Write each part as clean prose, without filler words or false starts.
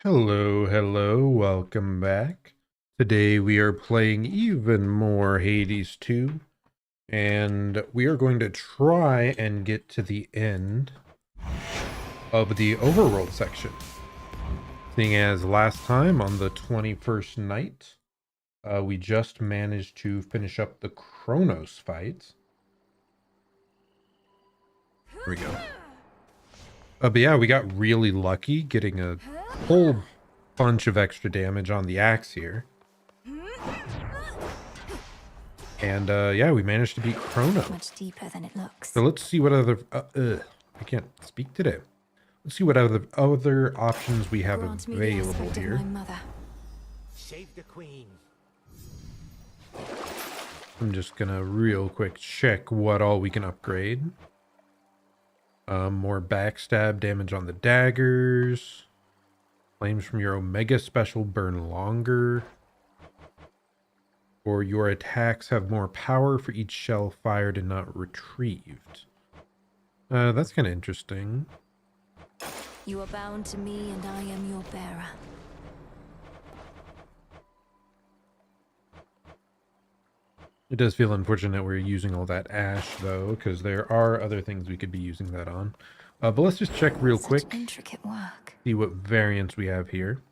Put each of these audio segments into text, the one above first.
Hello, welcome back. Today we are playing even more Hades 2, and we are going to try and get to the end of the overworld section. Seeing as last time on the 21st night, we just managed to finish up the Kronos fight. Here we go. But yeah, we got really lucky getting a whole bunch of extra damage on the axe here. And yeah, we managed to beat Kronos. Much deeper than it looks. So let's see what other I can't speak today. Let's see what other options we have available here. Save the queen. I'm just gonna real quick check what all we can upgrade. More backstab damage on the daggers. Flames from your Omega special burn longer. Or your attacks have more power for each shell fired and not retrieved. That's kind of interesting. You are bound to me and I am your bearer. It does feel unfortunate we're using all that ash, though, because there are other things we could be using that on. But let's just check real quick. Intricate work. See what variants we have here.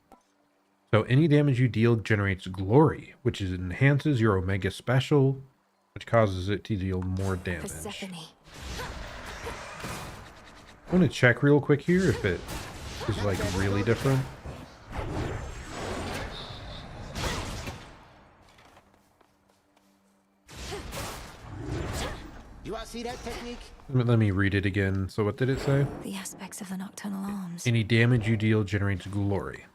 So any damage you deal generates glory, which enhances your Omega special, which causes it to deal more damage. Persephone. I want to check real quick here if it is like really different. You want to see that technique? Let me read it again. So what did it say? The aspects of the nocturnal arms. Any damage you deal generates glory.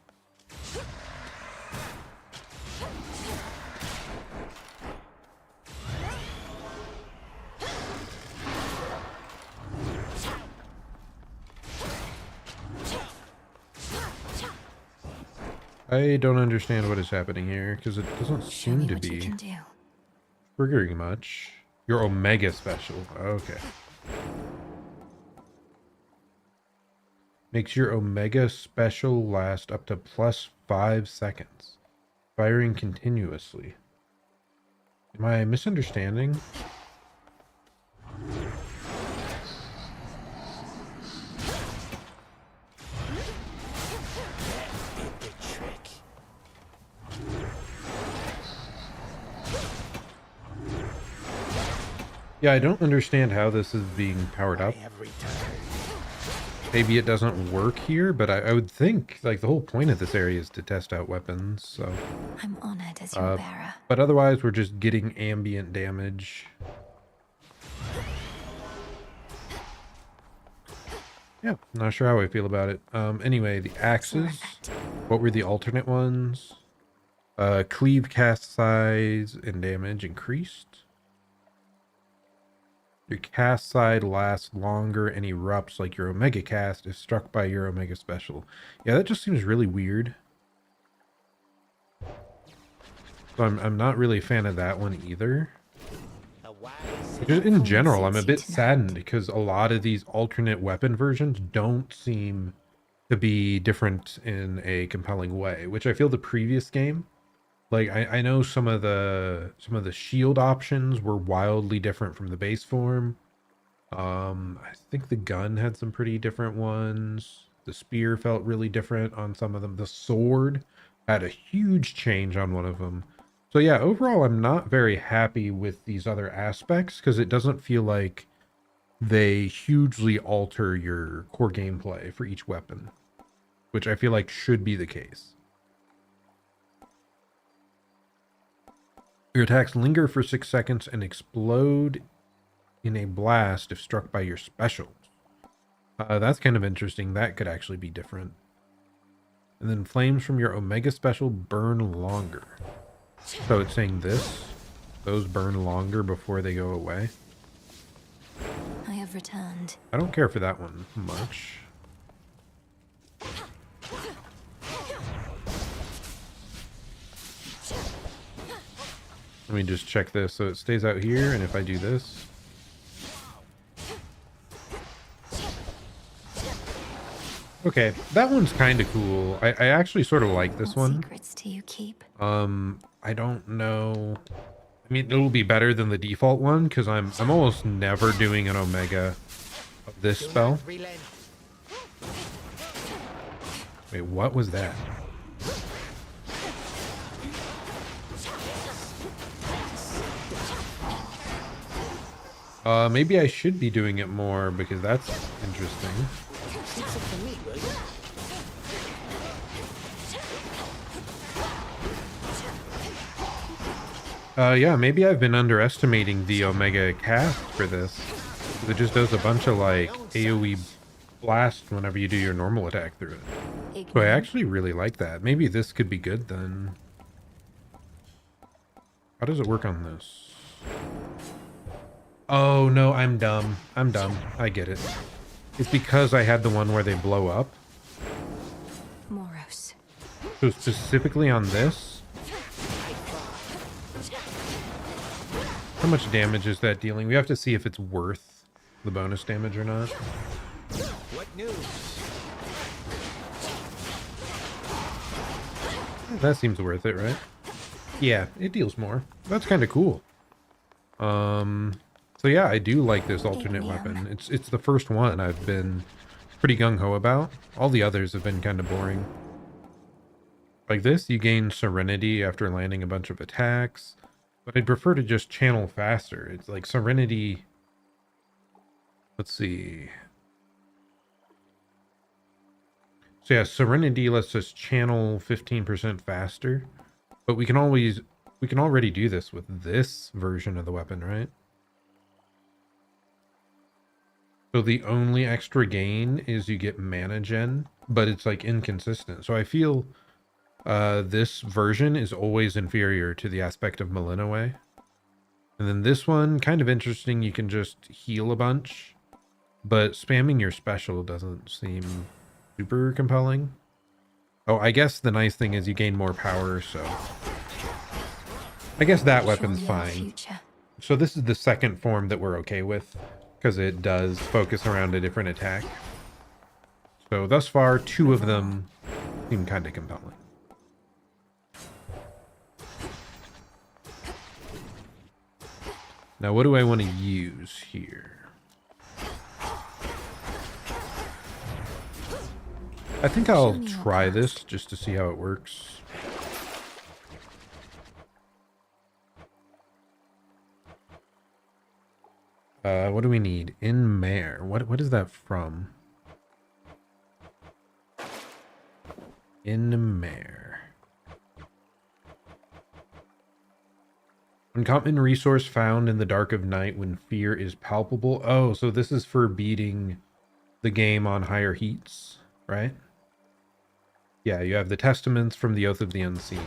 I don't understand what is happening here because it doesn't seem to be triggering much. Your Omega special. Okay. Makes your Omega special last up to +5 seconds. Firing continuously. Am I misunderstanding? Yeah, I don't understand how this is being powered up. Maybe it doesn't work here, but I would think like the whole point of this area is to test out weapons, so I'm honored as your bearer. but otherwise we're just getting ambient damage. Yeah, not sure how I feel about it. Anyway, the axes. What were the alternate ones? Cleave cast size and damage increased. Your cast side lasts longer and erupts like your Omega cast if struck by your Omega special. Yeah, that just seems really weird. So I'm not really a fan of that one either. Just in general, I'm a bit saddened because a lot of these alternate weapon versions don't seem to be different in a compelling way, which I feel the previous game, like I know some of the shield options were wildly different from the base form. I think the gun had some pretty different ones. The spear felt really different on some of them. The sword had a huge change on one of them. So yeah, overall I'm not very happy with these other aspects because it doesn't feel like they hugely alter your core gameplay for each weapon, which I feel like should be the case. Your attacks linger for 6 seconds and explode in a blast if struck by your specials. That's kind of interesting. That could actually be different. And then flames from your Omega special burn longer. So it's saying this. Those burn longer before they go away. I have returned. I don't care for that one much. Let me just check this. So it stays out here, and if I do this... Okay, that one's kind of cool. I actually sort of like this What one. secrets do you keep? I don't know. I mean, it'll be better than the default one because I'm almost never doing an Omega of this Do spell. not relent. Wait, what was that? Maybe I should be doing it more because that's interesting. Keep it for me, will you? Yeah, maybe I've been underestimating the Omega cast for this. It just does a bunch of like AoE blast whenever you do your normal attack through it. So I actually really like that. Maybe this could be good then. How does it work on this? Oh no, I'm dumb. I'm dumb. I get it. It's because I had the one where they blow up. Moros. So specifically on this, how much damage is that dealing? We have to see if it's worth the bonus damage or not. What news? That seems worth it, right? Yeah, it deals more. That's kind of cool. So yeah, I do like this alternate weapon. It's the first one I've been pretty gung-ho about. All the others have been kind of boring. Like this, you gain Serenity after landing a bunch of attacks. But I'd prefer to just channel faster. It's like Serenity... Let's see. So yeah, Serenity lets us channel 15% faster. But we can already do this with this version of the weapon, right? So the only extra gain is you get mana gen, but it's like inconsistent. So I feel this version is always inferior to the aspect of Malinois. And then this one, kind of interesting, you can just heal a bunch, but spamming your special doesn't seem super compelling. Oh, I guess the nice thing is you gain more power, so I guess that weapon's fine. So this is the second form that we're okay with, because it does focus around a different attack. So thus far, 2 of them seem kind of compelling. Now, what do I want to use here? I think I'll try this just to see how it works. What do we need? In Mare. What is that from? In Mare. Uncommon resource found in the dark of night when fear is palpable. Oh, so this is for beating the game on higher heats, right? Yeah, you have the testaments from the Oath of the Unseen.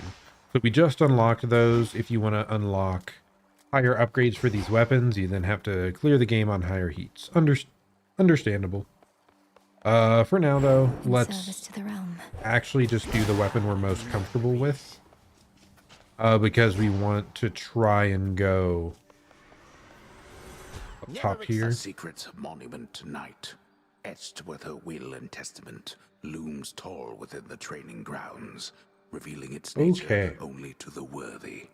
So we just unlocked those. If you want to unlock higher upgrades for these weapons, you then have to clear the game on higher heats. Understandable. For now, though, let's actually just do the weapon we're most comfortable with. Because we want to try and go up top here. A secret monument tonight, etched with her will and testament, looms tall within the training grounds, revealing its nature only to the worthy.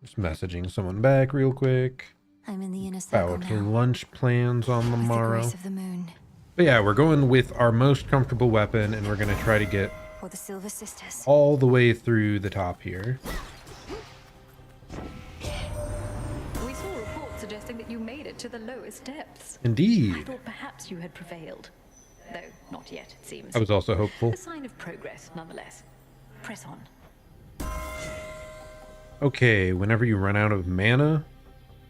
Just messaging someone back real quick. I'm in the inner circle About now. lunch plans on the morrow. With the grace of the moon. But yeah, we're going with our most comfortable weapon, and we're going to try to get For the Silver Sisters. all the way through the top here. We saw reports suggesting that you made it to the lowest depths. I Indeed. thought perhaps you had prevailed. Though not yet, it seems. I was also hopeful. A sign of progress, nonetheless. Press on. Okay, whenever you run out of mana,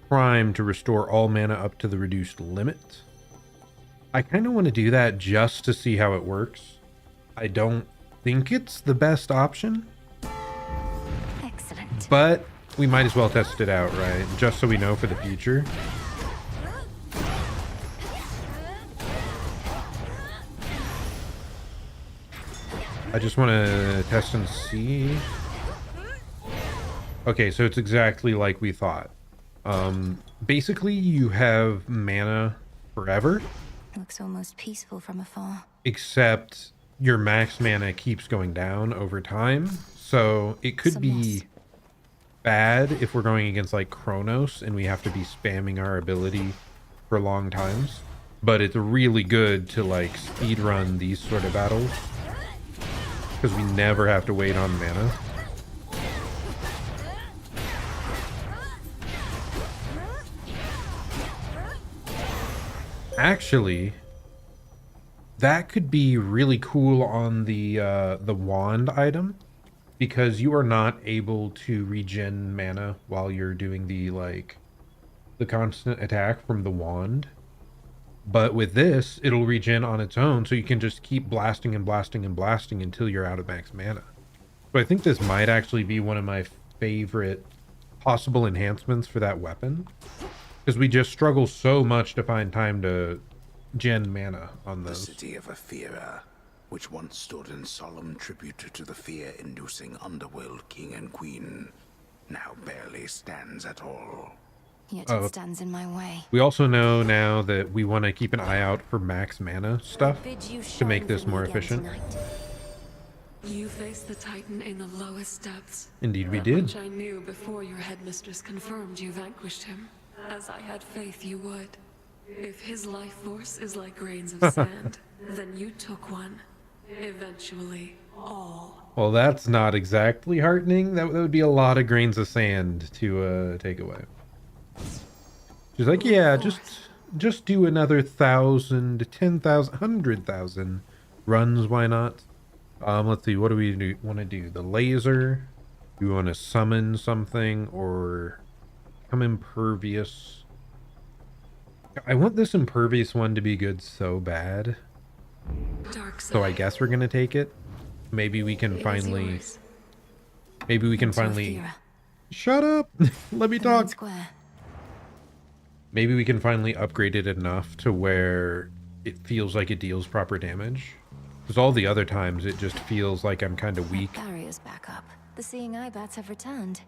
prime to restore all mana up to the reduced limit. I kind of want to do that just to see how it works. I don't think it's the best option. Excellent. But we might as well test it out, right? Just so we know for the future. I just want to test and see. Okay, so it's exactly like we thought. Basically, you have mana forever. Looks almost peaceful from afar. Except your max mana keeps going down over time. So it could be bad if we're going against like Chronos and we have to be spamming our ability for long times. But it's really good to like speed run these sort of battles because we never have to wait on mana. Actually, that could be really cool on the wand item, because you are not able to regen mana while you're doing the constant attack from the wand. But with this, it'll regen on its own, so you can just keep blasting and blasting and blasting until you're out of max mana. So I think this might actually be one of my favorite possible enhancements for that weapon, because we just struggle so much to find time to gen mana on those. The city of Aethera, which once stood in solemn tribute to the fear-inducing underworld king and queen, now barely stands at all. Yet it stands in my way. We also know now that we want to keep an eye out for max mana stuff to make this more efficient. You faced the Titan in the lowest depths. Indeed we did. Which I knew before your headmistress confirmed you vanquished him, as I had faith you would. If his life force is like grains of sand, then you took one. Eventually, all. Well, that's not exactly heartening. That would be a lot of grains of sand to take away. She's like, yeah, just do another 1,000, 10,000, 100,000 runs. Why not? Let's see. What do we want to do? The laser. Do we want to summon something or become impervious? I want this impervious one to be good so bad. So I guess we're gonna take it. Maybe we can finally. Maybe we can finally. Shut up! Let me talk. Maybe we can finally upgrade it enough to where it feels like it deals proper damage. Because all the other times it just feels like I'm kind of weak. Barrier's back up. The seeing eye bats have returned.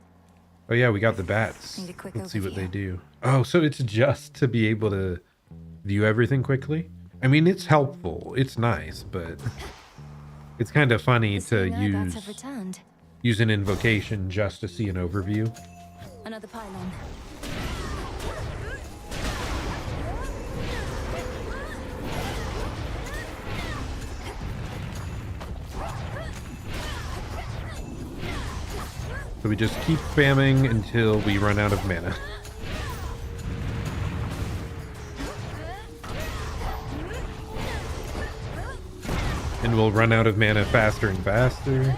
Oh yeah, we got the bats. Need a quick Let's see what overview. they do. Oh, so it's just to be able to view everything quickly? I mean, it's helpful. It's nice, but it's kind of funny The to seeing eye bats have returned. use an invocation just to see an overview. Another pylon. So we just keep spamming until we run out of mana. And we'll run out of mana faster and faster.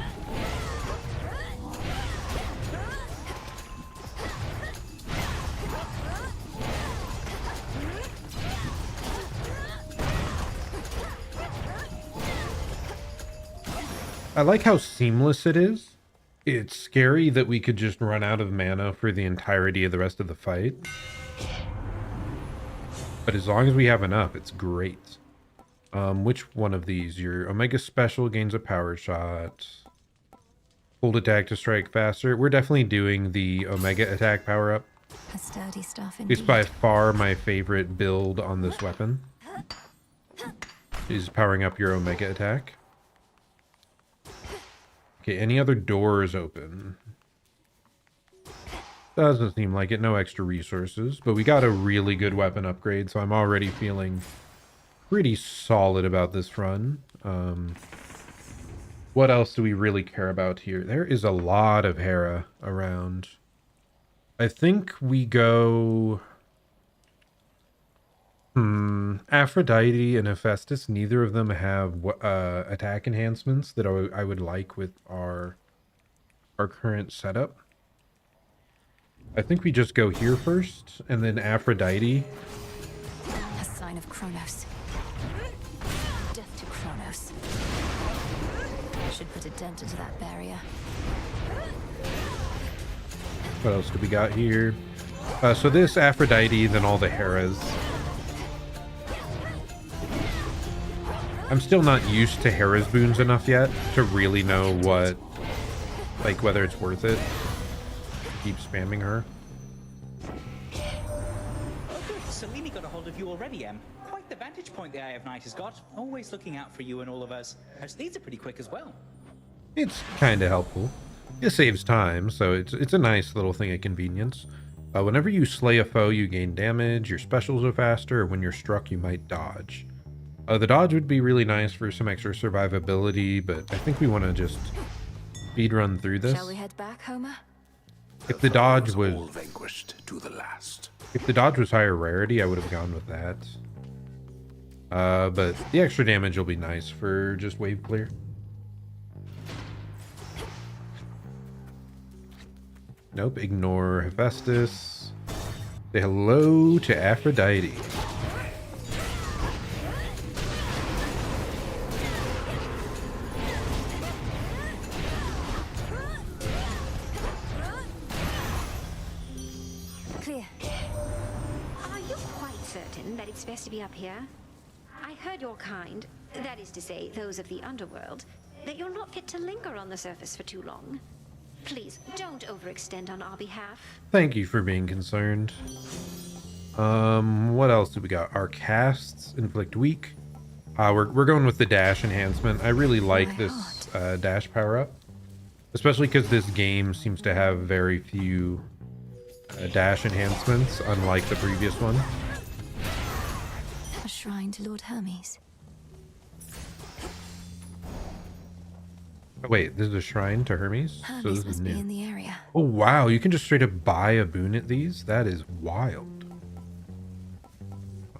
I like how seamless it is. It's scary that we could just run out of mana for the entirety of the rest of the fight. But as long as we have enough, it's great. Which one of these? Your Omega Special gains a power shot. Hold attack to strike faster. We're definitely doing the Omega attack power up. A sturdy stuff It's indeed. by far my favorite build on this weapon. Is powering up your Omega attack. Okay, any other doors open? Doesn't seem like it. No extra resources. But we got a really good weapon upgrade, so I'm already feeling pretty solid about this run. What else do we really care about here? There is a lot of Hera around. I think we go... Aphrodite and Hephaestus, neither of them have attack enhancements that I would like with our current setup. I think we just go here first, and then Aphrodite. A sign of Kronos. Death to Kronos. Should put a dent into that barrier. What else do we got here? So this Aphrodite, then all the Heras. I'm still not used to Hera's boons enough yet to really know what, like, whether it's worth it to keep spamming her. Oh, good. Selene got a hold of you already, Em. Quite the vantage point the Eye of Night has got. Always looking out for you and all of us. Her speeds are pretty quick as well. It's kind of helpful. It saves time, so it's a nice little thing of convenience. Whenever you slay a foe, you gain damage, your specials are faster, or when you're struck, you might dodge. The dodge would be really nice for some extra survivability, but I think we want to just speed run through this. Shall we head back, Homer? If the dodge was all vanquished to the last. If the dodge was higher rarity, I would have gone with that. But the extra damage will be nice for just wave clear. Nope, ignore Hephaestus. Say hello to Aphrodite. Clear. Are you quite certain that it's best to be up here? I heard your kind, that is to say, those of the underworld, that you're not fit to linger on the surface for too long. Please, don't overextend on our behalf. Thank you for being concerned. What else do we got? Our casts inflict weak. We're going with the dash enhancement. I really like this dash power up, especially because this game seems to have very few dash enhancements, unlike the previous one. A shrine to Lord Hermes. Oh, wait, this is a shrine to Hermes? So Hermes this is must be new. in the area. Oh, wow. You can just straight up buy a boon at these? That is wild.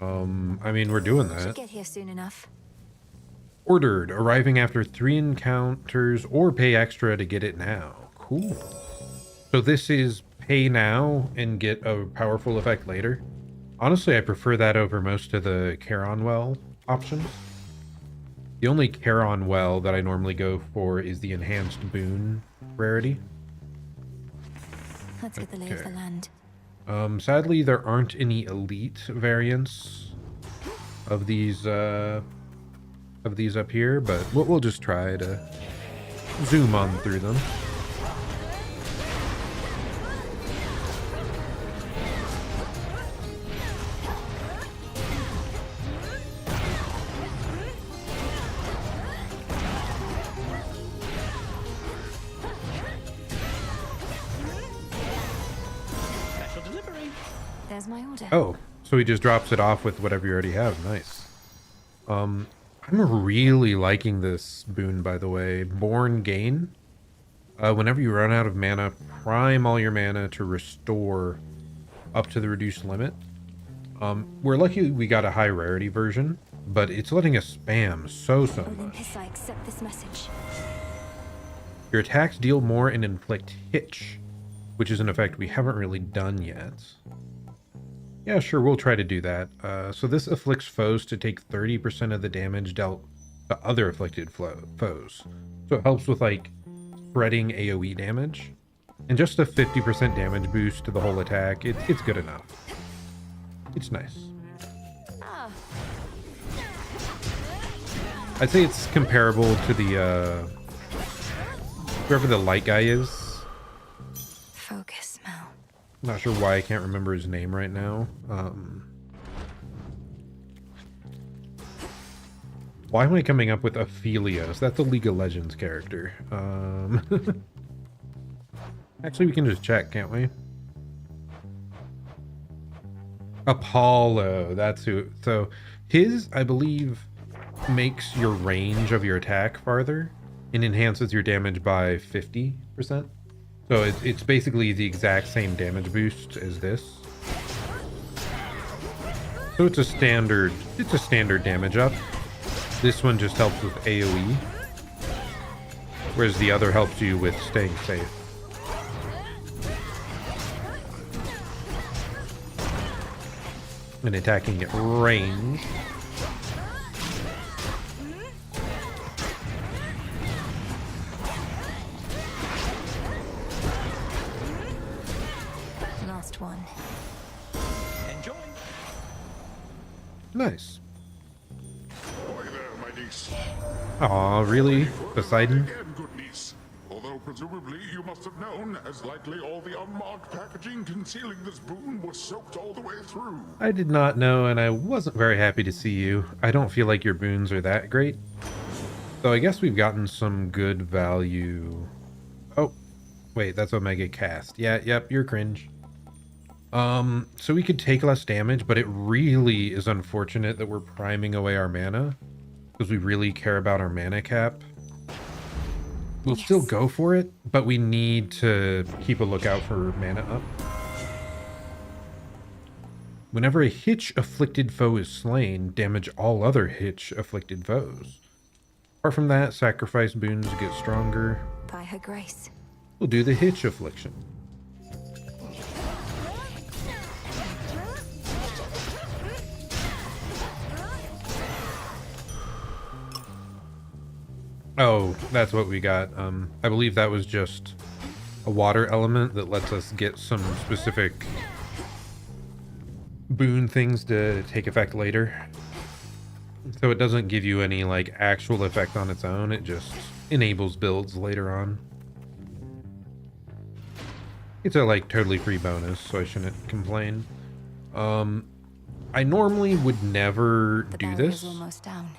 I mean, we're doing Should that. get here soon enough. Ordered, arriving after 3 encounters or pay extra to get it now. Cool. So this is pay now and get a powerful effect later. Honestly, I prefer that over most of the Charon Well options. The only Charon Well that I normally go for is the enhanced boon rarity. Let's get the lay of the land. Sadly, there aren't any elite variants of these up here, but we'll just try to zoom on through them. Special delivery. There's my order. Oh, so he just drops it off with whatever you already have. Nice. I'm really liking this boon, by the way. Born Gain. Whenever you run out of mana, prime all your mana to restore up to the reduced limit. We're lucky we got a high rarity version, but it's letting us spam so much. Olympus, I accept this message. Your attacks deal more and inflict hitch, which is an effect we haven't really done yet. Yeah, sure, we'll try to do that. So this afflicts foes to take 30% of the damage dealt to other afflicted foes. So it helps with, like, spreading AoE damage. And just a 50% damage boost to the whole attack, it's good enough. It's nice. Ah, I'd say it's comparable to the, whoever the light guy is. focus, Mel. Not sure why I can't remember his name right now. Why am I coming up with Aphelios? That's a League of Legends character. Actually, we can just check, can't we? Apollo, that's who. So his, I believe, makes your range of your attack farther and enhances your damage by 50%. So it's basically the exact same damage boost as this. So it's a standard damage up. This one just helps with AoE, whereas the other helps you with staying safe. And attacking at range. Last one. Enjoy. Nice. Ahoy there, mighty Aw, really? Poseidon? Again, good niece. Although presumably you must have known, as likely all the unmarked packaging concealing this boon was soaked all the way through. I did not know, and I wasn't very happy to see you. I don't feel like your boons are that great. So I guess we've gotten some good value. Oh, wait, that's Omega Cast. Yeah, yep, you're cringe. So we could take less damage, but it really is unfortunate that we're priming away our mana because we really care about our mana cap. We'll still go for it, but we need to keep a lookout for mana up. Whenever a hitch-afflicted foe is slain, damage all other hitch-afflicted foes. Apart from that, sacrifice boons get stronger. By her grace. We'll do the hitch affliction. Oh, that's what we got. I believe that was just a water element that lets us get some specific boon things to take effect later. So it doesn't give you any like actual effect on its own, it just enables builds later on. It's a like totally free bonus, so I shouldn't complain. I normally would never do this. Almost down.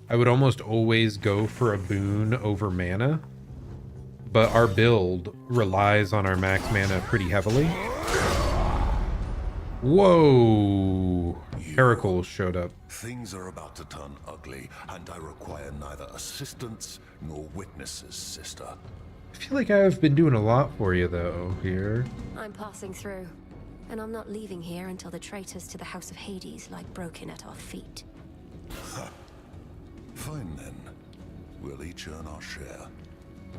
I would almost always go for a boon over mana, but our build relies on our max mana pretty heavily. Whoa! Heracles showed up. Things are about to turn ugly, and I require neither assistance nor witnesses, sister. I feel like I've been doing a lot for you, though, here. I'm passing through, and I'm not leaving here until the traitors to the House of Hades lie broken at our feet. Fine then. We'll each earn our share,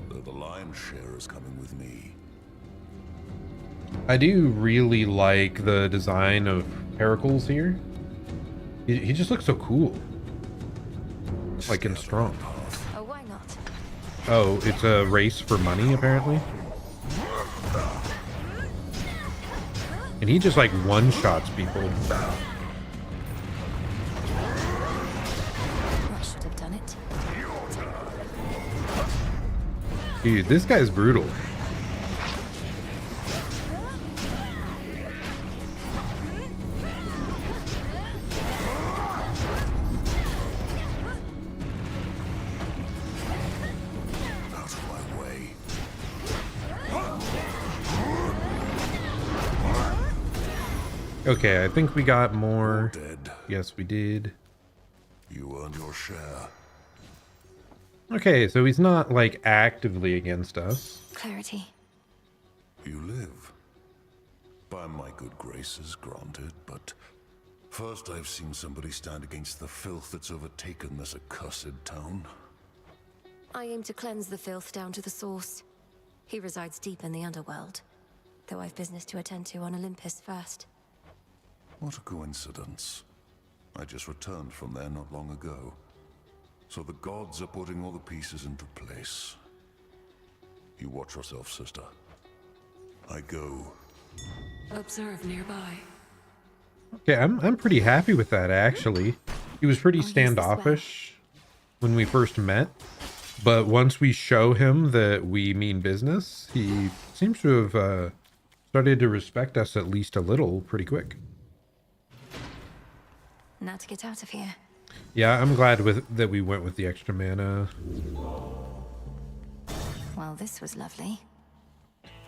though the lion's share is coming with me. I do really like the design of Heracles here. He just looks so cool. Like, and strong. Oh, why not? Oh, it's a race for money, apparently. And he just, like, one-shots people. That should have done it. Dude, this guy's brutal. Okay, I think we got more. Dead. Yes, we did. You earned your share. Okay, so he's not, like, actively against us. Clarity. You live. By my good graces, granted, but first I've seen somebody stand against the filth that's overtaken this accursed town. I aim to cleanse the filth down to the source. He resides deep in the underworld, though I've business to attend to on Olympus first. What a coincidence. I just returned from there not long ago. So the gods are putting all the pieces into place. You watch yourself, sister. I go. Observe nearby. Okay, I'm pretty happy with that, actually. He was pretty standoffish when we first met, but once we show him that we mean business, he seems to have started to respect us at least a little pretty quick. Now to get out of here. Yeah, I'm glad that we went with the extra mana. Well, this was lovely.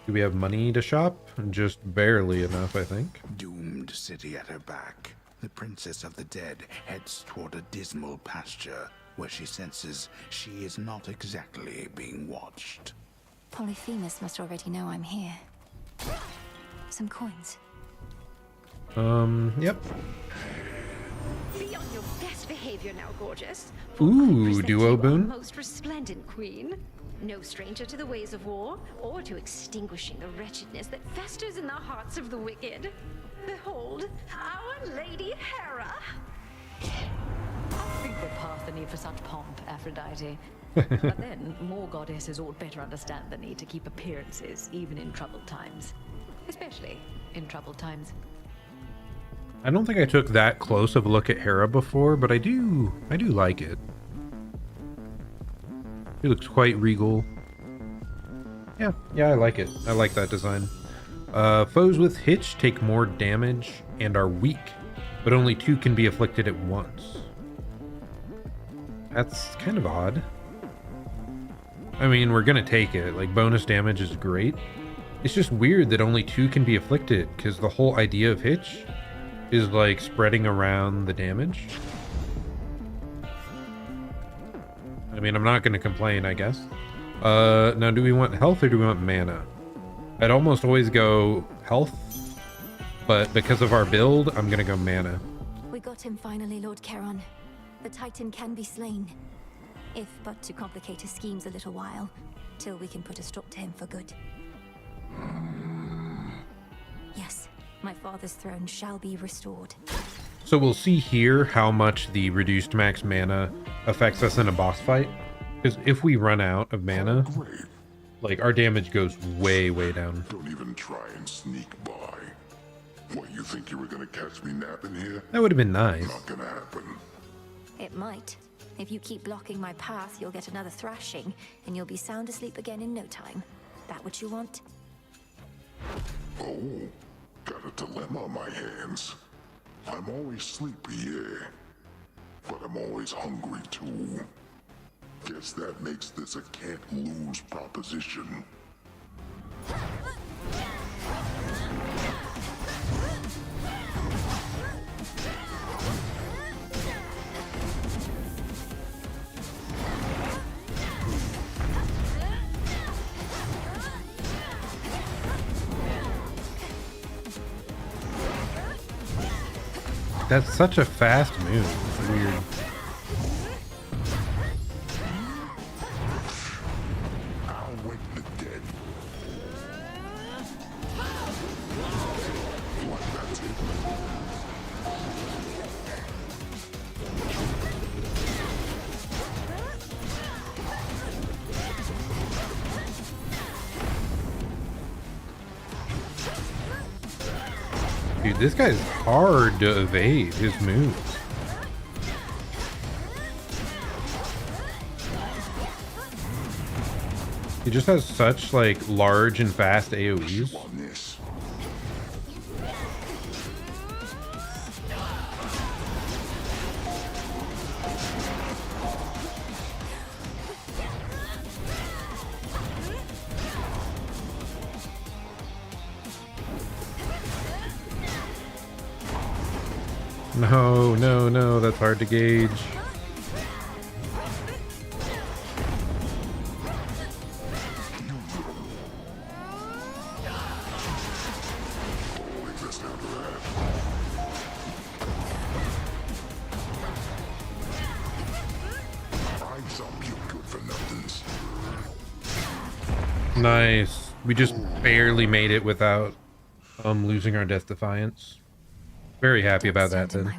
Do we have money to shop? Just barely enough, I think. Doomed city at her back, the princess of the dead heads toward a dismal pasture where she senses she is not exactly being watched. Polyphemus must already know I'm here. Some coins. Yep. Be on your best behavior now, gorgeous. Ooh, duo boon. Most resplendent queen. No stranger to the ways of war, or to extinguishing the wretchedness that festers in the hearts of the wicked. Behold, our Lady Hera. I think we're past the need for such pomp, Aphrodite. But then, more goddesses ought better understand the need to keep appearances, even in troubled times. Especially in troubled times. I don't think I took that close of a look at Hera before, but I do like it. He looks quite regal. Yeah, I like it. I like that design. Foes with Hitch take more damage and are weak, but only 2 can be afflicted at once. That's kind of odd. I mean, we're gonna take it. Like, bonus damage is great. It's just weird that only 2 can be afflicted, because the whole idea of Hitch is, like, spreading around the damage. I mean, I'm not gonna complain, I guess. Now, do we want health or do we want mana? I'd almost always go health, but because of our build, I'm gonna go mana. We got him finally, Lord Charon. The Titan can be slain. If but to complicate his schemes a little while, till we can put a stop to him for good. Yes, my father's throne shall be restored. So we'll see here how much the reduced max mana affects us in a boss fight. Because if we run out of mana, like, our damage goes way down. Don't even try and sneak by. What, you think you were gonna catch me napping here? That would have been nice. Not gonna happen. It might. If you keep blocking my path, you'll get another thrashing, and you'll be sound asleep again in no time. That what you want? Oh, got a dilemma on my hands. I'm always sleepy, yeah. But I'm always hungry too. Guess that makes this a can't-lose proposition. That's such a fast move. It's weird. I'll wake the dead. What, that's it? Dude, this guy's hard to evade his moves. He just has such, like, large and fast AoEs. No, that's hard to gauge. Nice. We just barely made it without losing our Death Defiance. Very happy about that then.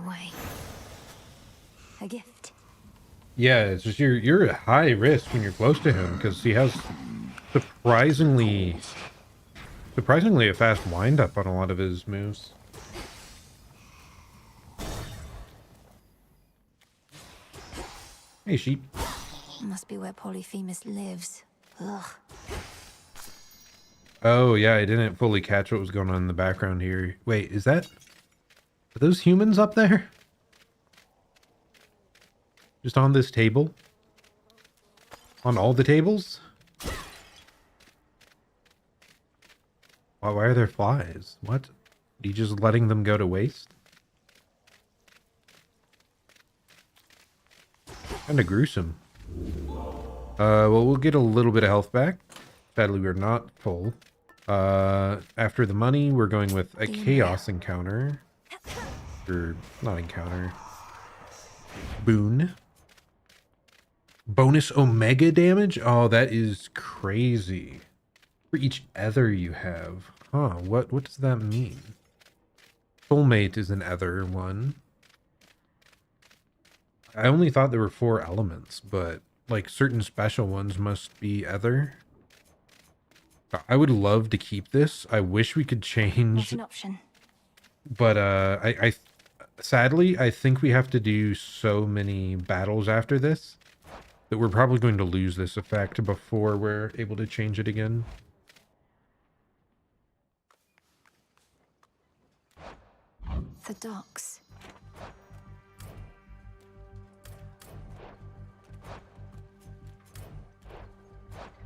A gift. Yeah, it's just you're at high risk when you're close to him because he has surprisingly a fast wind up on a lot of his moves. Hey, sheep. Must be where Polyphemus lives. Ugh. Oh yeah, I didn't fully catch what was going on in the background here. Wait, are those humans up there? Just on this table? On all the tables? Why are there flies? What? Are you just letting them go to waste? Kinda gruesome. Well, we'll get a little bit of health back. Sadly, we're not full. After the money, we're going with a chaos encounter. Or, not encounter. Boon. Bonus omega damage? Oh, that is crazy. For each ether you have. Huh, what does that mean? Soulmate is an ether one. I only thought there were 4 elements, but like certain special ones must be ether. I would love to keep this. I wish we could change. Not an option. But I sadly, I think we have to do so many battles after this that we're probably going to lose this effect before we're able to change it again. The docks.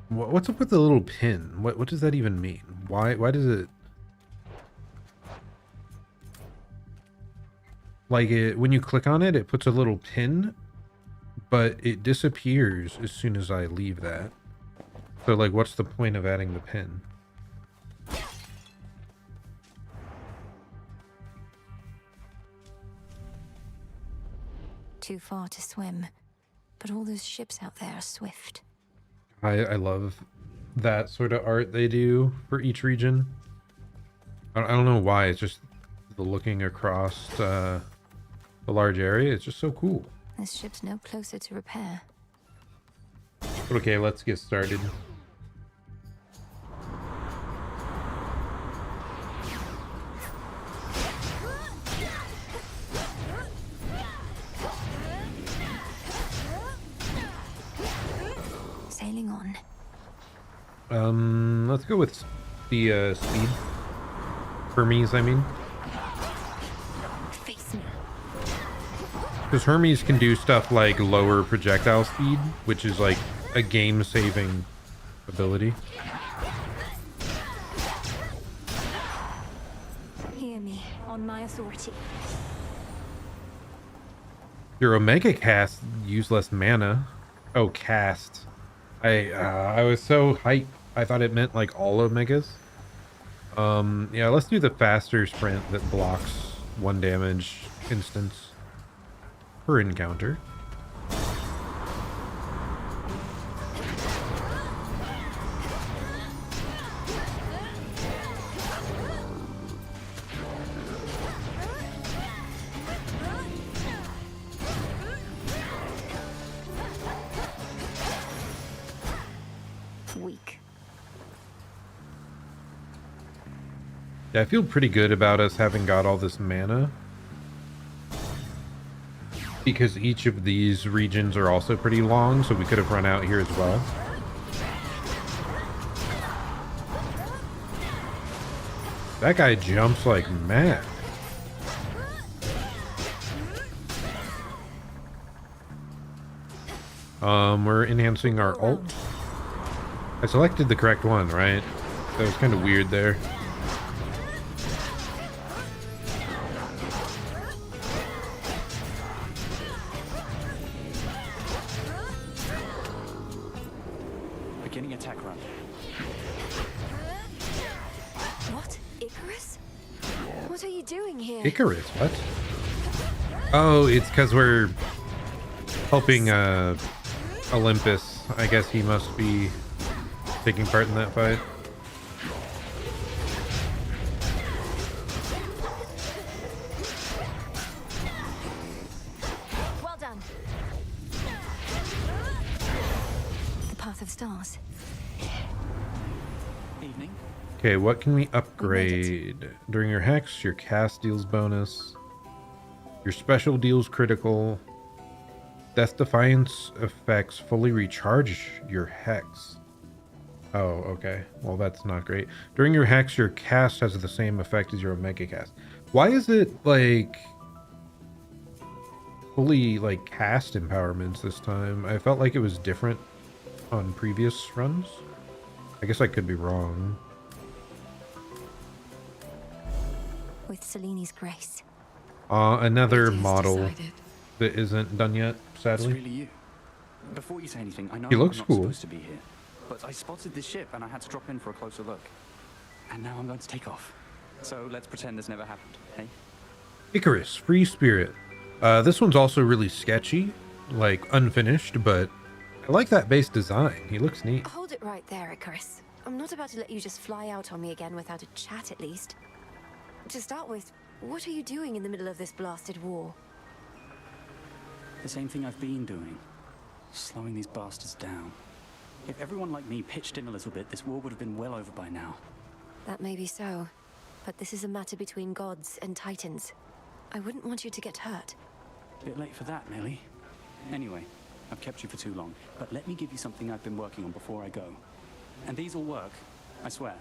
What's up with the little pin? What does that even mean? Why does it... Like, when you click on it, it puts a little pin, but it disappears as soon as I leave that. So, like, what's the point of adding the pin? Too far to swim, but all those ships out there are swift. I love that sort of art they do for each region. I don't know why, it's just the looking across the large area. It's just so cool. This ship's no closer to repair. But okay, let's get started. Sailing on. Let's go with the speed. Hermes, I mean. Face me. Because Hermes can do stuff like lower projectile speed, which is like a game-saving ability. Hear me, on my authority. Your Omega cast use less mana. Oh, cast. I was so hyped. I thought it meant like all Omegas. Yeah, let's do the faster sprint that blocks 1 damage instance per encounter. Weak. Yeah, I feel pretty good about us having got all this mana, because each of these regions are also pretty long, so we could have run out here as well. That guy jumps like mad. We're enhancing our ult. I selected the correct one, right? That was kind of weird there. Beginning attack run. What? Icarus? What are you doing here? Icarus, what? Oh, it's because we're helping Olympus. I guess he must be taking part in that fight. Well done. The path of stars. Evening. Okay, what can we upgrade? During your hex, your cast deals bonus. Your special deals critical. Death Defiance effects fully recharge your hex. Oh, okay. Well, that's not great. During your hex, your cast has the same effect as your Omega cast. Why is it, like, fully, like, cast empowerments this time? I felt like it was different on previous runs. I guess I could be wrong. With Seleni's grace. Another It is model decided. that isn't done yet, It's sadly. really you. Before you say anything, I know He looks I'm not cool. supposed to be here, but I spotted this ship and I had to drop in for a closer look. And now I'm going to take off. So let's pretend this never happened, hey? Icarus, Free Spirit. This one's also really sketchy, like unfinished, but I like that base design. He looks neat. Hold it right there, Icarus. I'm not about to let you just fly out on me again without a chat, at least. To start with, what are you doing in the middle of this blasted war? The same thing I've been doing. Slowing these bastards down. If everyone like me pitched in a little bit, this war would have been well over by now. That may be so, but this is a matter between gods and titans. I wouldn't want you to get hurt. Bit late for that, Nelly. Anyway, I've kept you for too long, but let me give you something I've been working on before I go. And these will work, I swear.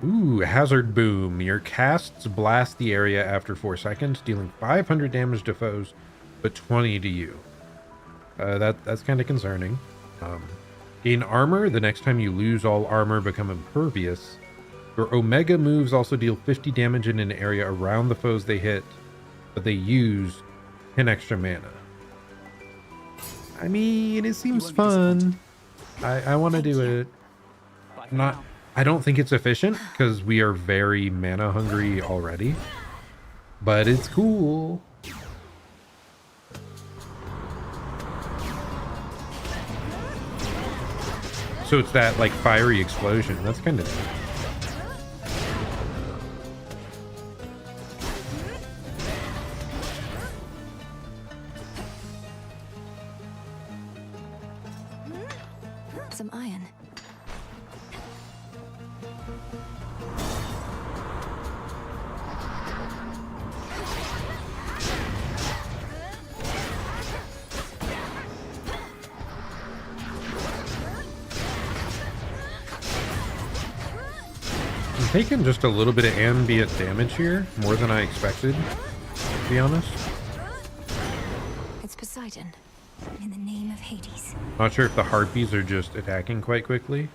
Ooh, Hazard Boom. Your casts blast the area after 4 seconds, dealing 500 damage to foes, but 20 to you. That's kind of concerning. Gain armor. The next time you lose all armor, become impervious. Your Omega moves also deal 50 damage in an area around the foes they hit, but they use 10 extra mana. I mean, it seems fun. I want to do it. I don't think it's efficient because we are very mana hungry already, but it's cool. So it's that like fiery explosion. That's kind of neat. Some iron. I'm taking just a little bit of ambient damage here, more than I expected, to be honest. It's Poseidon. In the name of Hades. Not sure if the harpies are just attacking quite quickly.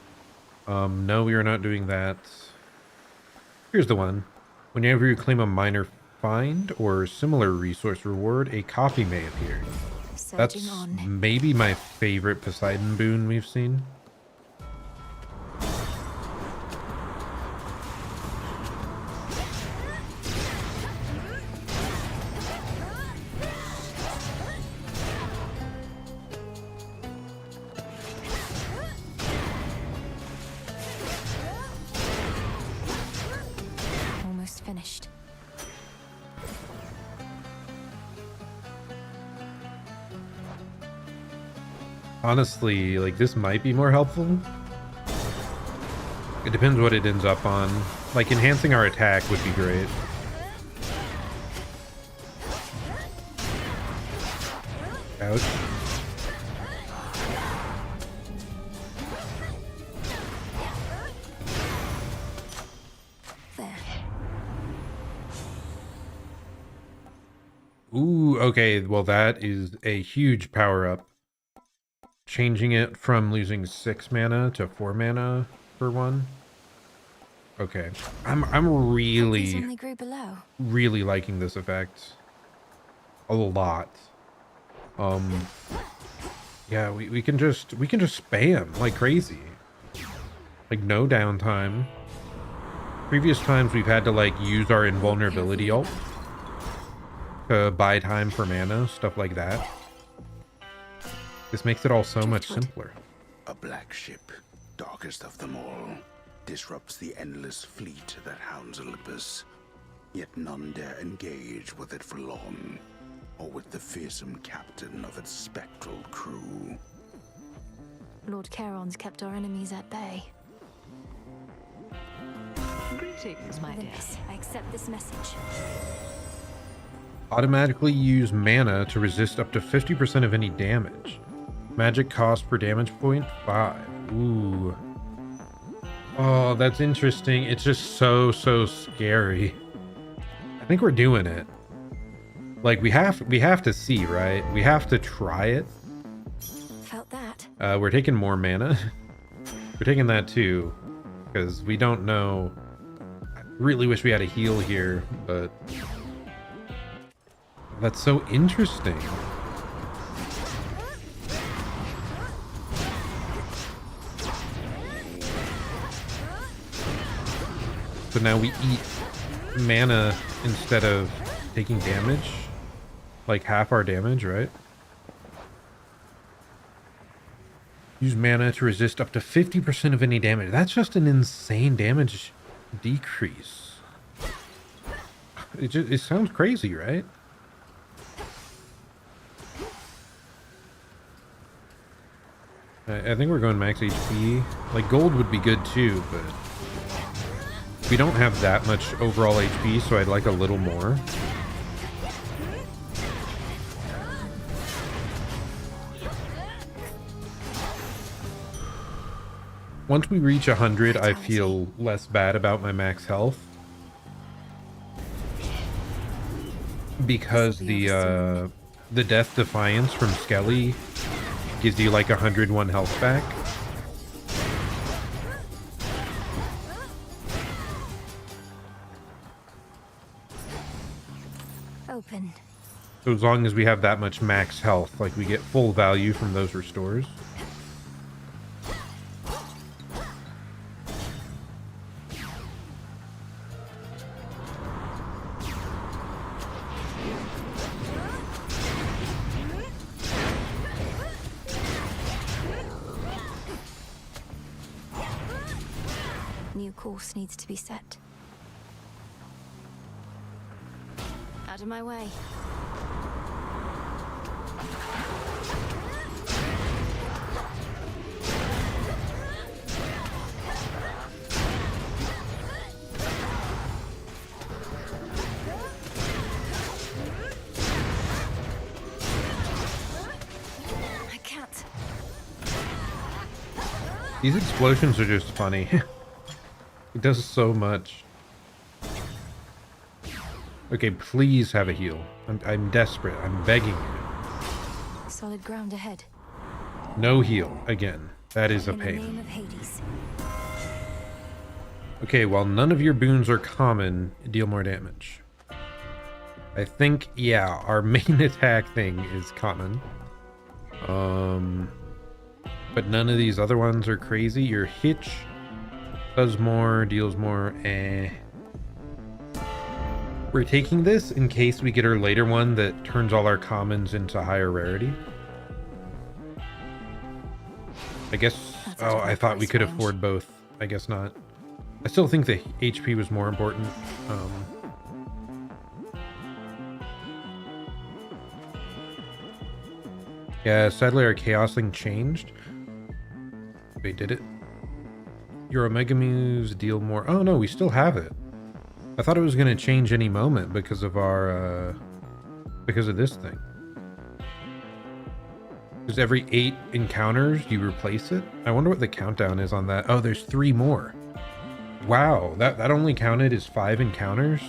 No, we are not doing that. Here's the one. Whenever you claim a minor find or similar resource reward, a copy may appear. That's maybe my favorite Poseidon boon we've seen. Finished. Honestly, like this might be more helpful. It depends what it ends up on. Like enhancing our attack would be great. Ouch. Ooh, okay, well that is a huge power up. Changing it from losing 6 mana to 4 mana for one. Okay. I'm really liking this effect. A lot. Yeah, we can just spam like crazy. Like no downtime. Previous times we've had to like use our invulnerability ult to buy time for mana, stuff like that. This makes it all so much simpler. A black ship, darkest of them all, disrupts the endless fleet that hounds Olympus. Yet none dare engage with it for long, or with the fearsome captain of its spectral crew. Lord Charon's kept our enemies at bay. Greetings, my dear. I accept this message. Automatically use mana to resist up to 50% of any damage. Magic cost per damage point 5. Ooh. Oh, that's interesting. It's just so scary. I think we're doing it. Like we have to see, right? We have to try it. Felt that. We're taking more mana. We're taking that too, because we don't know. I really wish we had a heal here, but that's so interesting. So now we eat mana instead of taking damage. Like half our damage, right? Use mana to resist up to 50% of any damage. That's just an insane damage decrease. It sounds crazy, right? I think we're going max HP. Like gold would be good too, but We don't have that much overall HP, so I'd like a little more. Once we reach 100, I feel less bad about my max health. Because the Death Defiance from Skelly gives you like 101 health back. Open. So as long as we have that much max health, like we get full value from those restores. New course needs to be set. Out of my way. I can't. These explosions are just funny. It does so much. Okay, please have a heal. I'm desperate. I'm begging you. Solid ground ahead. No heal again. That is a In the name pain. of Hades. Okay, while none of your boons are common, deal more damage. I think, yeah, our main attack thing is common. But none of these other ones are crazy. Your hitch does more, deals more, We're taking this in case we get our later one that turns all our commons into higher rarity. I guess... Oh, I thought we could afford both. I guess not. I still think the HP was more important. Yeah, sadly our Chaos thing changed. Wait, did it? Your Omega moves deal more... Oh no, we still have it. I thought it was going to change any moment because of our... because of this thing. Because every 8 encounters, you replace it? I wonder what the countdown is on that. Oh, there's 3 more. Wow, that only counted as 5 encounters?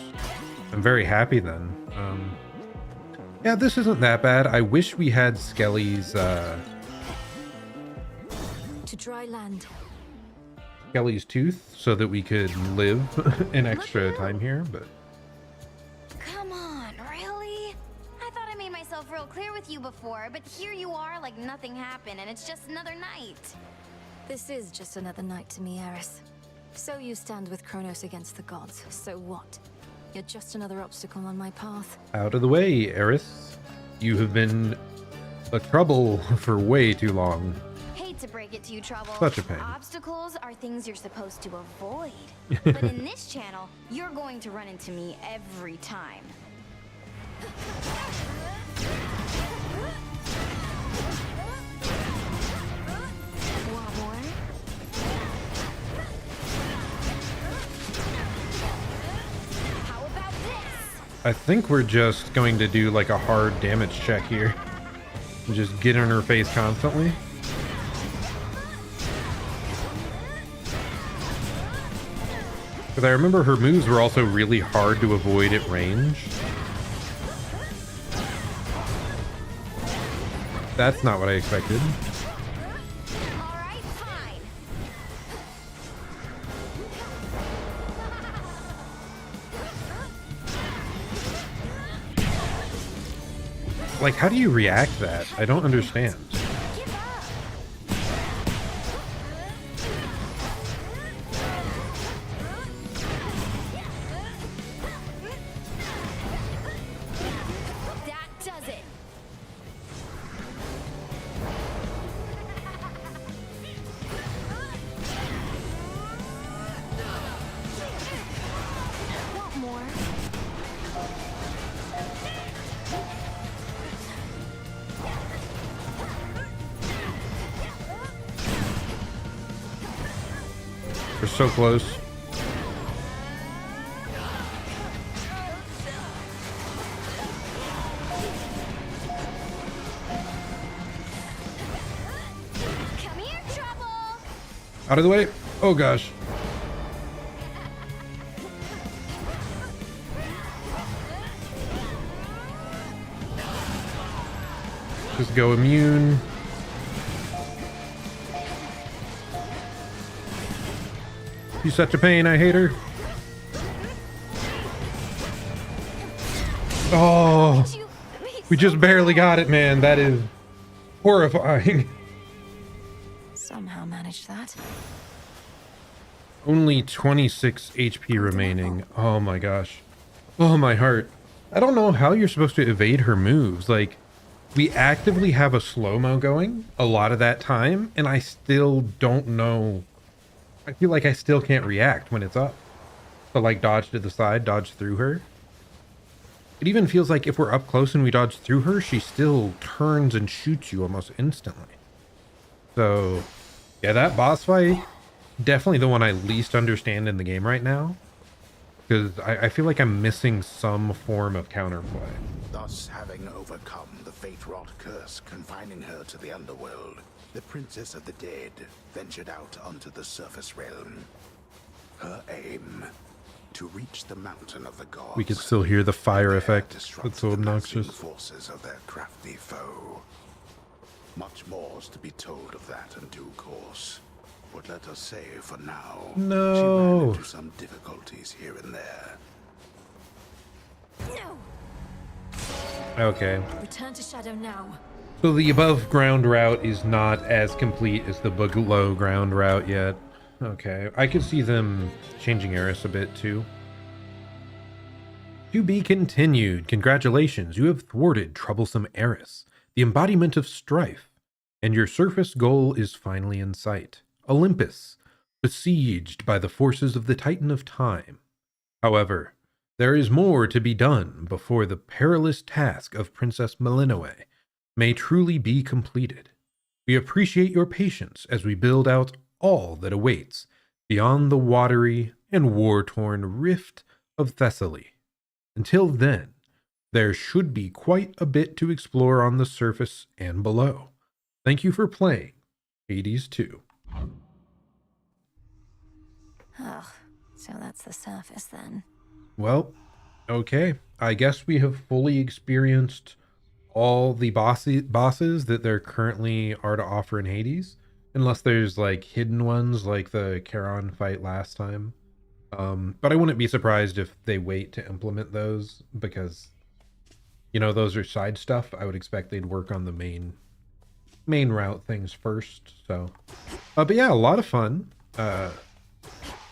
I'm very happy then. Yeah, this isn't that bad. I wish we had Skelly's... To dry land. Skelly's tooth so that we could live an extra time here, but... Come on, really? I thought I made myself real clear with you before, but here you are like nothing happened and it's just another night. This is just another night to me, Eris. So you stand with Kronos against the gods. So what? You're just another obstacle on my path. Out of the way, Eris. You have been a trouble for way too long. Hate to break it to you, Trouble. Such a pain. Obstacles are things you're supposed to avoid. But in this channel, you're going to run into me every time. Want more? How about this? I think we're just going to do like a hard damage check here. And just get in her face constantly. Because I remember her moves were also really hard to avoid at range. That's not what I expected. Alright, fine. Like, how do you react to that? I don't understand. Give up. That does it. Want more? We're so close. Out of the way. Oh gosh. Just go immune. She's such a pain, I hate her. Oh, we just barely got it, man. That is horrifying. Somehow managed that. Only 26 HP remaining. Oh my gosh. Oh my heart. I don't know how you're supposed to evade her moves. Like, we actively have a slow-mo going a lot of that time, and I still don't know. I feel like I still can't react when it's up. So like dodge to the side, dodge through her. It even feels like if we're up close and we dodge through her, she still turns and shoots you almost instantly. So yeah, that boss fight, definitely the one I least understand in the game right now. Because I feel like I'm missing some form of counterplay. Thus, having overcome the fate-wrought curse confining her to the underworld, the Princess of the Dead ventured out onto the surface realm. Her aim, to reach the mountain of the gods. We could still hear the fire effect. Disrupt That's so the obnoxious. passing forces of their crafty foe. Much more is to be told of that in due course. But let us say, for now, No. she ran into some difficulties here and there. No. Okay. Return to Shadow now. So the above ground route is not as complete as the below ground route yet. Okay. I could see them changing Eris a bit too. To be continued. Congratulations. You have thwarted troublesome Eris, the embodiment of strife, and your surface goal is finally in sight. Olympus, besieged by the forces of the Titan of Time. However, there is more to be done before the perilous task of Princess Malinoe may truly be completed. We appreciate your patience as we build out all that awaits beyond the watery and war-torn rift of Thessaly. Until then, there should be quite a bit to explore on the surface and below. Thank you for playing Hades 2. Oh, so that's the surface then. Well, okay. I guess we have fully experienced all the bosses that there currently are to offer in Hades. Unless there's like hidden ones like the Charon fight last time. But I wouldn't be surprised if they wait to implement those because, you know, those are side stuff. I would expect they'd work on the main route things first. So, but yeah, a lot of fun.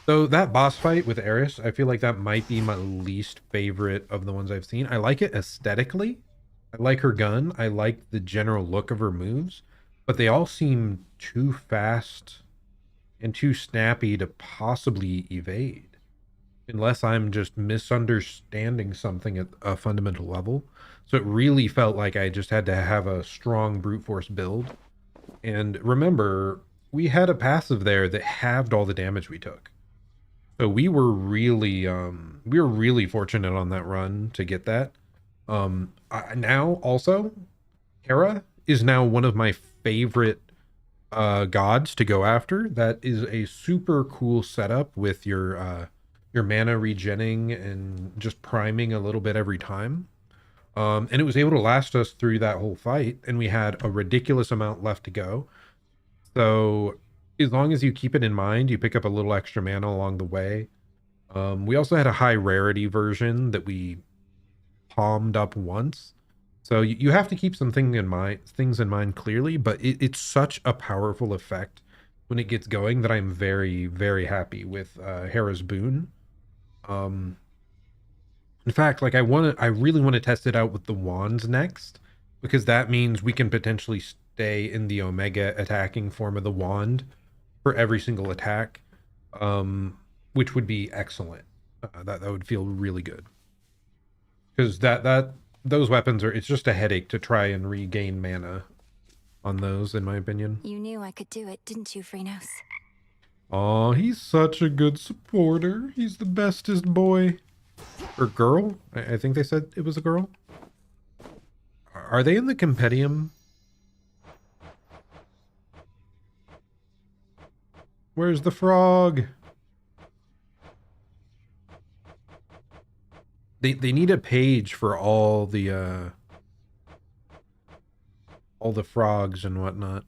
So that boss fight with Eris, I feel like that might be my least favorite of the ones I've seen. I like it aesthetically. I like her gun. I like the general look of her moves, but they all seem too fast and too snappy to possibly evade. Unless I'm just misunderstanding something at a fundamental level. So it really felt like I just had to have a strong brute force build. And remember, we had a passive there that halved all the damage we took. So we were really fortunate on that run to get that. Now also, Hera is now one of my favorite gods to go after. That is a super cool setup with your mana regenning and just priming a little bit every time. And it was able to last us through that whole fight, and we had a ridiculous amount left to go. So as long as you keep it in mind, you pick up a little extra mana along the way. We also had a high rarity version that we palmed up once. So you have to keep some things in mind clearly, but it's such a powerful effect when it gets going that I'm very, very happy with Hera's boon. In fact, like I really want to test it out with the wands next, because that means we can potentially stay in the Omega attacking form of the wand for every single attack, which would be excellent. That would feel really good, because those weapons it's just a headache to try and regain mana on those, in my opinion. You knew I could do it, didn't you, Phrenos? Oh, he's such a good supporter. He's the bestest boy. Or girl? I think they said it was a girl. Are they in the compendium? Where's the frog? They need a page for all the frogs and whatnot.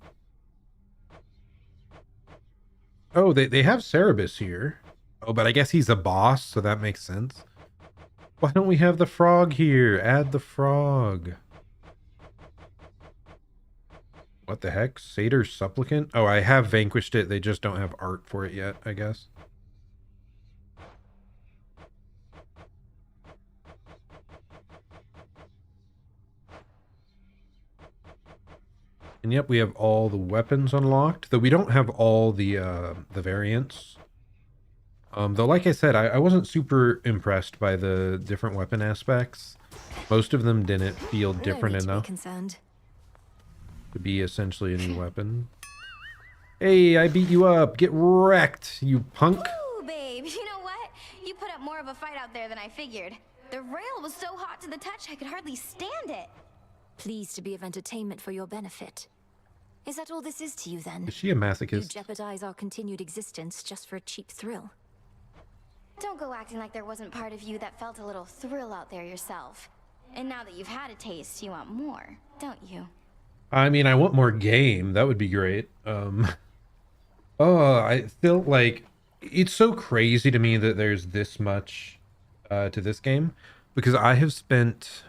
Oh, they have Cerebus here. Oh, but I guess he's a boss, so that makes sense. Why don't we have the frog here? Add the frog. What the heck? Satyr Supplicant? Oh, I have vanquished it. They just don't have art for it yet, I guess. And yep, we have all the weapons unlocked, though we don't have all the variants. Though, like I said, I wasn't super impressed by the different weapon aspects. Most of them didn't feel different enough to be essentially a new weapon. Hey, I beat you up. Get wrecked, you punk. Ooh, babe, you know what? You put up more of a fight out there than I figured. The rail was so hot to the touch I could hardly stand it. Pleased to be of entertainment for your benefit. Is that all this is to you, then? Is she a masochist? You jeopardize our continued existence just for a cheap thrill. Don't go acting like there wasn't part of you that felt a little thrill out there yourself. And now that you've had a taste, you want more, don't you? I mean, I want more game. That would be great. Oh, I feel like it's so crazy to me that there's this much to this game, because I have spent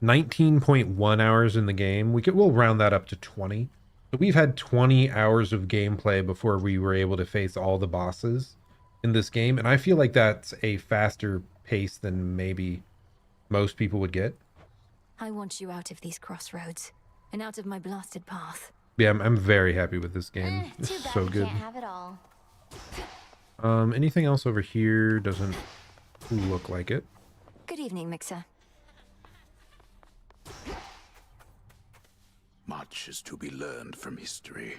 19.1 hours in the game. We'll round that up to 20. But we've had 20 hours of gameplay before we were able to face all the bosses in this game, and I feel like that's a faster pace than maybe most people would get. I want you out of these crossroads and out of my blasted path. Yeah, I'm very happy with this game. It's Too bad so you good. can't have it all. Anything else over here doesn't look like it. Good evening, Mixer. Much is to be learned from history,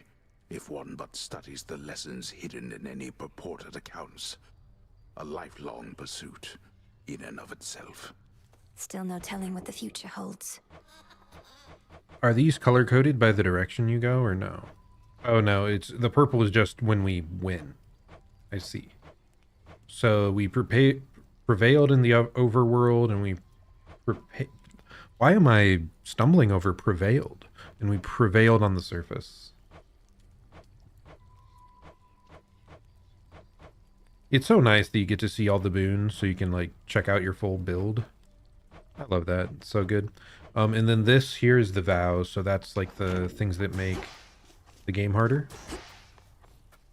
if one but studies the lessons hidden in any purported accounts. A lifelong pursuit, in and of itself. Still no telling what the future holds. Are these color-coded by the direction you go, or no? Oh, no, it's the purple is just when we win. I see. So we prevailed in the overworld, and we... Why am I stumbling over prevailed? And we prevailed on the surface. It's so nice that you get to see all the boons, so you can, like, check out your full build. I love that. It's so good. And then this here is the vows, so that's like the things that make the game harder.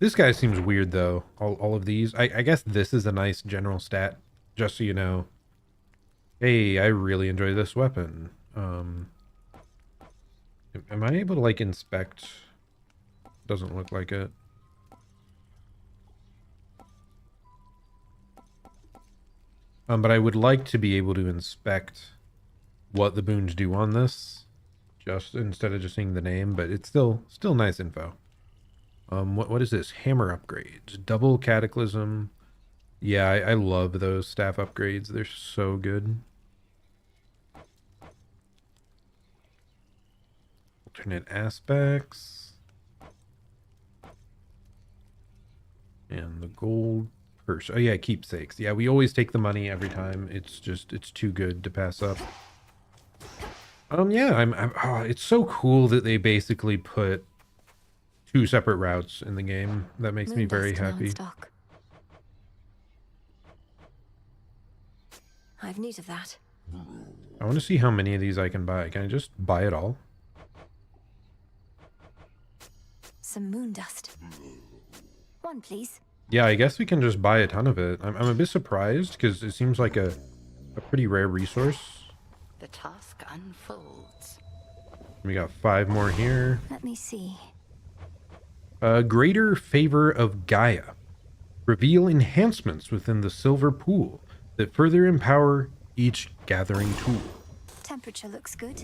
This guy seems weird though. All of these. I guess this is a nice general stat, just so you know. Hey, I really enjoy this weapon. Am I able to like inspect? Doesn't look like it. But I would like to be able to inspect what the boons do on this, just instead of just seeing the name, but it's still nice info. What is this? Hammer upgrades, double cataclysm. Yeah, I love those staff upgrades. They're so good. Alternate aspects. And the gold purse. Oh yeah, keepsakes. Yeah, we always take the money every time. It's too good to pass up. Yeah, it's so cool that they basically put 2 separate routes in the game. That makes me very happy. I've need of that. I want to see how many of these I can buy. Can I just buy it all? Some moon dust. One, please. Yeah, I guess we can just buy a ton of it. I'm a bit surprised because it seems like a pretty rare resource. The task unfolds. We got 5 more here. Let me see. Greater favor of Gaia. Reveal enhancements within the silver pool that further empower each gathering tool. Temperature looks good.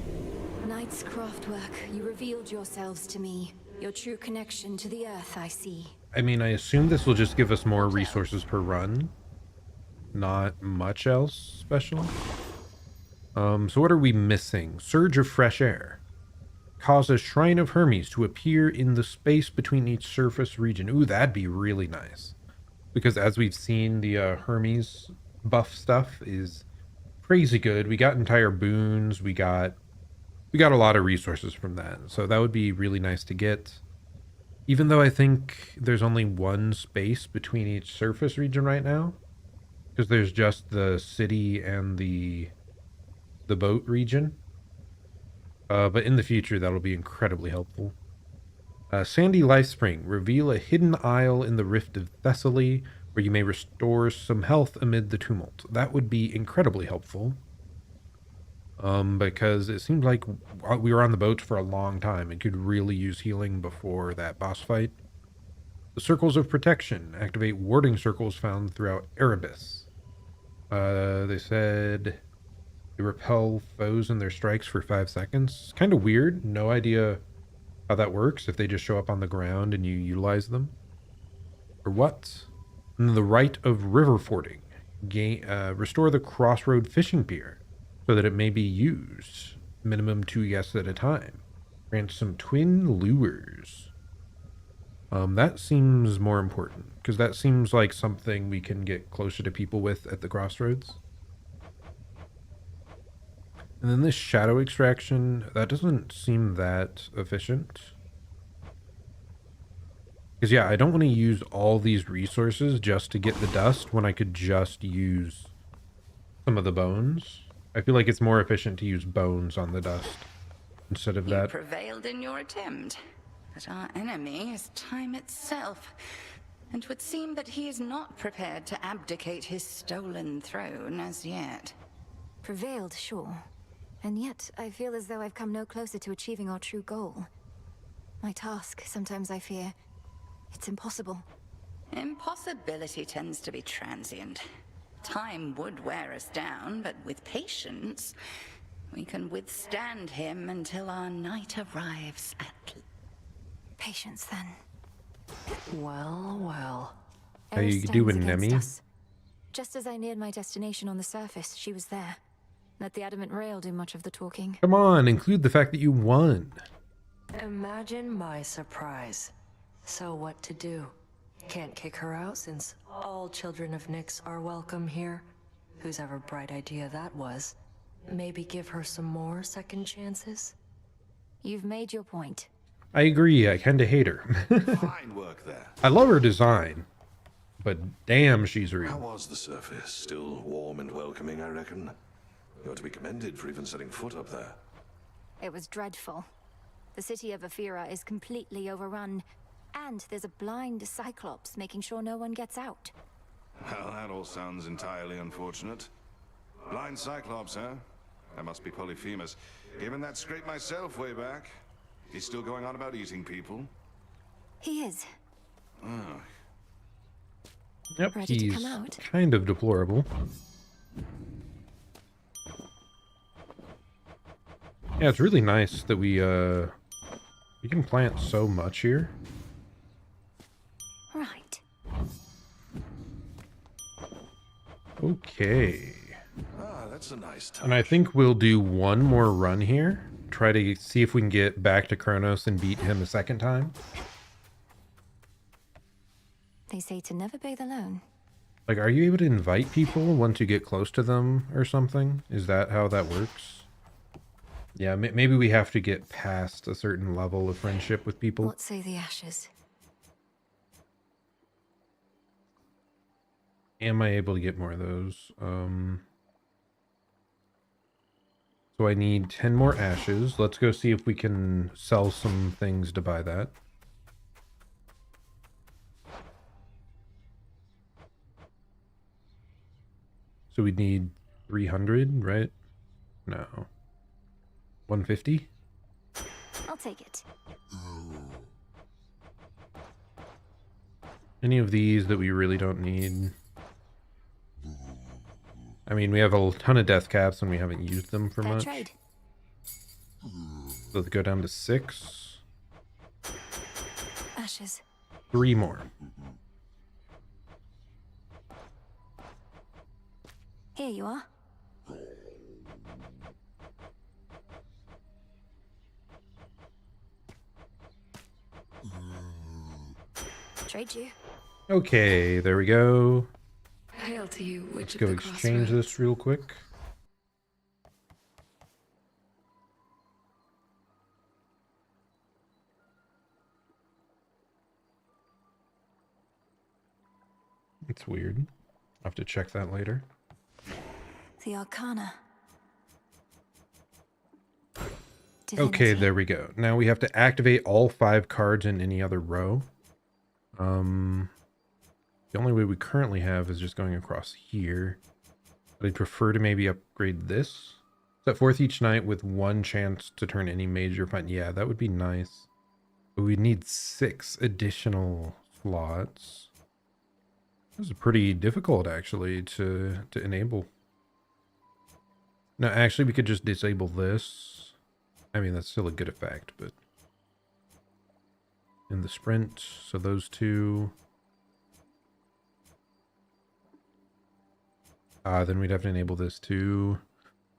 Knight's craftwork, you revealed yourselves to me. Your true connection to the earth, I see. I mean, I assume this will just give us more resources per run. Not much else special. So what are we missing? Surge of fresh air. cause a Shrine of Hermes to appear in the space between each surface region. Ooh, that'd be really nice. Because as we've seen, the Hermes buff stuff is crazy good. We got entire boons. We got a lot of resources from that. So that would be really nice to get. Even though I think there's only one space between each surface region right now. Because there's just the city and the boat region. But in the future, that'll be incredibly helpful. Sandy Lifespring. Reveal a hidden isle in the Rift of Thessaly where you may restore some health amid the tumult. That would be incredibly helpful. Because it seemed like we were on the boats for a long time and could really use healing before that boss fight. The Circles of Protection. Activate warding circles found throughout Erebus. They said they repel foes and their strikes for 5 seconds. Kind of weird. No idea how that works, if they just show up on the ground and you utilize them. Or what? And the Rite of River Fording. Restore the Crossroad Fishing Pier so that it may be used. Minimum 2 guests at a time. Grant some twin lures. That seems more important, because that seems like something we can get closer to people with at the crossroads. And then this shadow extraction, that doesn't seem that efficient. Because yeah, I don't want to use all these resources just to get the dust when I could just use some of the bones. I feel like it's more efficient to use bones on the dust instead of that. You prevailed in your attempt, but our enemy is time itself. And it would seem that he is not prepared to abdicate his stolen throne as yet. Prevailed, sure. And yet, I feel as though I've come no closer to achieving our true goal. My task, sometimes I fear, it's impossible. Impossibility tends to be transient. Time would wear us down, but with patience, we can withstand him until our night arrives at... Patience, then. Well, well. How you Eris doing, stands against Nemi? us. Just as I neared my destination on the surface, she was there. Let the adamant rail do much of the talking. Come on, include the fact that you won. Imagine my surprise. So what to do? Can't kick her out since all children of Nyx are welcome here. Whose ever bright idea that was. Maybe give her some more second chances? You've made your point. I agree, I kinda hate her. Fine work there. I love her design, but damn, she's How real. was the surface? Still warm and welcoming, I reckon. You're to be commended for even setting foot up there. It was dreadful. The city of Aphira is completely overrun, and there's a blind Cyclops making sure no one gets out. Well, that all sounds entirely unfortunate. Blind Cyclops, huh? That must be Polyphemus. Given that scrape myself way back. He's still going on about eating people? He is. Oh. Yep, Ready to he's come out? kind of deplorable. Yeah, it's really nice that we can plant so much here. Right. Okay. Ah, that's a nice touch. And I think we'll do one more run here. Try to see if we can get back to Kronos and beat him a second time. They say to never bathe alone. Like, are you able to invite people once you get close to them or something? Is that how that works? Yeah, maybe we have to get past a certain level of friendship with people. What say the ashes? Am I able to get more of those? So I need 10 more ashes. Let's go see if we can sell some things to buy that. So we need 300, right? No. 150? I'll take it. Any of these that we really don't need? I mean, we have a ton of death caps and we haven't used them for much. Trade. So let's go down to 6. Ashes. 3 more. Here you are. I Trade you. Okay, there we go. Hail to you, Let's witch of go the exchange crossroads. this real quick. It's weird. I'll have to check that later. The Arcana. Okay, Divinity. there we go. Now we have to activate all 5 cards in any other row. The only way we currently have is just going across here. But I'd prefer to maybe upgrade this. Set forth each night with 1 chance to turn any major find. Yeah, that would be nice. But we need 6 additional slots. This is pretty difficult actually to enable. No, actually we could just disable this. I mean, that's still a good effect, but in the sprint, so those 2. Then we'd have to enable this too.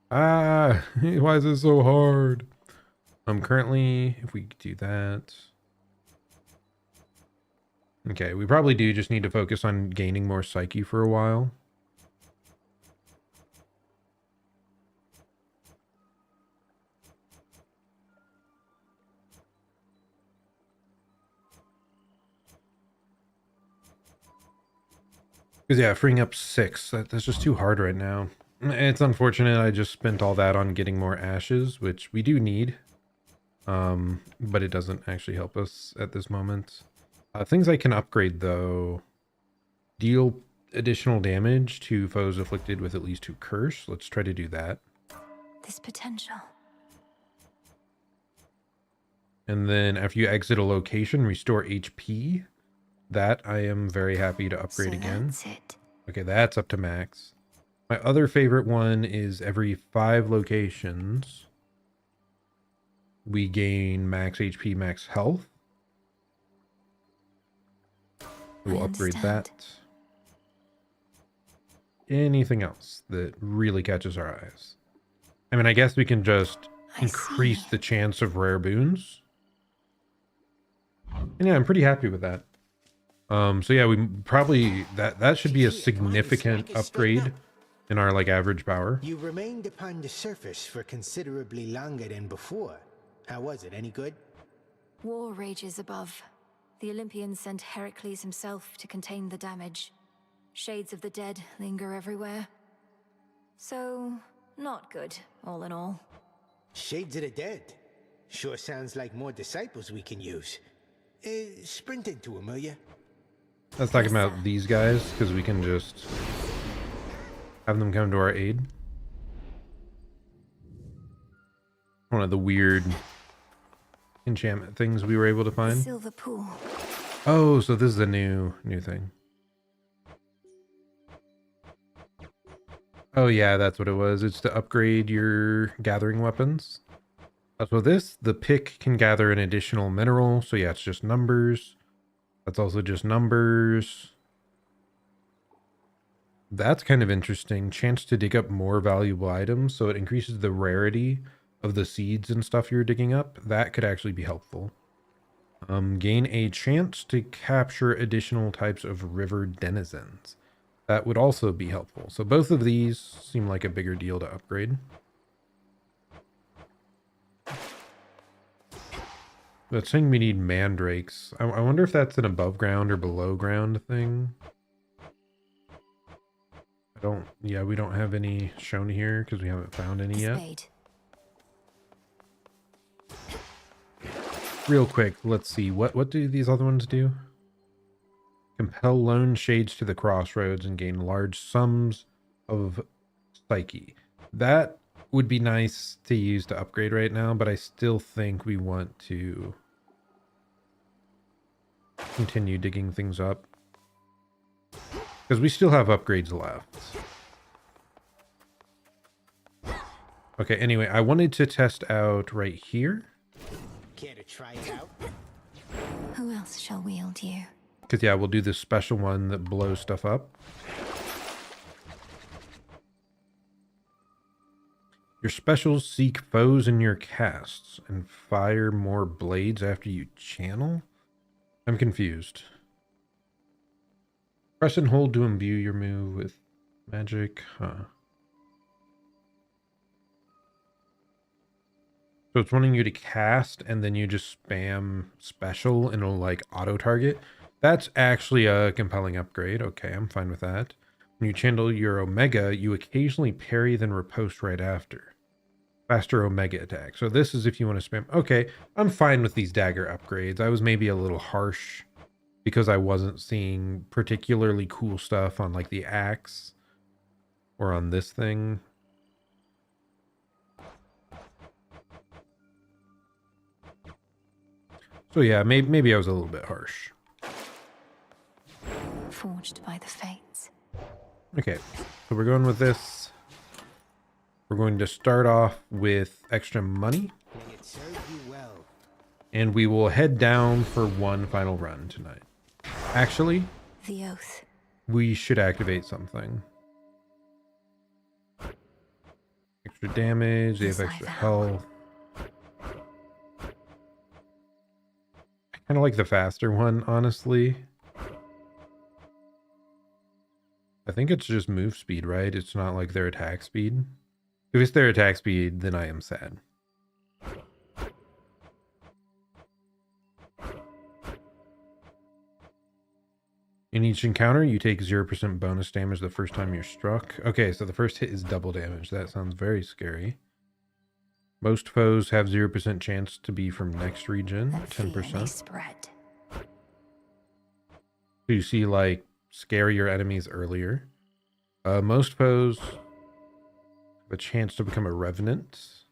Why is this so hard? Currently, if we do that. Okay, we probably do just need to focus on gaining more psyche for a while. Because yeah, freeing up 6, that's just too hard right now. It's unfortunate I just spent all that on getting more ashes, which we do need. But it doesn't actually help us at this moment. Things I can upgrade though. Deal additional damage to foes afflicted with at least 2 curse. Let's try to do that. This potential. And then after you exit a location, restore HP. That I am very happy to upgrade again. That's it. Okay, that's up to max. My other favorite one is every 5 locations, we gain max HP, max health. We'll upgrade that. Anything else that really catches our eyes? I mean, I guess we can just increase the chance of rare boons. And yeah, I'm pretty happy with that. So yeah, we probably that should be a significant upgrade in our like average power. You remained upon the surface for considerably longer than before. How was it? Any good? War rages above. The Olympians sent Heracles himself to contain the damage. Shades of the dead linger everywhere. So, not good, all in all. Shades of the dead. Sure sounds like more disciples we can use. Sprint into them, will ya? I was talking about these guys, because we can just have them come to our aid. One of the weird enchantment things we were able to find. Silver pool. Oh, so this is a new thing. Oh yeah, that's what it was. It's to upgrade your gathering weapons. So the pick can gather an additional mineral. So yeah, it's just numbers. That's also just numbers. That's kind of interesting. Chance to dig up more valuable items. So it increases the rarity of the seeds and stuff you're digging up. That could actually be helpful. Gain a chance to capture additional types of river denizens. That would also be helpful. So both of these seem like a bigger deal to upgrade. That's saying we need mandrakes. I wonder if that's an above ground or below ground thing. Yeah, we don't have any shown here because we haven't found any yet. Real quick, let's see. What do these other ones do? Compel lone shades to the crossroads and gain large sums of psyche. That would be nice to use to upgrade right now, but I still think we want to continue digging things up. Because we still have upgrades left. Okay, anyway, I wanted to test out right here. Care to try it out? Who else shall wield you? Because, yeah, we'll do this special one that blows stuff up. Your specials seek foes in your casts and fire more blades after you channel? I'm confused. Press and hold to imbue your move with magic. Huh. So it's wanting you to cast and then you just spam special and it'll like auto target. That's actually a compelling upgrade. Okay, I'm fine with that. When you channel your Omega, you occasionally parry then riposte right after. Faster Omega attack. So this is if you want to spam. Okay, I'm fine with these dagger upgrades. I was maybe a little harsh because I wasn't seeing particularly cool stuff on like the axe or on this thing. So yeah, maybe I was a little bit harsh. Forged by the fates. Okay, so we're going with this. We're going to start off with extra money. May it serve you well. And we will head down for one final run tonight. Actually, The oath. we should activate something. Extra damage, they have extra health. I kind of like the faster one, honestly. I think it's just move speed, right? It's not like their attack speed. If it's their attack speed, then I am sad. In each encounter, you take 0% bonus damage the first time you're struck. Okay, so the first hit is double damage. That sounds very scary. Most foes have 0% chance to be from next region, 10%. Spread. So you see, like, scarier enemies earlier. Most foes have a chance to become a revenant.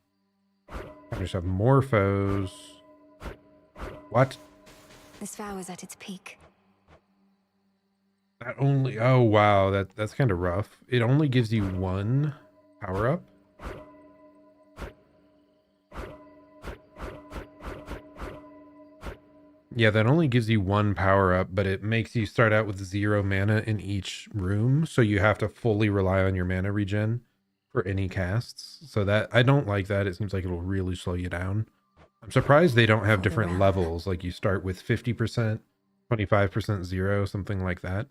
I just have more foes. What? This vow is at its peak. That only... Oh, wow. That's kind of rough. It only gives you one power-up. Yeah, that only gives you one power-up, but it makes you start out with 0 mana in each room, so you have to fully rely on your mana regen for any casts. So that I don't like that. It seems like it'll really slow you down. I'm surprised they don't have different levels, like you start with 50%, 25%, 0, something like that.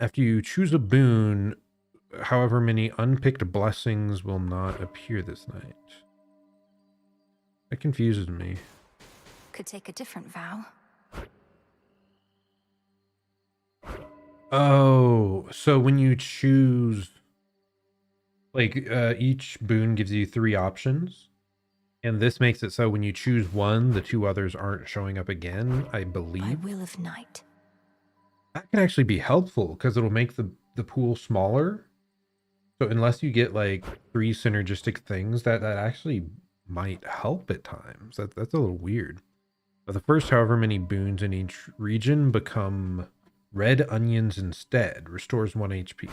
After you choose a boon, however many unpicked blessings will not appear this night. That confuses me. Could take a different vow. Oh, so when you choose, like, each boon gives you 3 options, and this makes it so when you choose one, the 2 others aren't showing up again, I believe. By will of night. That can actually be helpful, because it'll make the pool smaller. So unless you get, like, 3 synergistic things, that actually might help at times. That's a little weird. But the first however many boons in each region become red onions instead. Restores 1 HP.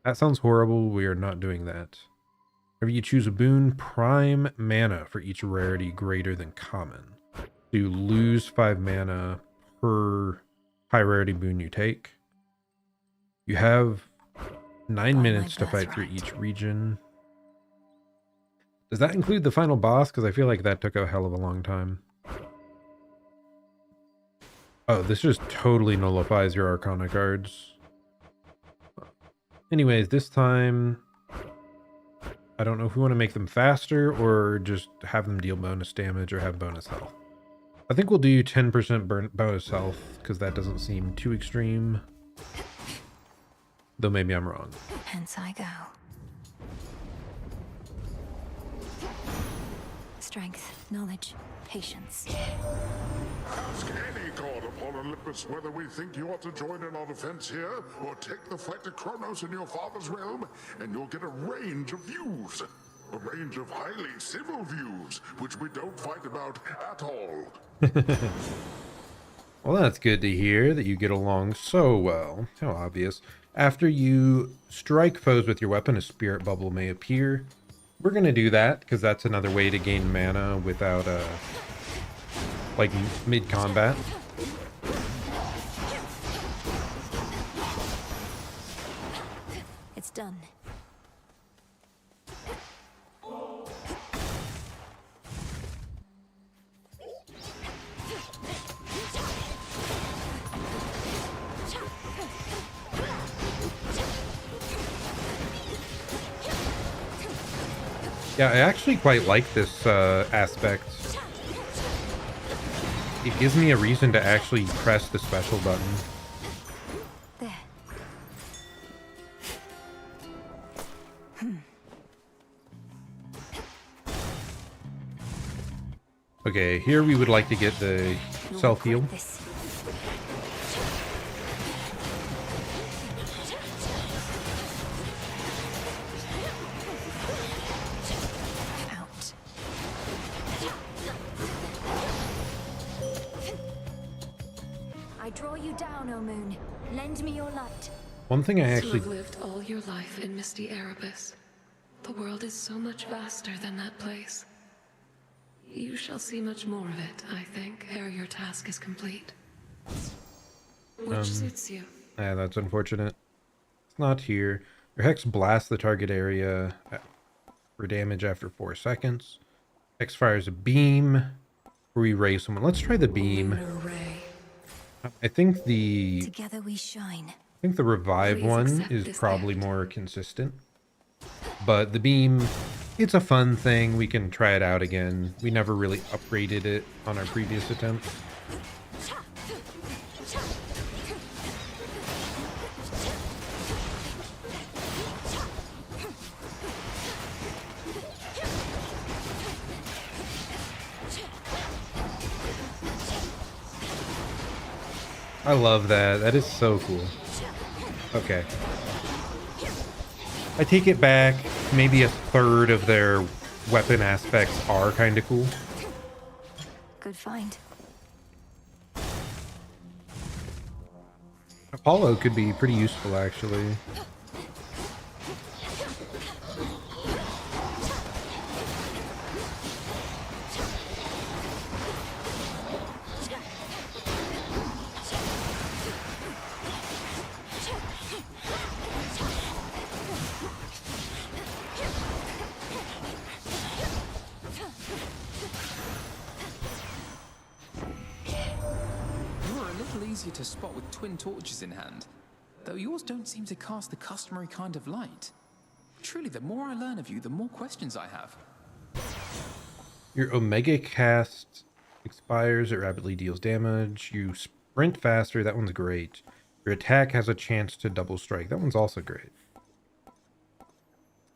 That sounds horrible. We are not doing that. Whenever you choose a boon, prime mana for each rarity greater than common. So you lose 5 mana per high rarity boon you take. You have 9 minutes to fight through each region. Does that include the final boss? Because I feel like that took a hell of a long time. Oh, this just totally nullifies your Arcana cards. Anyways, this time, I don't know if we want to make them faster or just have them deal bonus damage or have bonus health. I think we'll do 10% bonus health because that doesn't seem too extreme. Though maybe I'm wrong. Hence I go. Strength, knowledge, patience. Ask any god upon Olympus whether we think you ought to join in our defense here, or take the fight to Kronos in your father's realm, and you'll get a range of views. A range of highly civil views, which we don't fight about at all. Well, that's good to hear that you get along so well. How obvious. After you strike foes with your weapon, a spirit bubble may appear. We're going to do that because that's another way to gain mana without like mid-combat. It's done. Yeah, I actually quite like this aspect. It gives me a reason to actually press the special button. There. Okay, here we would like to get the self-heal. I draw you down, O moon. Lend me your light. One thing I To actually... have lived all your life in Misty Erebus, the world is so much vaster than that place. You shall see much more of it, I think, ere your task is complete. Which suits you. Yeah, that's unfortunate. It's not here. Your Hex blasts the target area for damage after 4 seconds. Hex fires a beam where we raise someone. Let's try the beam. I think the... Together we shine. I think the revive one is probably more consistent. But the beam, it's a fun thing. We can try it out again. We never really upgraded it on our previous attempt. I love that. That is so cool. Okay. I take it back. Maybe a third of their weapon aspects are kind of cool. Good find. Apollo could be pretty useful, actually. Easier to spot with twin torches in hand, though yours don't seem to cast the customary kind of light. Truly, the more I learn of you, the more questions I have. Your Omega cast expires, it rapidly deals damage. You sprint faster, that one's great. Your attack has a chance to double strike, that one's also great.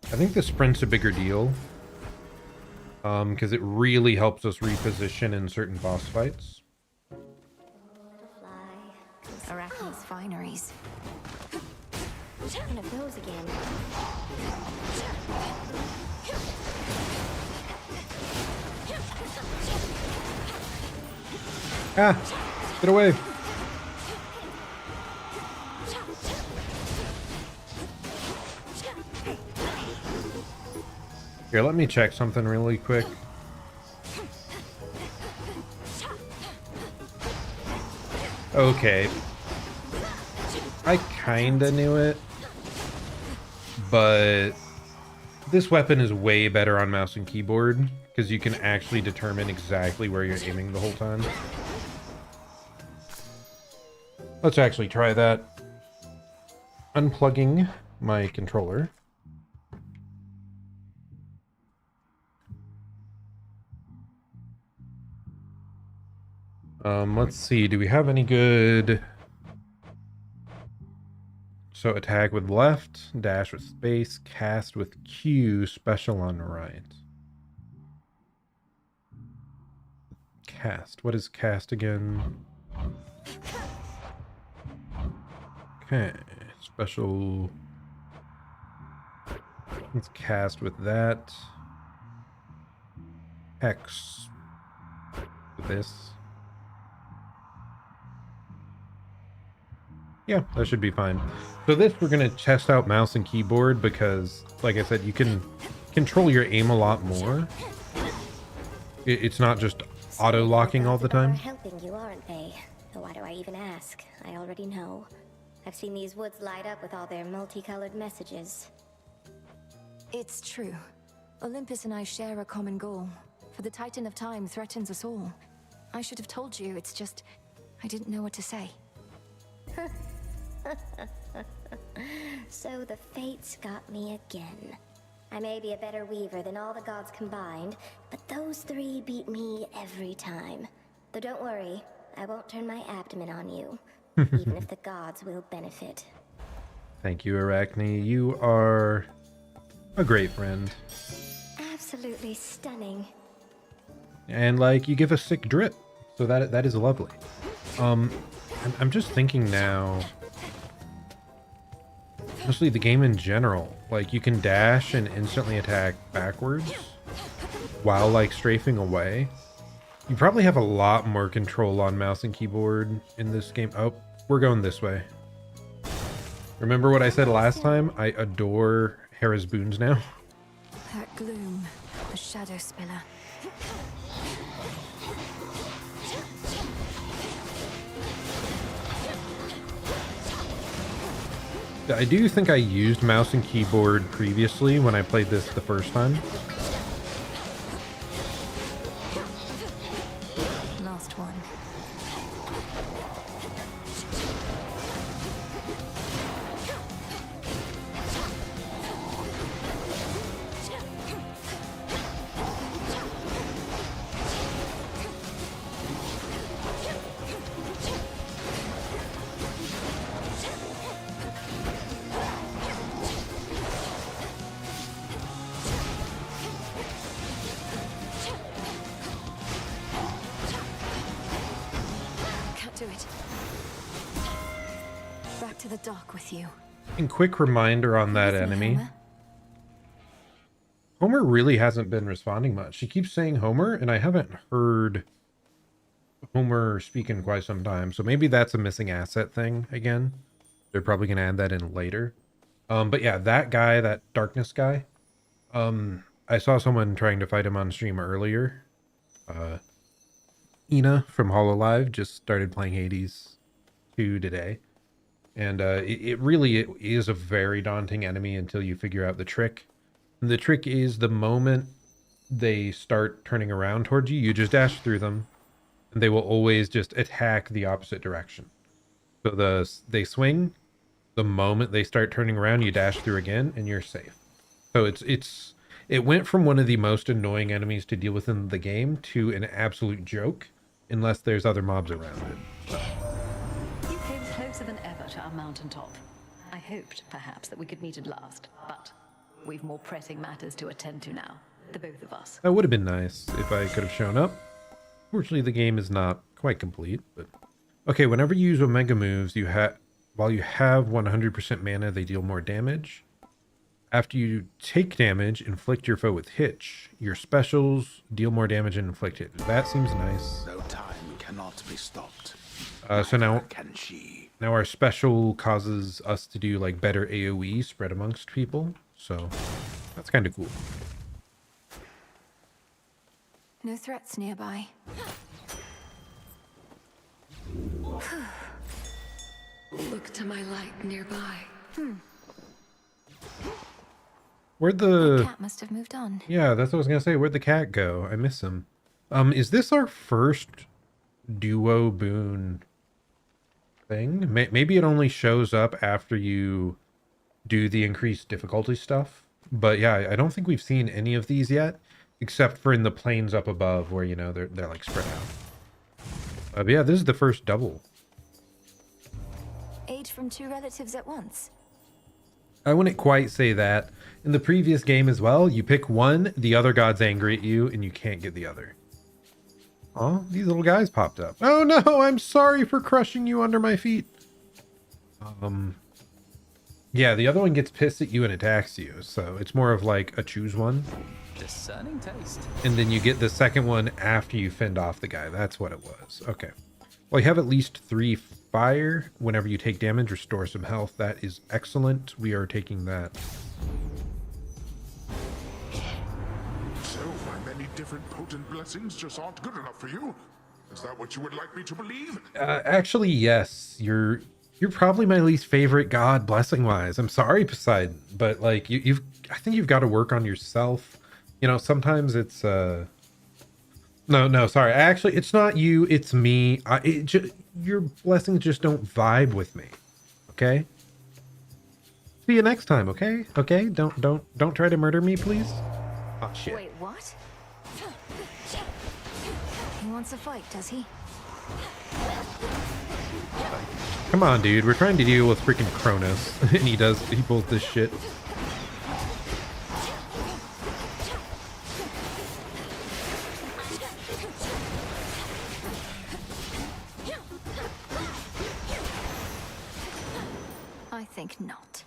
I think the sprint's a bigger deal, because it really helps us reposition in certain boss fights. Arachne's fineries. One of those again. Ah! Get away! Here, let me check something really quick. Okay. I kinda knew it, but this weapon is way better on mouse and keyboard because you can actually determine exactly where you're aiming the whole time. Let's actually try that. Unplugging my controller. Let's see, do we have any good... So attack with left, dash with space, cast with Q, special on right. Cast. What is cast again? Okay. Special. Let's cast with that. Hex. With this. Yeah, that should be fine. So this, we're going to test out mouse and keyboard because, like I said, you can control your aim a lot more. It's not just auto-locking all the time. Helping you, aren't they? Why do I even ask? I already know. I've seen these woods light up with all their multicolored messages. It's true. Olympus and I share a common goal. For the Titan of Time threatens us all. I should have told you, it's just... I didn't know what to say. So the fates got me again. I may be a better weaver than all the gods combined, but those three beat me every time. Though don't worry, I won't turn my abdomen on you, even if the gods will benefit. Thank you, Arachne. You are a great friend. Absolutely stunning. And like you give a sick drip. So that is lovely. I'm just thinking now, mostly the game in general, like you can dash and instantly attack backwards while like strafing away. You probably have a lot more control on mouse and keyboard in this game. Oh, we're going this way. Remember what I said last time? I adore Hera's boons now. That gloom, the shadow spiller. I do think I used mouse and keyboard previously when I played this the first time. Last one. Do it. Back to the dock with you. And quick reminder on that enemy. Homer really hasn't been responding much. She keeps saying Homer, and I haven't heard Homer speak in quite some time. So maybe that's a missing asset thing again. They're probably going to add that in later. But yeah, that guy, that darkness guy, I saw someone trying to fight him on stream earlier. Ina from HoloLive just started playing Hades 2 today. And it really is a very daunting enemy until you figure out the trick. And the trick is the moment they start turning around towards you, you just dash through them. And they will always just attack the opposite direction. So they swing. The moment they start turning around, you dash through again, and you're safe. So it went from one of the most annoying enemies to deal with in the game to an absolute joke. Unless there's other mobs around it. So. You came closer than ever to our mountaintop. I hoped, perhaps, that we could meet at last, but we've more pressing matters to attend to now, the both of us. That would have been nice if I could have shown up. Fortunately, the game is not quite complete, but... Okay, whenever you use Omega moves, while you have 100% mana, they deal more damage. After you take damage, inflict your foe with hitch. Your specials deal more damage and inflict hit. That seems nice. Though time cannot be stopped. So now Can she? Now our special causes us to do like better AoE spread amongst people. So that's kind of cool. No threats nearby. Look to my light nearby. Where'd the cat must have moved on. Yeah, that's what I was gonna say. Where'd the cat go? I miss him. Is this our first duo boon thing? Maybe it only shows up after you do the increased difficulty stuff. But yeah, I don't think we've seen any of these yet, except for in the plains up above where, you know, they're like spread out. But yeah, this is the first double. Aid from two relatives at once. I wouldn't quite say that. In the previous game as well, you pick one, the other god's angry at you, and you can't get the other. Oh, these little guys popped up. Oh no, I'm sorry for crushing you under my feet. Yeah, the other one gets pissed at you and attacks you, so it's more of like a choose one. Discerning taste. And then you get the second one after you fend off the guy. That's what it was. Okay. Well, you have at least 3 fire. Whenever you take damage, restore some health. That is excellent. We are taking that. So my many different potent blessings just aren't good enough for you? Is that what you would like me to believe? Actually, yes. You're probably my least favorite god blessing wise. I'm sorry, Poseidon, but like I think you've got to work on yourself. You know, sometimes it's no, sorry. Actually, it's not you, it's me. Your blessings just don't vibe with me. Okay? See you next time, okay? Okay, don't try to murder me, please. Oh shit. Wait, what? He wants a fight, does he? Come on, dude. We're trying to deal with freaking Kronos, and he pulls this shit. I think not.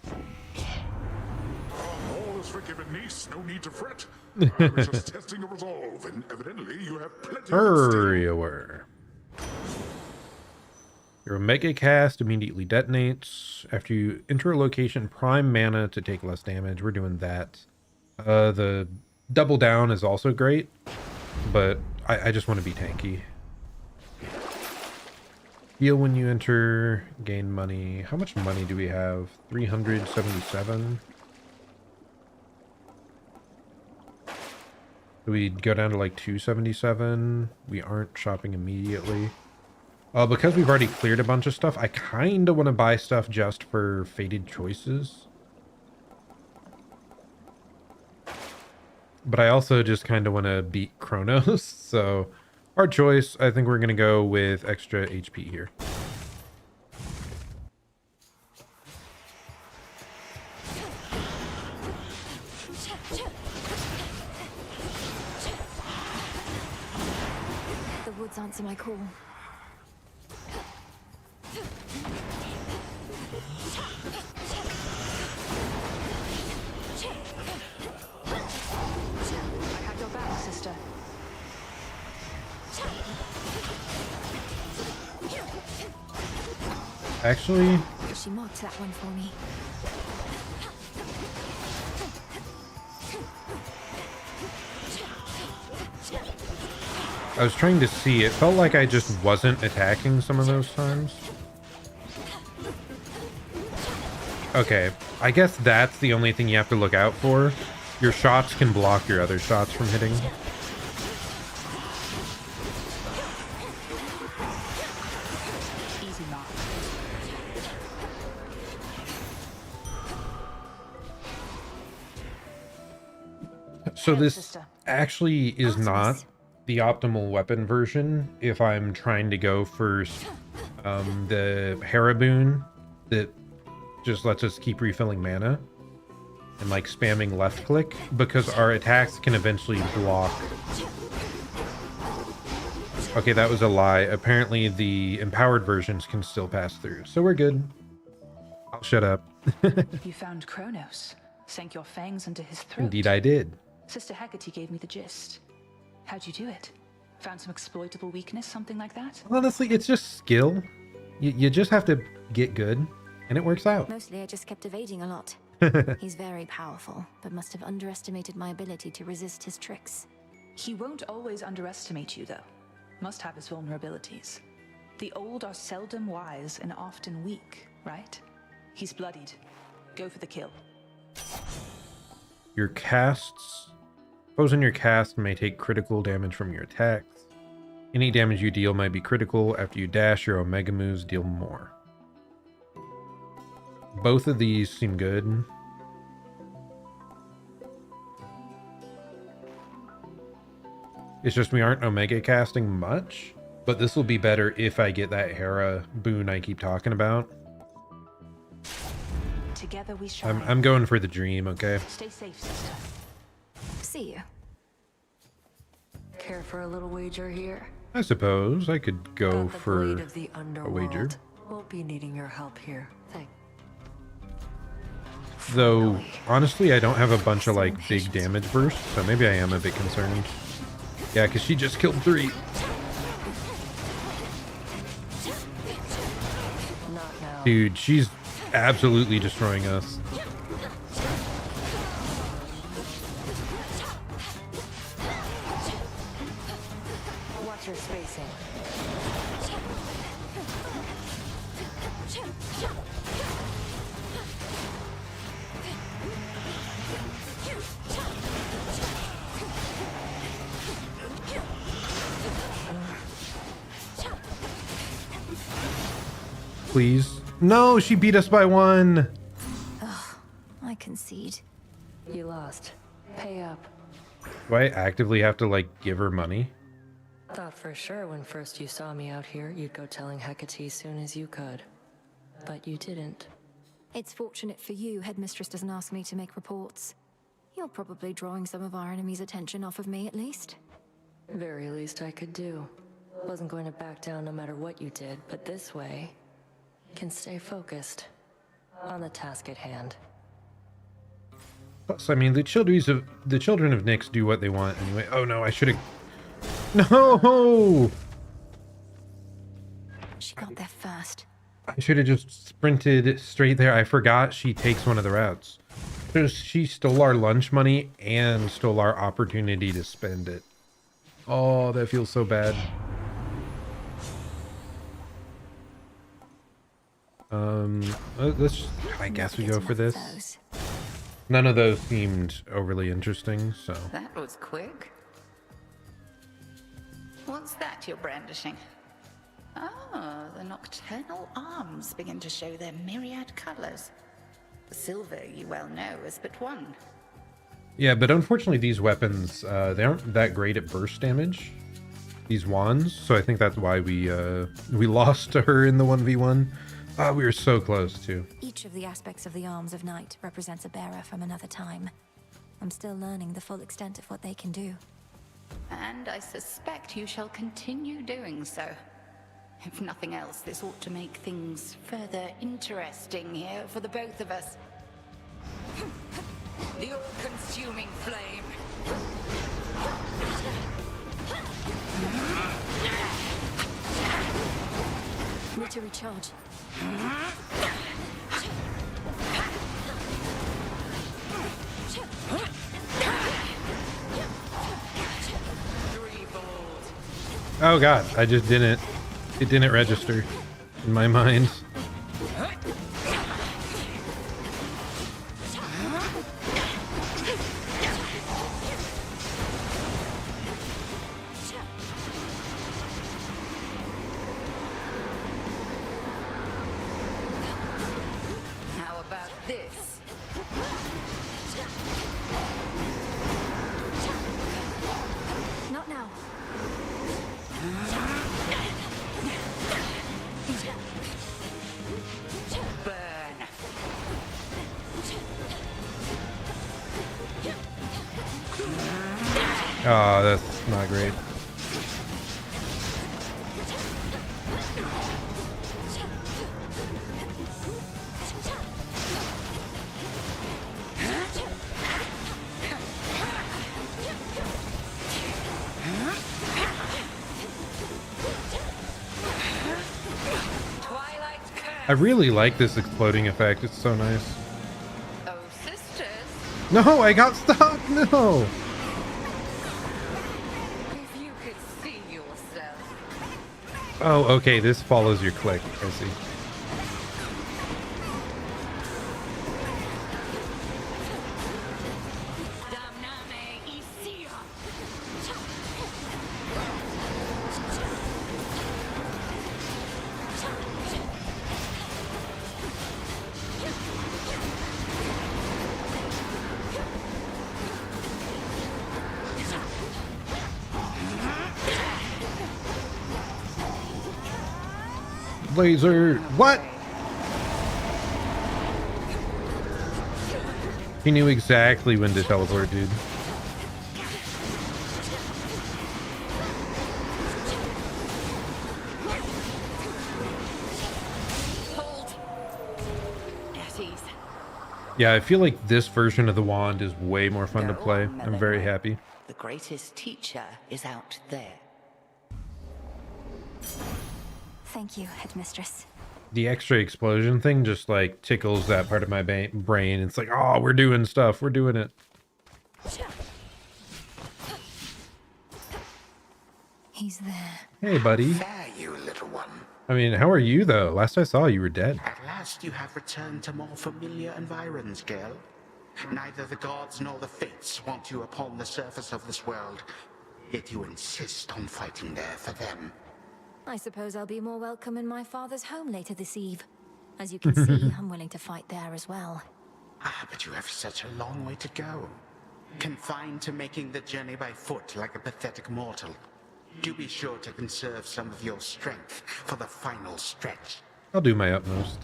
All is forgiven, niece. No need to fret. I was just testing a resolve, and evidently you have plenty of Hurry away. Your Omega cast immediately detonates. After you enter a location, prime mana to take less damage. We're doing that. The double down is also great, but I just want to be tanky. Heal when you enter, gain money. How much money do we have? 377. Do we go down to like 277? We aren't shopping immediately. Because we've already cleared a bunch of stuff, I kind of want to buy stuff just for Fated Choices. But I also just kind of want to beat Kronos, so hard choice. I think we're going to go with extra HP here. The woods answer my call. I have your back, sister. Actually, She marked that one for me. I was trying to see. It felt like I just wasn't attacking some of those times. Okay, I guess that's the only thing you have to look out for. Your shots can block your other shots from hitting. Easy mark. So this actually is not the optimal weapon version if I'm trying to go for the Hera boon that just lets us keep refilling mana and like spamming left click, because our attacks can eventually block. Okay, that was a lie. Apparently the empowered versions can still pass through, so we're good. I'll shut up. You found Kronos. Sank your fangs into his throat. Indeed I did. Sister Hecate gave me the gist. How'd you do it? Found some exploitable weakness, something like that? Honestly, it's just skill. You just have to get good, and it works out. Mostly I just kept evading a lot. He's very powerful, but must have underestimated my ability to resist his tricks. He won't always underestimate you, though. Must have his vulnerabilities. The old are seldom wise and often weak, right? He's bloodied. Go for the kill. Your casts. Foes in your cast may take critical damage from your attacks. Any damage you deal might be critical. After you dash, your Omega moves deal more. Both of these seem good. It's just we aren't Omega casting much, but this will be better if I get that Hera boon I keep talking about. Together we shine. I'm going for the dream, okay? Stay safe, sister. See you. Care for a little wager here? I suppose I could go The for blade of the a underworld. wager. Won't be needing your help here. Thank. Though, honestly, I don't have a bunch of, like, big damage bursts, so maybe I am a bit concerned. Yeah, because she just killed 3. Not now. Dude, she's absolutely destroying us. Watch your spacing. Please. No, she beat us by 1. concede. You lost. Pay up. Do I actively have to, like, give her money? Thought for sure when first you saw me out here, you'd go telling Hecate soon as you could. But you didn't. It's fortunate for you, Headmistress doesn't ask me to make reports. You're probably drawing some of our enemy's attention off of me, at least. Very least I could do. Wasn't going to back down no matter what you did, but this way, can stay focused on the task at hand. Plus, I mean, the children of Nyx do what they want anyway. Oh no, I should have. No! She got there first. I should have just sprinted straight there. I forgot she takes one of the routes. She stole our lunch money and stole our opportunity to spend it. Oh, that feels so bad. I guess we go for this. None of those seemed overly interesting, so. That was quick. What's that you're brandishing? Ah, the nocturnal arms begin to show their myriad colors. The silver, you well know, is but one. Yeah, but unfortunately these weapons, they aren't that great at burst damage. These wands, so I think that's why we lost to her in the 1v1. Ah, we were so close too. Each of the aspects of the arms of night represents a bearer from another time. I'm still learning the full extent of what they can do. And I suspect you shall continue doing so. If nothing else, this ought to make things further interesting here for the both of us. The all-consuming flame. Need to recharge. Oh god, I just didn't. It didn't register in my mind. How about this? Not now. Oh, that's not great. I really like this exploding effect. It's so nice. Oh, sisters. No, I got stuck. No. If you could see yourself. Oh, okay. This follows your click. I see. Laser. What? He knew exactly when to teleport, dude. Yeah, I feel like this version of the wand is way more fun to play. I'm very happy. The greatest teacher is out there. Thank you, Headmistress. The extra explosion thing just like tickles that part of my brain. It's like, oh, we're doing stuff. We're doing it. He's there. Hey, buddy. There, you little one. I mean, how are you though? Last I saw you were dead. At last you have returned to more familiar environs, girl. Neither the gods nor the fates want you upon the surface of this world, yet you insist on fighting there for them. I suppose I'll be more welcome in my father's home later this eve. As you can see, I'm willing to fight there as well. Ah, but you have such a long way to go. Confined to making the journey by foot like a pathetic mortal. Do be sure to conserve some of your strength for the final stretch. I'll do my utmost.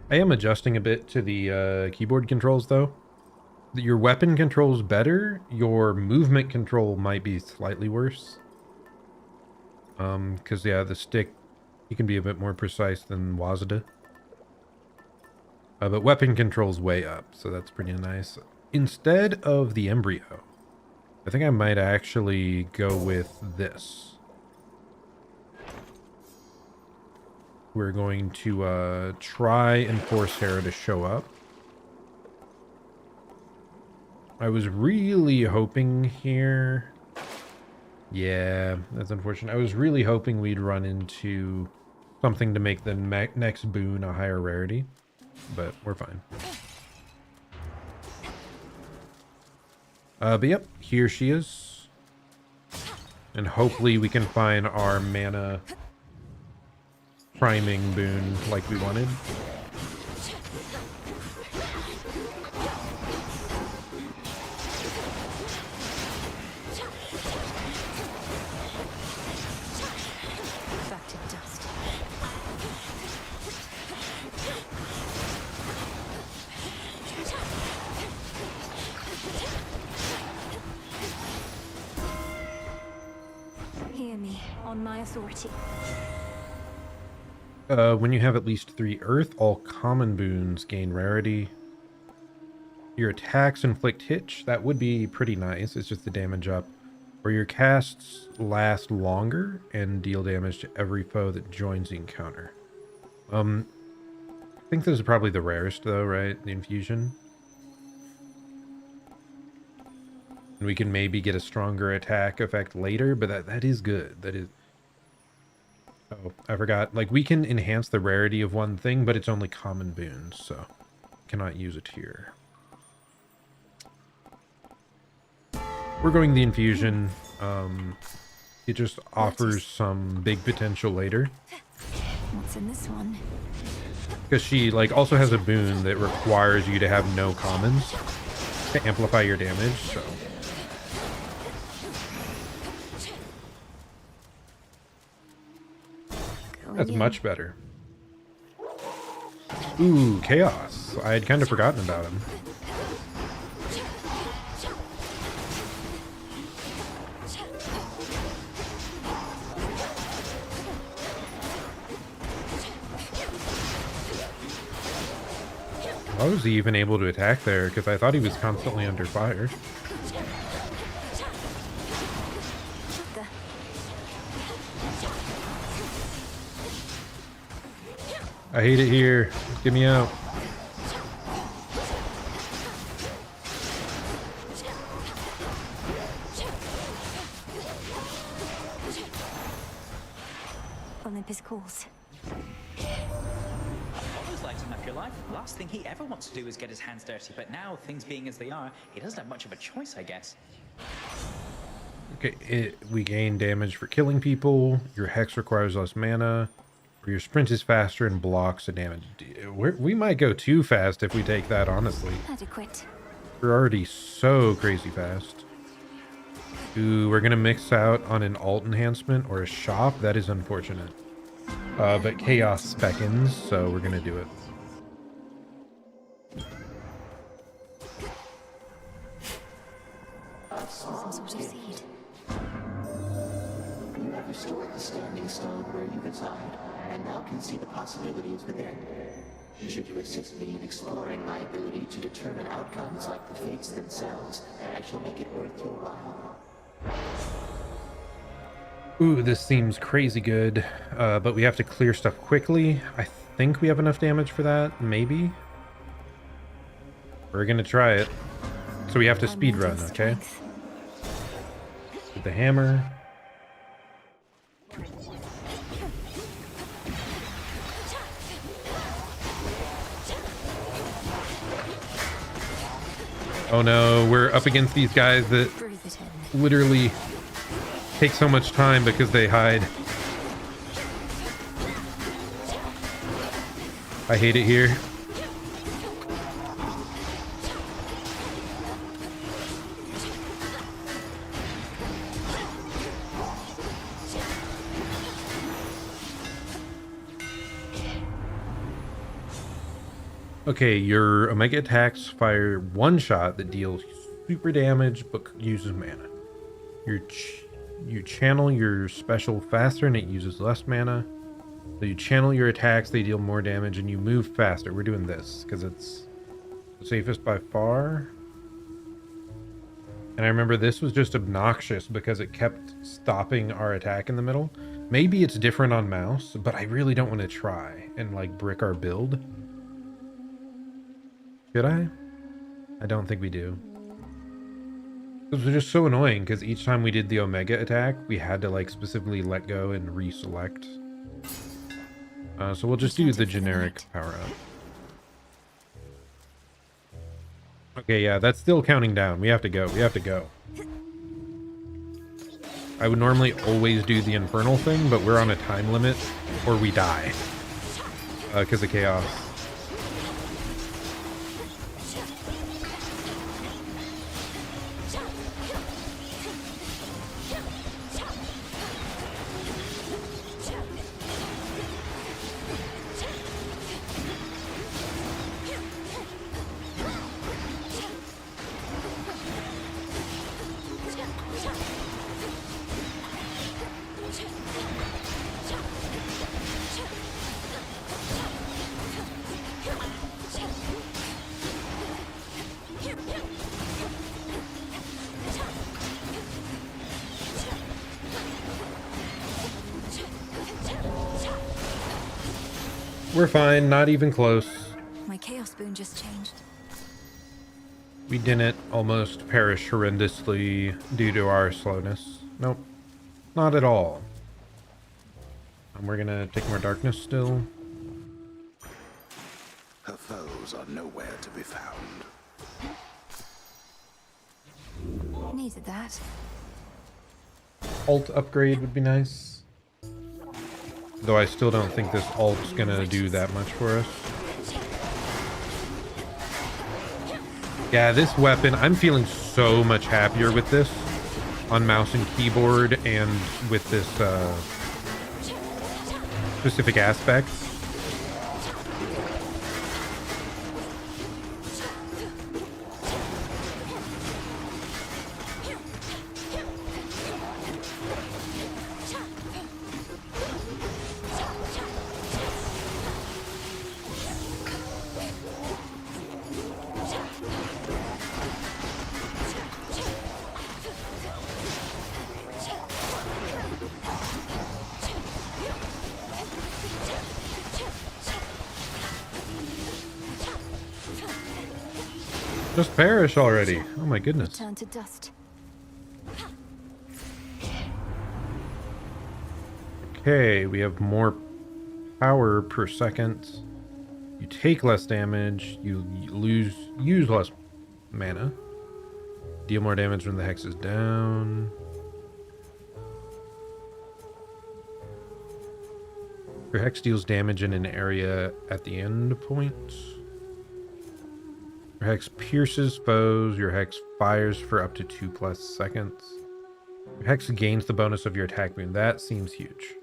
I am adjusting a bit to the keyboard controls, though. Your weapon control's better. Your movement control might be slightly worse. Because, yeah, the stick, you can be a bit more precise than Wazda. But weapon control's way up, so that's pretty nice. Instead of the embryo, I think I might actually go with this. We're going to try and force Hera to show up. I was really hoping here... Yeah, that's unfortunate. I was really hoping we'd run into something to make the next boon a higher rarity, but we're fine. But yep, here she is. And hopefully we can find our mana priming boon like we wanted. Back to dust. Hear me, on my authority. When you have at least 3 earth, all common boons gain rarity. Your attacks inflict hits. That would be pretty nice. It's just the damage up. Or your casts last longer and deal damage to every foe that joins the encounter. I think this is probably the rarest though, right? The infusion. And we can maybe get a stronger attack effect later, but that is good. That is... Oh, I forgot. Like, we can enhance the rarity of one thing, but it's only common boons, so cannot use it here. We're going the infusion. It just offers some big potential later. What's in this one? Because she, like, also has a boon that requires you to have no commons to amplify your damage, so... That's much better. Ooh, Chaos. I had kind of forgotten about him. How was he even able to attack there? Because I thought he was constantly under fire. I hate it here. Get me out. Olympus calls. Always lighting up your life. Last thing he ever wants to do is get his hands dirty, but now, things being as they are, he doesn't have much of a choice, I guess. Okay, we gain damage for killing people. Your hex requires less mana. Your sprint is faster and blocks the damage. We might go too fast if we take that, honestly. Adequate. We're already so crazy fast. Ooh, we're gonna mix out on an alt enhancement or a shop. That is unfortunate. But Chaos beckons, so we're gonna do it. Some sort of seed. You have restored the standing stone where you reside, and now can see the possibilities within. Should you assist me in exploring my ability to determine outcomes like the fates themselves, I shall make it worth your while. Ooh, this seems crazy good, but we have to clear stuff quickly. I think we have enough damage for that, maybe? We're gonna try it. So we have to speed run, okay? With the hammer. Oh no, we're up against these guys that literally take so much time because they hide. I hate it here. Okay, your Omega attacks fire one shot that deals super damage but uses mana. You channel your special faster and it uses less mana. So you channel your attacks, they deal more damage, and you move faster. We're doing this because it's the safest by far. And I remember this was just obnoxious because it kept stopping our attack in the middle. Maybe it's different on mouse, but I really don't want to try and like brick our build. Should I? I don't think we do. It was just so annoying because each time we did the Omega attack, we had to like specifically let go and reselect. So we'll just do the generic power up. Okay, yeah, that's still counting down. We have to go. We have to go. I would normally always do the infernal thing, but we're on a time limit or we die because of chaos. We're fine, not even close. My chaos boon just changed. We didn't almost perish horrendously due to our slowness. Nope, not at all. And we're gonna take more darkness still. Her foes are nowhere to be found. Needed that. Alt upgrade would be nice. Though I still don't think this alt's gonna do that much for us. Yeah, this weapon, I'm feeling so much happier with this on mouse and keyboard and with this specific aspect. Just perish already. Oh my goodness. Turn to dust. Okay, we have more power per second. You take less damage. You use less mana. Deal more damage when the hex is down. Your hex deals damage in an area at the end point. Your hex pierces foes. Your hex fires for up to 2+ seconds. Your hex gains the bonus of your attack boon. That seems huge.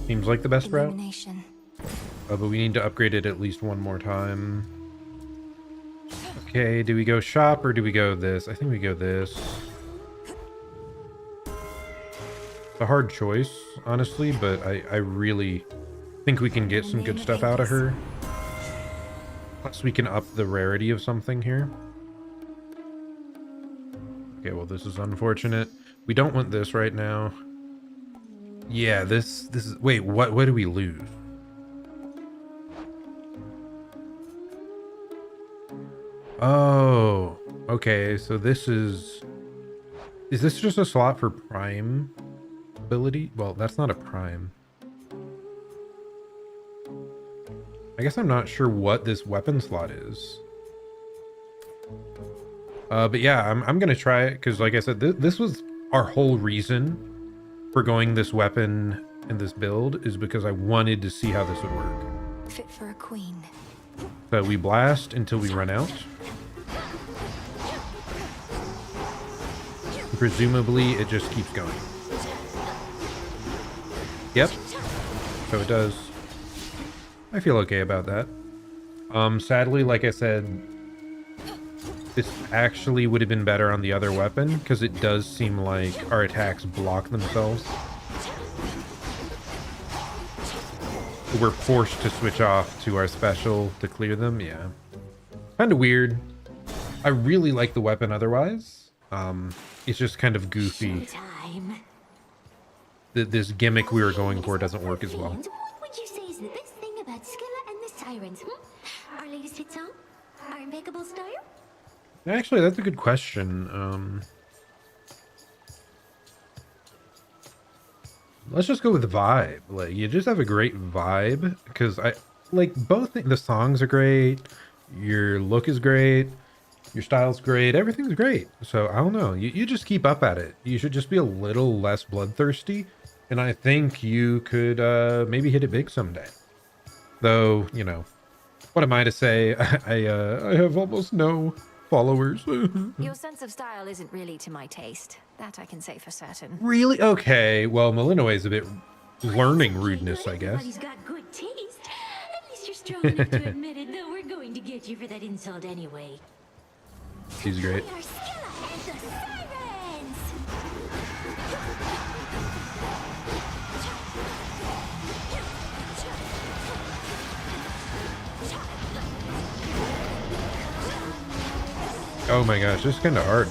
Seems like the best route. But we need to upgrade it at least one more time. Okay, do we go shop or do we go this? I think we go this. It's a hard choice, honestly, but I really think we can get some good stuff out of her. Plus we can up the rarity of something here. Okay, well this is unfortunate. We don't want this right now. Yeah, this is... Wait, what do we lose? Oh, okay, so this is... Is this just a slot for prime ability? Well, that's not a prime. I guess I'm not sure what this weapon slot is. But yeah, I'm gonna try it because, like I said, this was our whole reason for going this weapon and this build, is because I wanted to see how this would work. Fit for a queen. So we blast until we run out. Presumably, it just keeps going. Yep. So it does. I feel okay about that. Sadly, like I said, this actually would have been better on the other weapon, because it does seem like our attacks block themselves. We're forced to switch off to our special to clear them. Yeah. Kind of weird. I really like the weapon otherwise. It's just kind of goofy. This gimmick we were going for doesn't work as well. What would you say is the best thing about Scylla and the Sirens? Our latest hit song? Our impeccable style? Actually, that's a good question. Let's just go with vibe. Like, you just have a great vibe, because I like both. The songs are great, your look is great, your style's great, everything's great. So I don't know, you just keep up at it. You should just be a little less bloodthirsty, and I think you could maybe hit it big someday. Though, you know, what am I to say? I have almost no followers. Your sense of style isn't really to my taste. That I can say for certain. Really? Okay. Well, Malinois a bit learning rudeness, I guess. Everybody's got good taste. At least you're strong enough to admit it, though we're going to get you for that insult anyway. She's great. We are Scylla and the Sirens! Oh my gosh, this is kind of hard.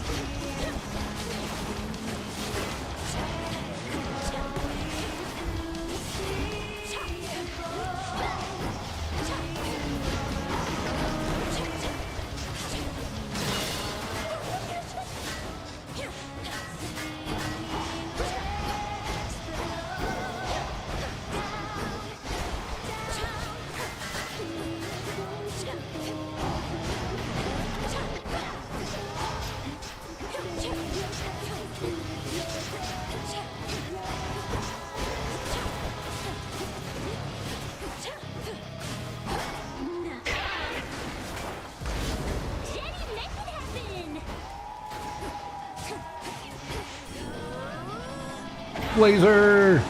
Laser!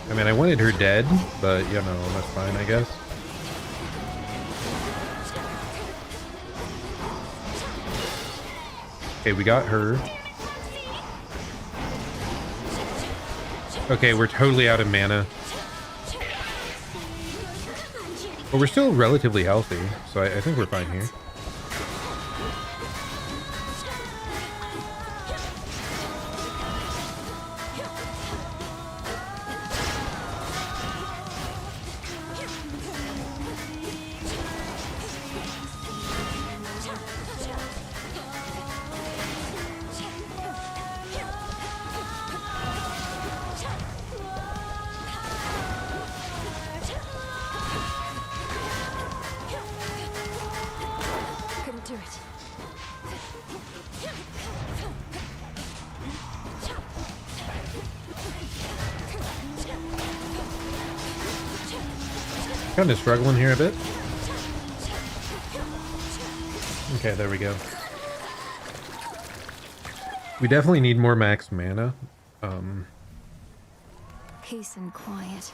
I mean, I wanted her dead, but, you know, that's fine, I guess. Okay, we got her. Okay, we're totally out of mana. But we're still relatively healthy, so I think we're fine here. Couldn't do it. Kind of struggling here a bit. Okay, there we go. We definitely need more max mana. Peace and quiet.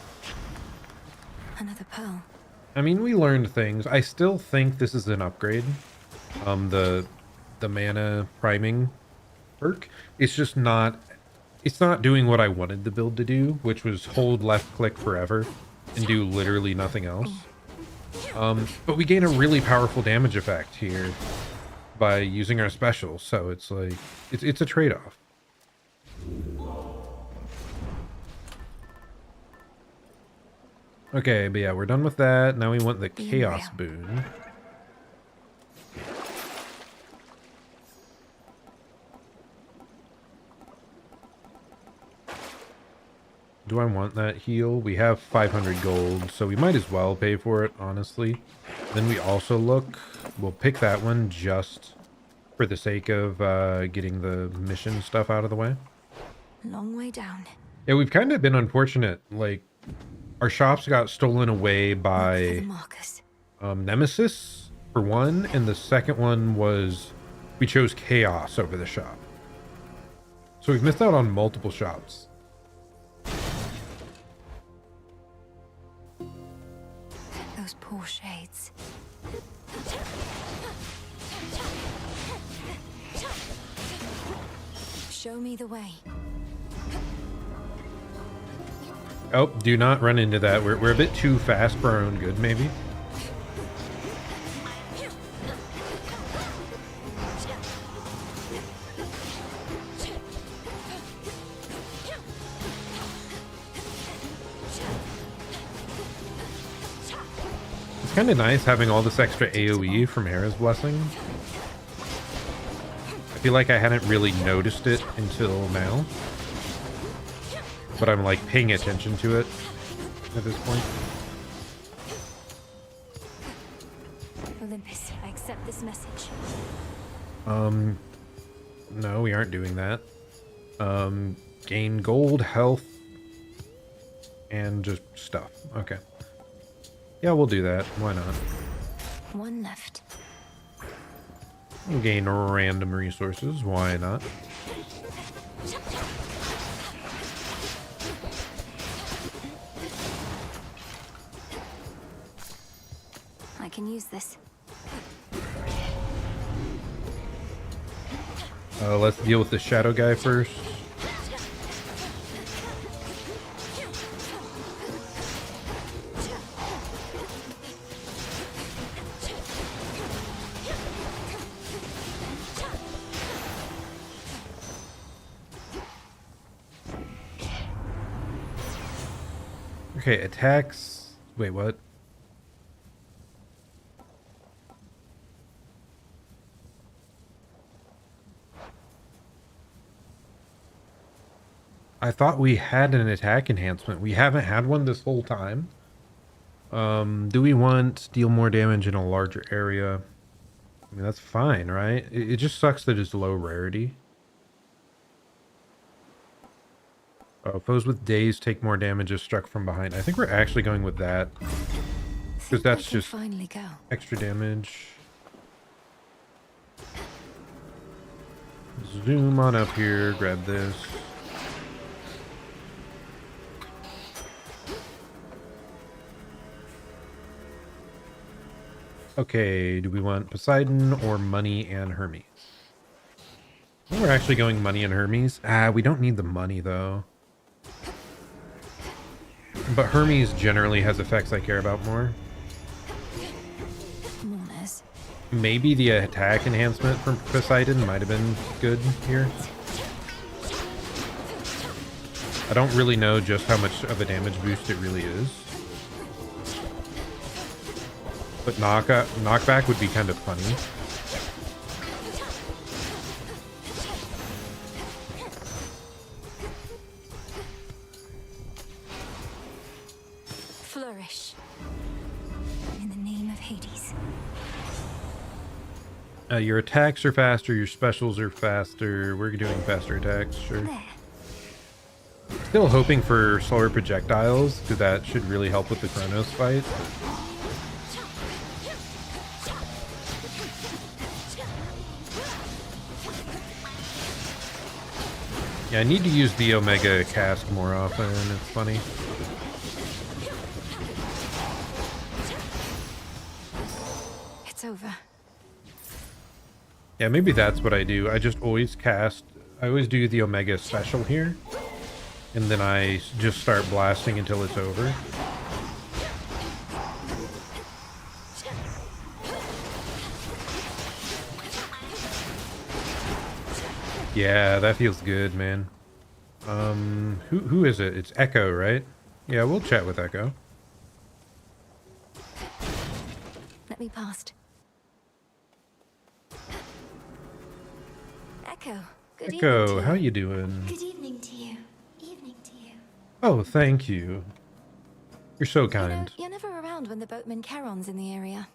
Another pearl. I mean, we learned things. I still think this is an upgrade. The mana priming perk. It's just not. It's not doing what I wanted the build to do, which was hold left click forever and do literally nothing else. But we gain a really powerful damage effect here by using our special, so it's like it's a trade-off. Okay, but yeah, we're done with that. Now we want the chaos boon. do I want that heal? We have 500 gold, so we might as well pay for it, honestly. Then we also look, we'll pick that one just for the sake of getting the mission stuff out of the way. Long way down. Yeah, we've kind of been unfortunate. Like, our shops got stolen away by Nemesis, for one, and the second one was we chose Chaos over the shop. So we've missed out on multiple shops. Those poor shades. Show me the way. Oh, do not run into that. We're a bit too fast for our own good, maybe. It's kind of nice having all this extra AoE from Hera's Blessing. I feel like I hadn't really noticed it until now. But I'm like paying attention to it at this point. Olympus, I accept this message. No, we aren't doing that. Gain gold, health, and just stuff. Okay. Yeah, we'll do that. Why not? One left. Gain random resources. Why not? I can use this. Let's deal with the shadow guy first. Okay, attacks. Wait, what? I thought we had an attack enhancement. We haven't had one this whole time. Do we want deal more damage in a larger area? I mean, that's fine, right? It just sucks that it's low rarity. Foes with daze take more damage if struck from behind. I think we're actually going with that. Because that's just finally go. Extra damage. Zoom on up here, grab this. Okay, do we want Poseidon or money and Hermes? I think we're actually going money and Hermes. We don't need the money though. But Hermes generally has effects I care about more. Maybe the attack enhancement from Poseidon might have been good here. I don't really know just how much of a damage boost it really is. But knockback would be kind of funny. Flourish. In the name of Hades. Your attacks are faster, your specials are faster. We're doing faster attacks, sure. Still hoping for slower projectiles, because that should really help with the Chronos fight. Yeah, I need to use the Omega cask more often, it's funny. It's over. Yeah, maybe that's what I do. I just always cast, I always do the Omega special here. And then I just start blasting until it's over. Yeah, that feels good, man. Who is it? It's Echo, right? Yeah, we'll chat with Echo. Let me past. Echo. Good Echo, evening to how you. you doing? Good evening to you. Evening to you. Oh, thank you. You're so kind. You're never around when the boatman Charon's in the area.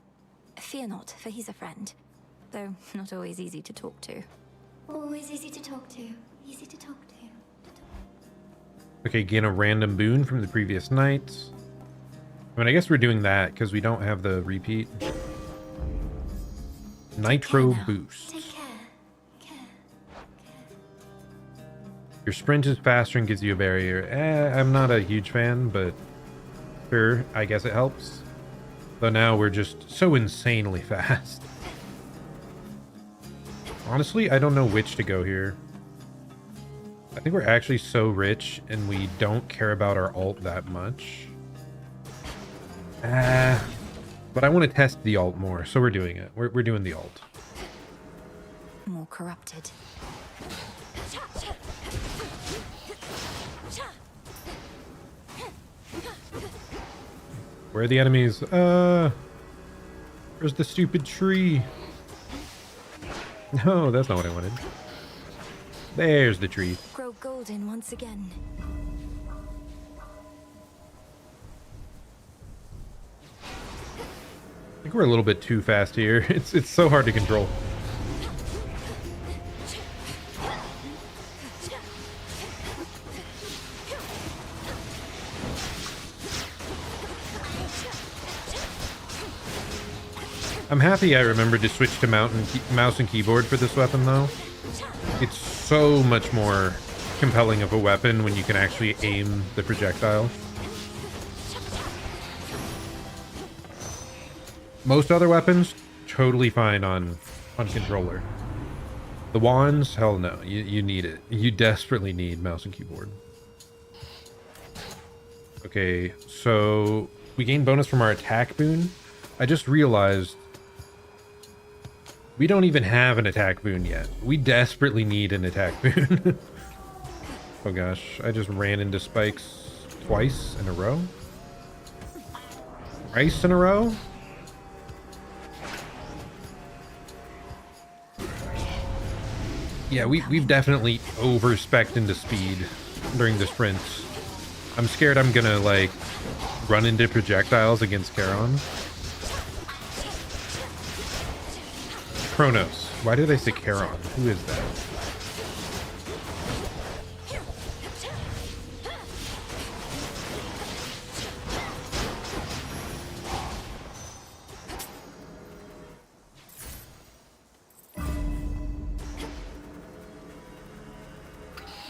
Fear not, for he's a friend. Though not always easy to talk to. Always easy to talk to. Easy to talk to. Okay, gain a random boon from the previous night. I mean, I guess we're doing that because we don't have the repeat. Nitro boost. Take care. Your sprint is faster and gives you a barrier. I'm not a huge fan, but sure, I guess it helps. Though now we're just so insanely fast. Honestly, I don't know which to go here. I think we're actually so rich and we don't care about our ult that much. But I want to test the ult more, so we're doing it. We're doing the ult. More corrupted. Where are the enemies? Where's the stupid tree? No, that's not what I wanted. There's the tree. Grow golden once again. I think we're a little bit too fast here. It's so hard to control. I'm happy I remembered to switch to mouse and keyboard for this weapon, though. It's so much more compelling of a weapon when you can actually aim the projectile. Most other weapons, totally fine on controller. The wands, hell no. You need it. You desperately need mouse and keyboard. Okay, so we gain bonus from our attack boon. I just realized we don't even have an attack boon yet. We desperately need an attack boon. Oh gosh, I just ran into spikes twice in a row. Twice in a row? Yeah, we've definitely over-specced into speed during the sprints. I'm scared I'm gonna, like, run into projectiles against Charon. Kronos. Why did I say Charon? Who is that?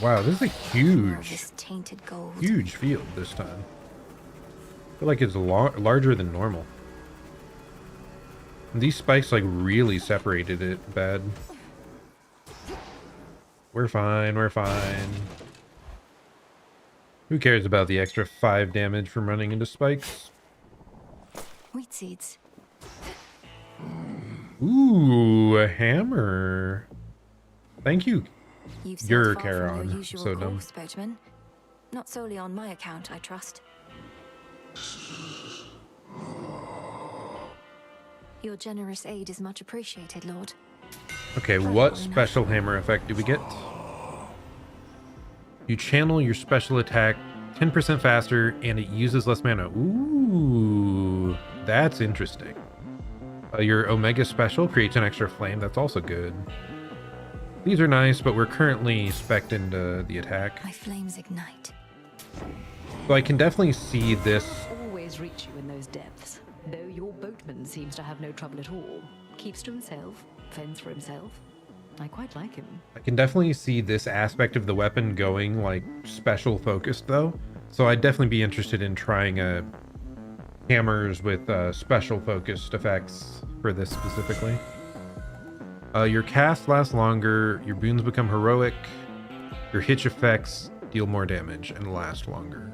Wow, this is a huge, tainted gold. huge field this time. I feel like it's larger than normal. And these spikes like really separated it bad. We're fine, we're fine. Who cares about the extra 5 damage from running into spikes? Wheat seeds. Ooh, a hammer. Thank you. You've You're sailed far from your Charon. usual So dumb. course, boatman. Not solely on my account, I trust. Your generous aid is much appreciated, Lord. Okay, what special hammer effect do we get? You channel your special attack 10% faster and it uses less mana. Ooh, that's interesting. Your Omega special creates an extra flame. That's also good. These are nice, but we're currently spec'd into the attack. My flames ignite. So I can definitely see this. Always reach you in those depths. Though your boatman seems to have no trouble at all. Keeps to himself, fends for himself. I quite like him. I can definitely see this aspect of the weapon going like special focused though. So I'd definitely be interested in trying hammers with special focused effects for this specifically. Your cast lasts longer, your boons become heroic, your hitch effects deal more damage and last longer.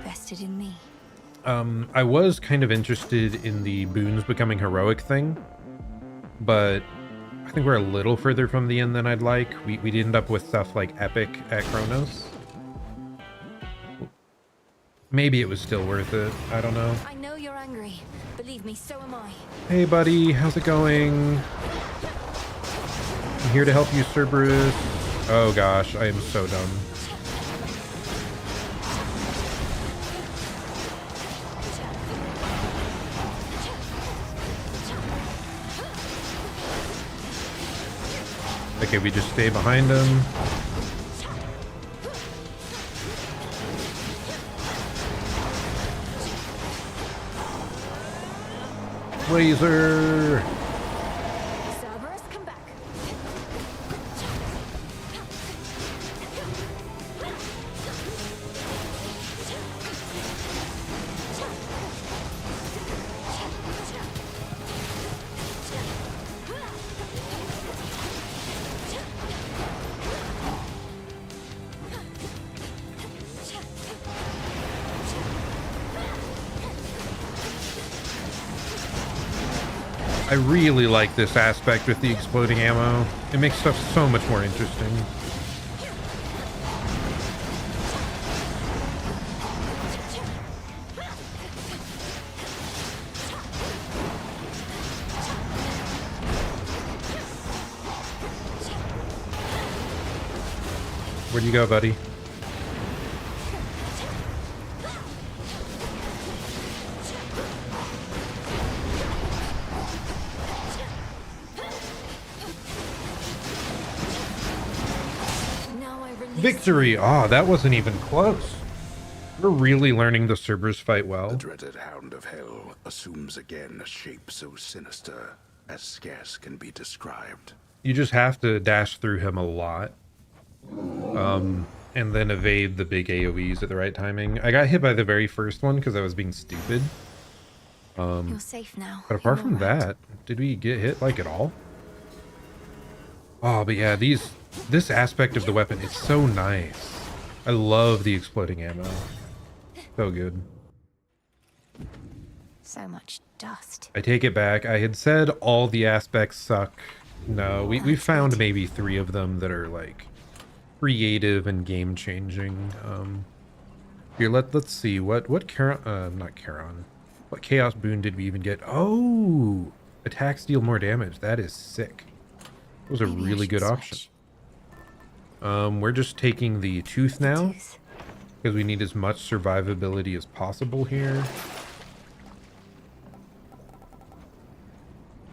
Vested in me. I was kind of interested in the boons becoming heroic thing, but I think we're a little further from the end than I'd like. We'd end up with stuff like epic at Kronos. Maybe it was still worth it. I don't know. I know you're angry. Believe with me, so am I. Hey, buddy. How's it going? I'm here to help you, Cerberus. Oh, gosh. I am so dumb. Okay, we just stay behind him. Laser! Cerberus, come back. I really like this aspect with the exploding ammo. It makes stuff so much more interesting. Where'd you go, buddy? Victory! Ah, that wasn't even close. We're really learning the Cerberus fight well. The dreaded Hound of Hell assumes again a shape so sinister as scarce can be described. You just have to dash through him a lot. And then evade the big AoEs at the right timing. I got hit by the very first one because I was being stupid. You're safe now. But apart from that, did we get hit like at all? Oh, but yeah, this aspect of the weapon is so nice. I love the exploding ammo. So good. So much dust. I take it back. I had said all the aspects suck. No, we found maybe 3 of them that are like creative and game changing. Here, let's see what Charon, not Charon. What chaos boon did we even get? Oh, attacks deal more damage. That is sick. That was a really good option. We're just taking the tooth now because we need as much survivability as possible here.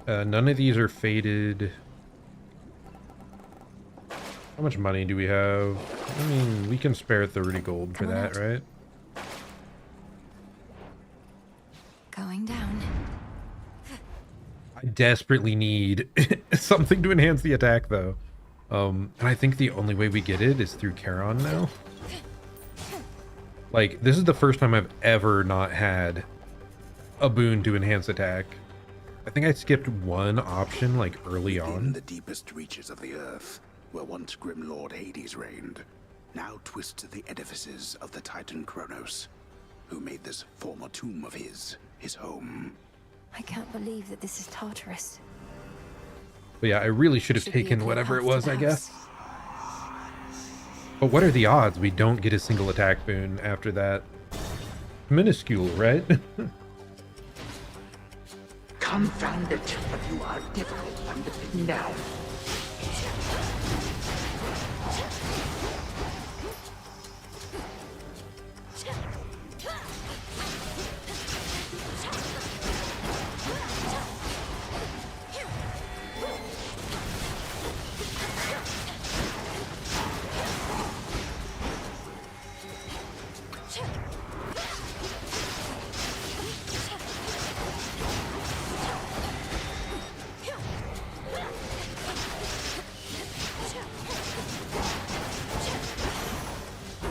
None of these are faded. How much money do we have? I mean, we can spare 30 gold for that, right? Going down. I desperately need something to enhance the attack, though. And I think the only way we get it is through Charon now. Like, this is the first time I've ever not had a boon to enhance attack. I think I skipped one option, like, early on. In the deepest reaches of the earth, where once grim Lord Hades reigned, now twist the edifices of the Titan Kronos, who made this former tomb of his home. I can't believe that this is Tartarus. But yeah, I really should have taken whatever it was, I guess. But what are the odds we don't get a single attack boon after that? Minuscule, right? Confound it, but you are difficult one to pin down.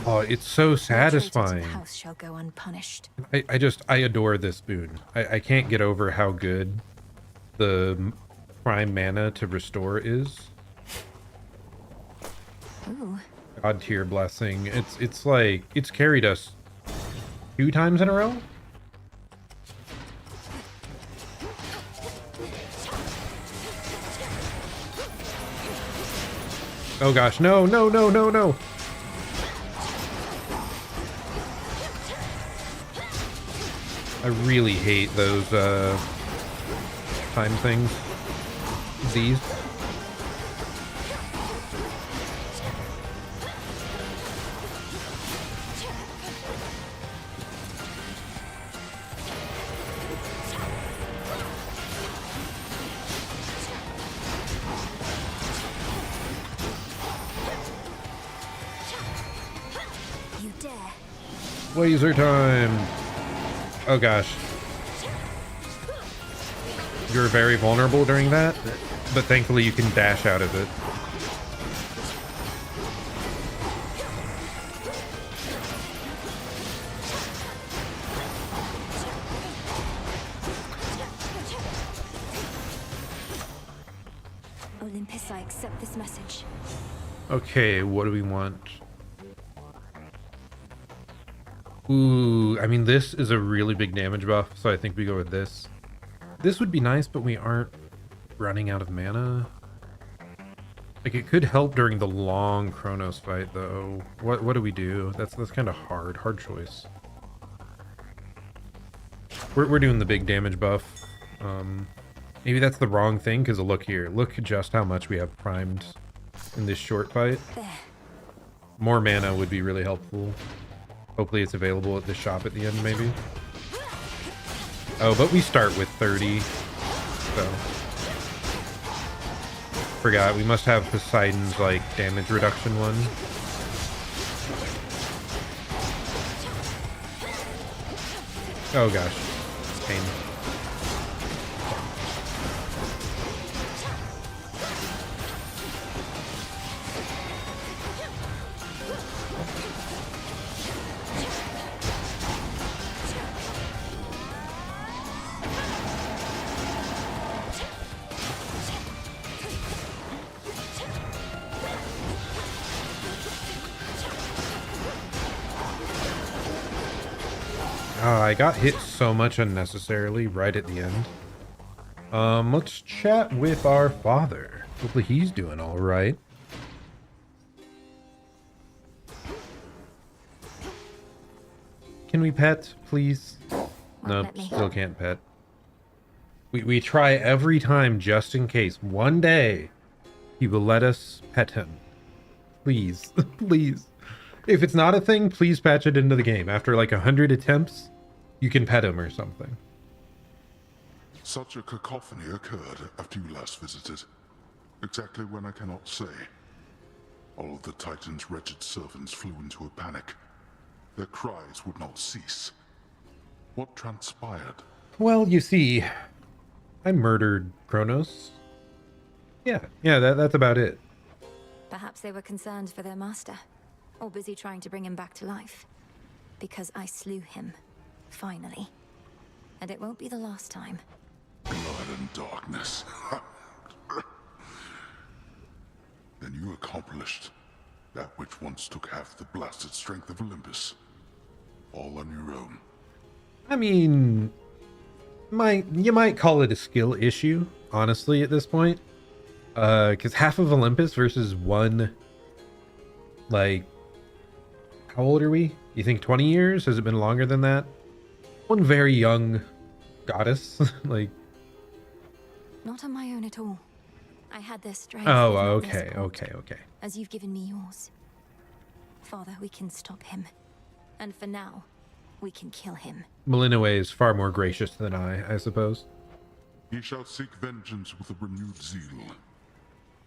Oh, it's so satisfying. House shall go unpunished. I adore this boon. I can't get over how good the prime mana to restore is. Ooh. God tier blessing. It's like it's carried us 2 times in a row. Oh gosh, no, no, no, no, no. I really hate those time things. These. You dare. Laser time. Oh gosh. You're very vulnerable during that, but thankfully you can dash out of it. Olympus, I accept this message. Okay, what do we want? Ooh, I mean, this is a really big damage buff, so I think we go with this. This would be nice, but we aren't running out of mana. Like, it could help during the long Kronos fight, though. What do we do? That's kind of hard choice. We're doing the big damage buff. Maybe that's the wrong thing, because look here. Look just how much we have primed in this short fight. More mana would be really helpful. Hopefully it's available at the shop at the end, maybe. Oh, but we start with 30. So. Forgot, we must have Poseidon's, like, damage reduction one. Oh gosh. Pain. I got hit so much unnecessarily right at the end. Let's chat with our father. Hopefully he's doing all right. Can we pet, please? No, still can't pet. We try every time just in case. One day he will let us pet him. Please, please. If it's not a thing, please patch it into the game. After like 100 attempts, you can pet him or something. Such a cacophony occurred after you last visited. Exactly when I cannot say. All of the Titan's wretched servants flew into a panic. Their cries would not cease. What transpired? Well, you see, I murdered Kronos. Yeah, that's about it. Perhaps they were concerned for their master, or busy trying to bring him back to life. Because I slew him, finally. And it won't be the last time. Blood and darkness. Then you accomplished that which once took half the blasted strength of Olympus. All on your own. I mean, you might call it a skill issue, honestly, at this point. Because half of Olympus versus one, like, how old are we? You think 20 years? Has it been longer than that? One very young goddess, like. Not on my own at all. I had their strength. Oh, okay. As you've given me yours. Father, we can stop him. And for now, we can kill him. Malinoe is far more gracious than I suppose. He shall seek vengeance with a renewed zeal.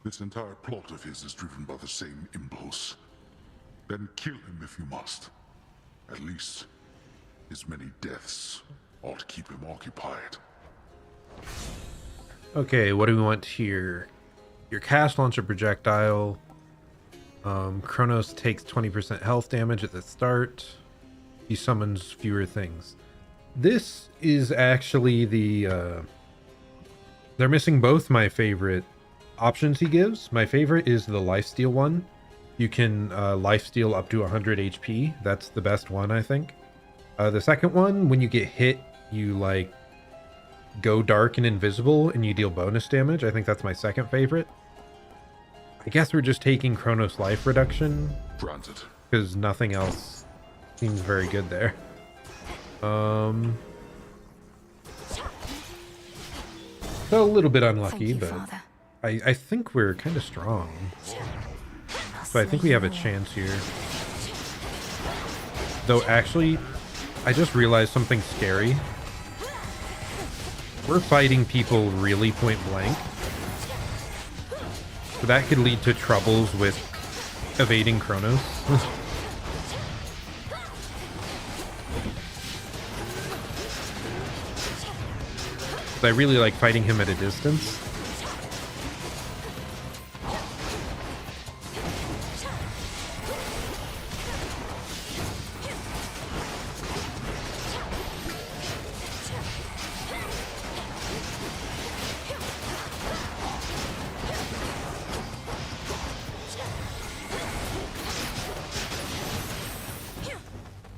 This entire plot of his is driven by the same impulse. Then kill him if you must. At least, his many deaths ought to keep him occupied. Okay, what do we want here? Your cast launch a projectile. Kronos takes 20% health damage at the start. He summons fewer things. This is actually the... they're missing both my favorite options he gives. My favorite is the lifesteal one. You can lifesteal up to 100 HP. That's the best one, I think. The second one, when you get hit, you like go dark and invisible and you deal bonus damage. I think that's my second favorite. I guess we're just taking Kronos life reduction. Granted. Because nothing else seems very good there. So a little bit unlucky, You, but Father. I think we're kind of strong. So I think we have a chance here. Though actually, I just realized something scary. We're fighting people really point blank. So that could lead to troubles with evading Kronos. I really like fighting him at a distance.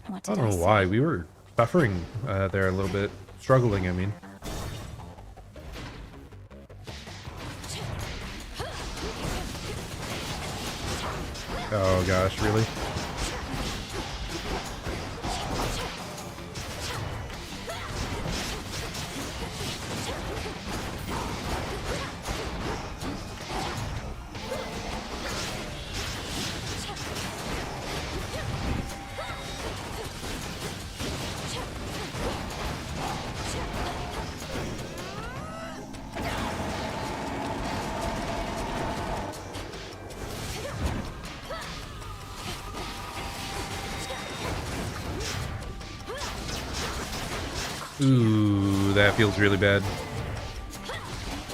I don't know why. We were suffering there a little bit. Struggling, I mean. Oh gosh, really? Ooh, that feels really bad.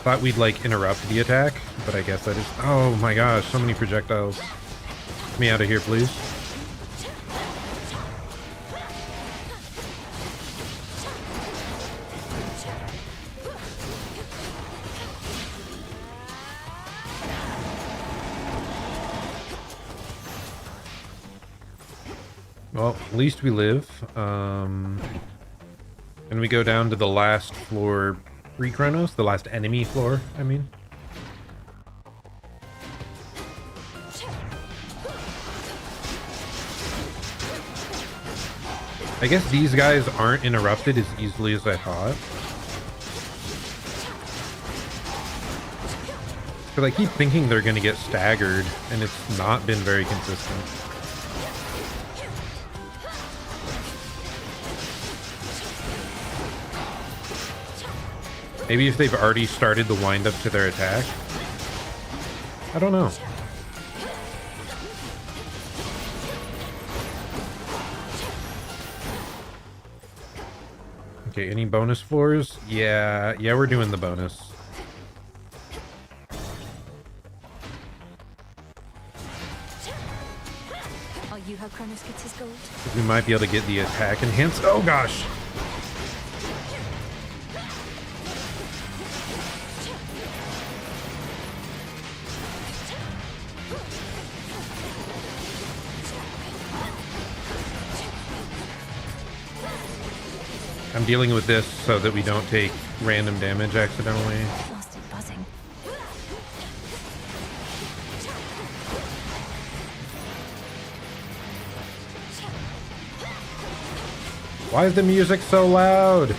Thought we'd like interrupt the attack, but I guess I just... Oh my gosh, so many projectiles. Get me out of here, please. Well, at least we live. And we go down to the last floor pre-Chronos, the last enemy floor, I mean. I guess these guys aren't interrupted as easily as I thought. Because I keep thinking they're going to get staggered, and it's not been very consistent. Maybe if they've already started the wind-up to their attack. I don't know. Okay, any bonus floors? Yeah, we're doing the bonus. Are you how Kronos gets his gold? We might be able to get the attack enhanced. Oh gosh! I'm dealing with this so that we don't take random damage accidentally. Lost it buzzing. Why is the music so loud?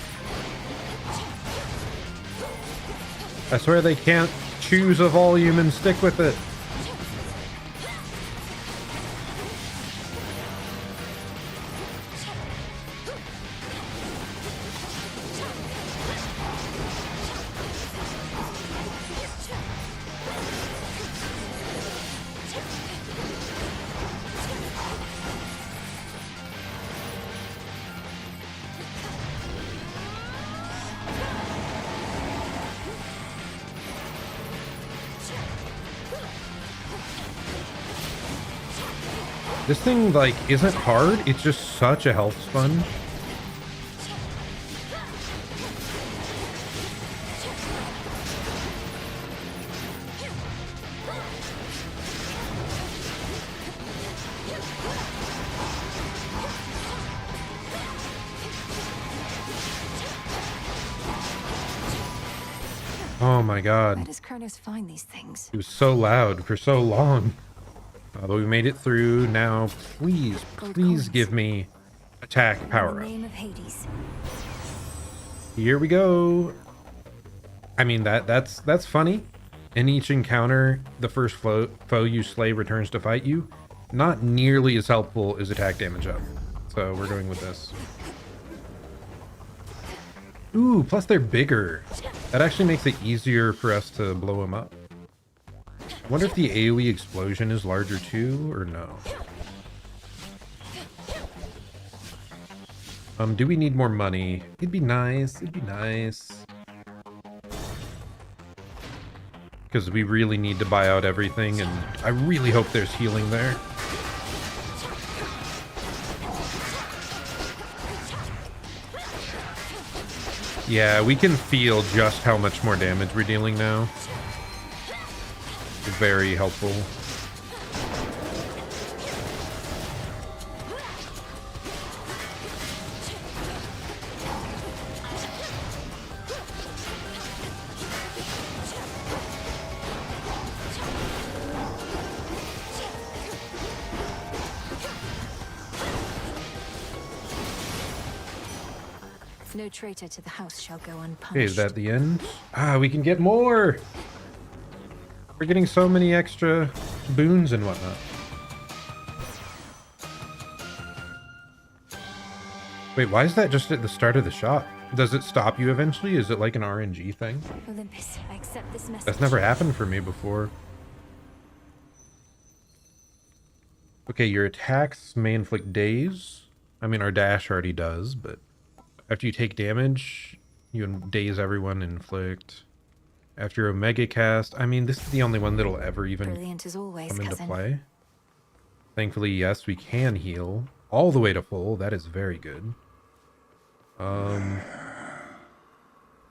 I swear they can't choose a volume and stick with it. This thing, like, isn't hard. It's just such a health sponge. Oh my god. Where does Kronos find these things? It was so loud for so long. But we made it through. Now, please give me attack power up. In the name of Hades. Here we go. I mean, that's funny. In each encounter, the first foe you slay returns to fight you. Not nearly as helpful as attack damage up. So we're going with this. Ooh, plus they're bigger. That actually makes it easier for us to blow them up. I wonder if the AoE explosion is larger too, or no? Do we need more money? It'd be nice. It'd be nice. Because we really need to buy out everything, and I really hope there's healing there. Yeah, we can feel just how much more damage we're dealing now. Very helpful. No traitor to the house shall go unpunished. Okay, is that the end? Ah, we can get more! We're getting so many extra boons and whatnot. Wait, why is that just at the start of the shop? Does it stop you eventually? Is it like an RNG thing? Olympus, I accept this message. That's never happened for me before. Okay, your attacks may inflict daze. I mean, our dash already does, but after you take damage, you daze everyone, inflict. After Omega cast, I mean, this is the only one that'll ever even Brilliant as always, come into cousin. play. Thankfully, yes, we can heal all the way to full. That is very good.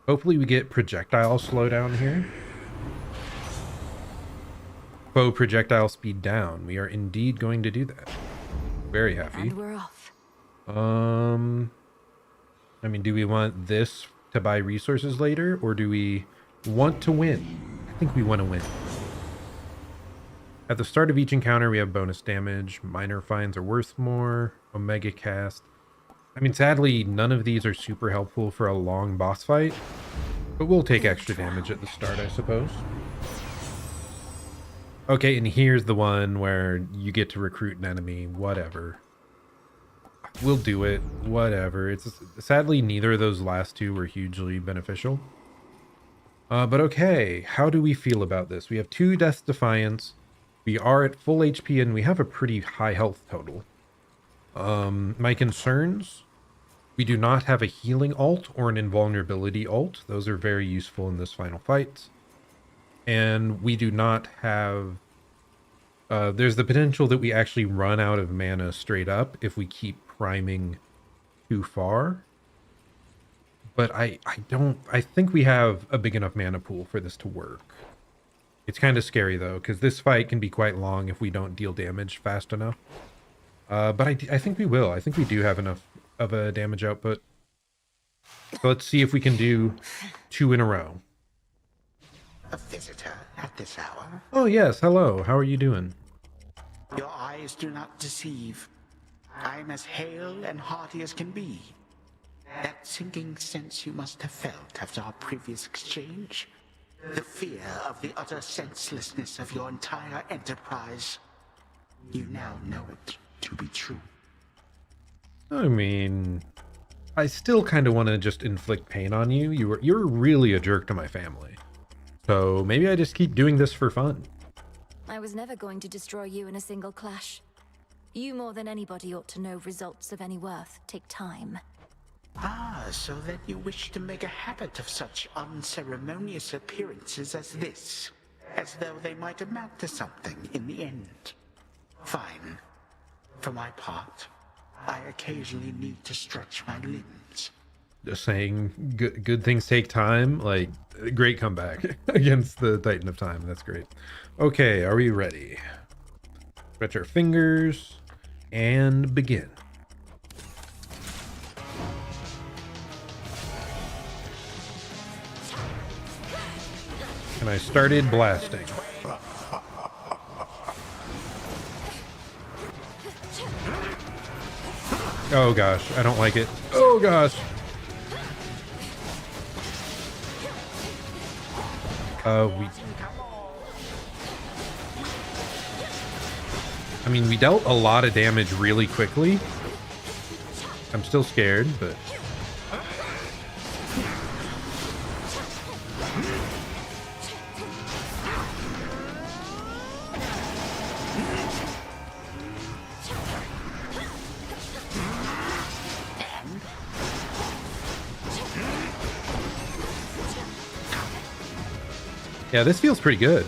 Hopefully we get projectile slowdown here. Foe projectile speed down. We are indeed going to do that. Very happy. And we're off. I mean, do we want this to buy resources later, or do we want to win? I think we want to win. At the start of each encounter, we have bonus damage. Minor finds are worth more. Omega cast. I mean, sadly, none of these are super helpful for a long boss fight, but we'll take extra damage at the start, I suppose. Okay, and here's the one where you get to recruit an enemy. Whatever. We'll do it. Whatever. It's sadly, neither of those last two were hugely beneficial. But okay, how do we feel about this? We have 2 Death Defiance. We are at full HP, and we have a pretty high health total. My concerns, we do not have a healing ult or an invulnerability ult. Those are very useful in this final fight. And we do not have... there's the potential that we actually run out of mana straight up if we keep priming too far. But I think we have a big enough mana pool for this to work. It's kind of scary though, because this fight can be quite long if we don't deal damage fast enough. But I think we will. I think we do have enough of a damage output. So let's see if we can do 2 in a row. A visitor at this hour? Oh yes, hello. How are you doing? Your eyes do not deceive. I'm as hale and hearty as can be. That sinking sense you must have felt after our previous exchange. The fear of the utter senselessness of your entire enterprise. You now know it to be true. I mean, I still kind of want to just inflict pain on you. You're really a jerk to my family. So maybe I just keep doing this for fun. I was never going to destroy you in a single clash. You more than anybody ought to know results of any worth take time. Ah, so then you wish to make a habit of such unceremonious appearances as this, as though they might amount to something in the end. Fine. For my part, I occasionally need to stretch my limbs. Just saying, good things take time. Like, great comeback against the Titan of Time. That's great. Okay, are we ready? Stretch our fingers and begin. And I started blasting. Oh gosh, I don't like it. Oh gosh. I mean, we dealt a lot of damage really quickly. I'm still scared, but... Yeah, this feels pretty good.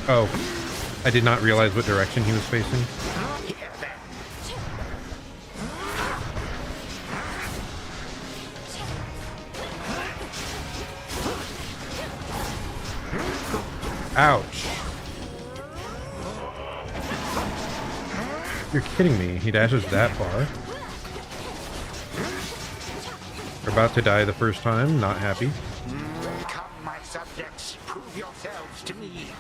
Oh, I did not realize what direction he was facing. Ouch. You're kidding me. He dashes that far. We're about to die the first time. Not happy. Come, my subjects, prove yourselves to me.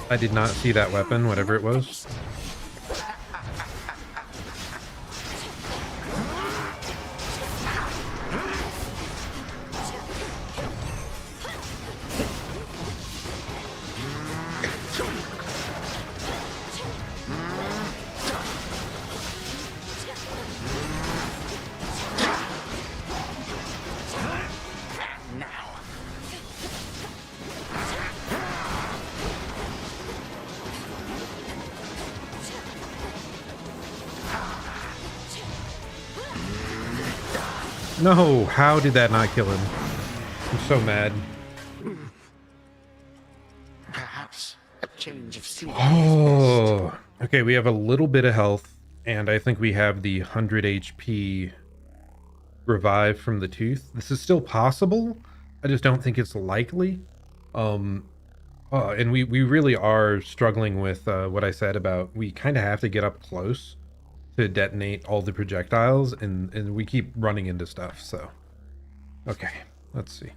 I did not see that weapon, whatever it was. No, how did that not kill him? I'm so mad. Perhaps a change of scene. Oh, okay, we have a little bit of health, and I think we have the 100 HP revive from the tooth. This is still possible. I just don't think it's likely. And we really are struggling with what I said about we kind of have to get up close to detonate all the projectiles, and we keep running into stuff, so. Okay, let's see.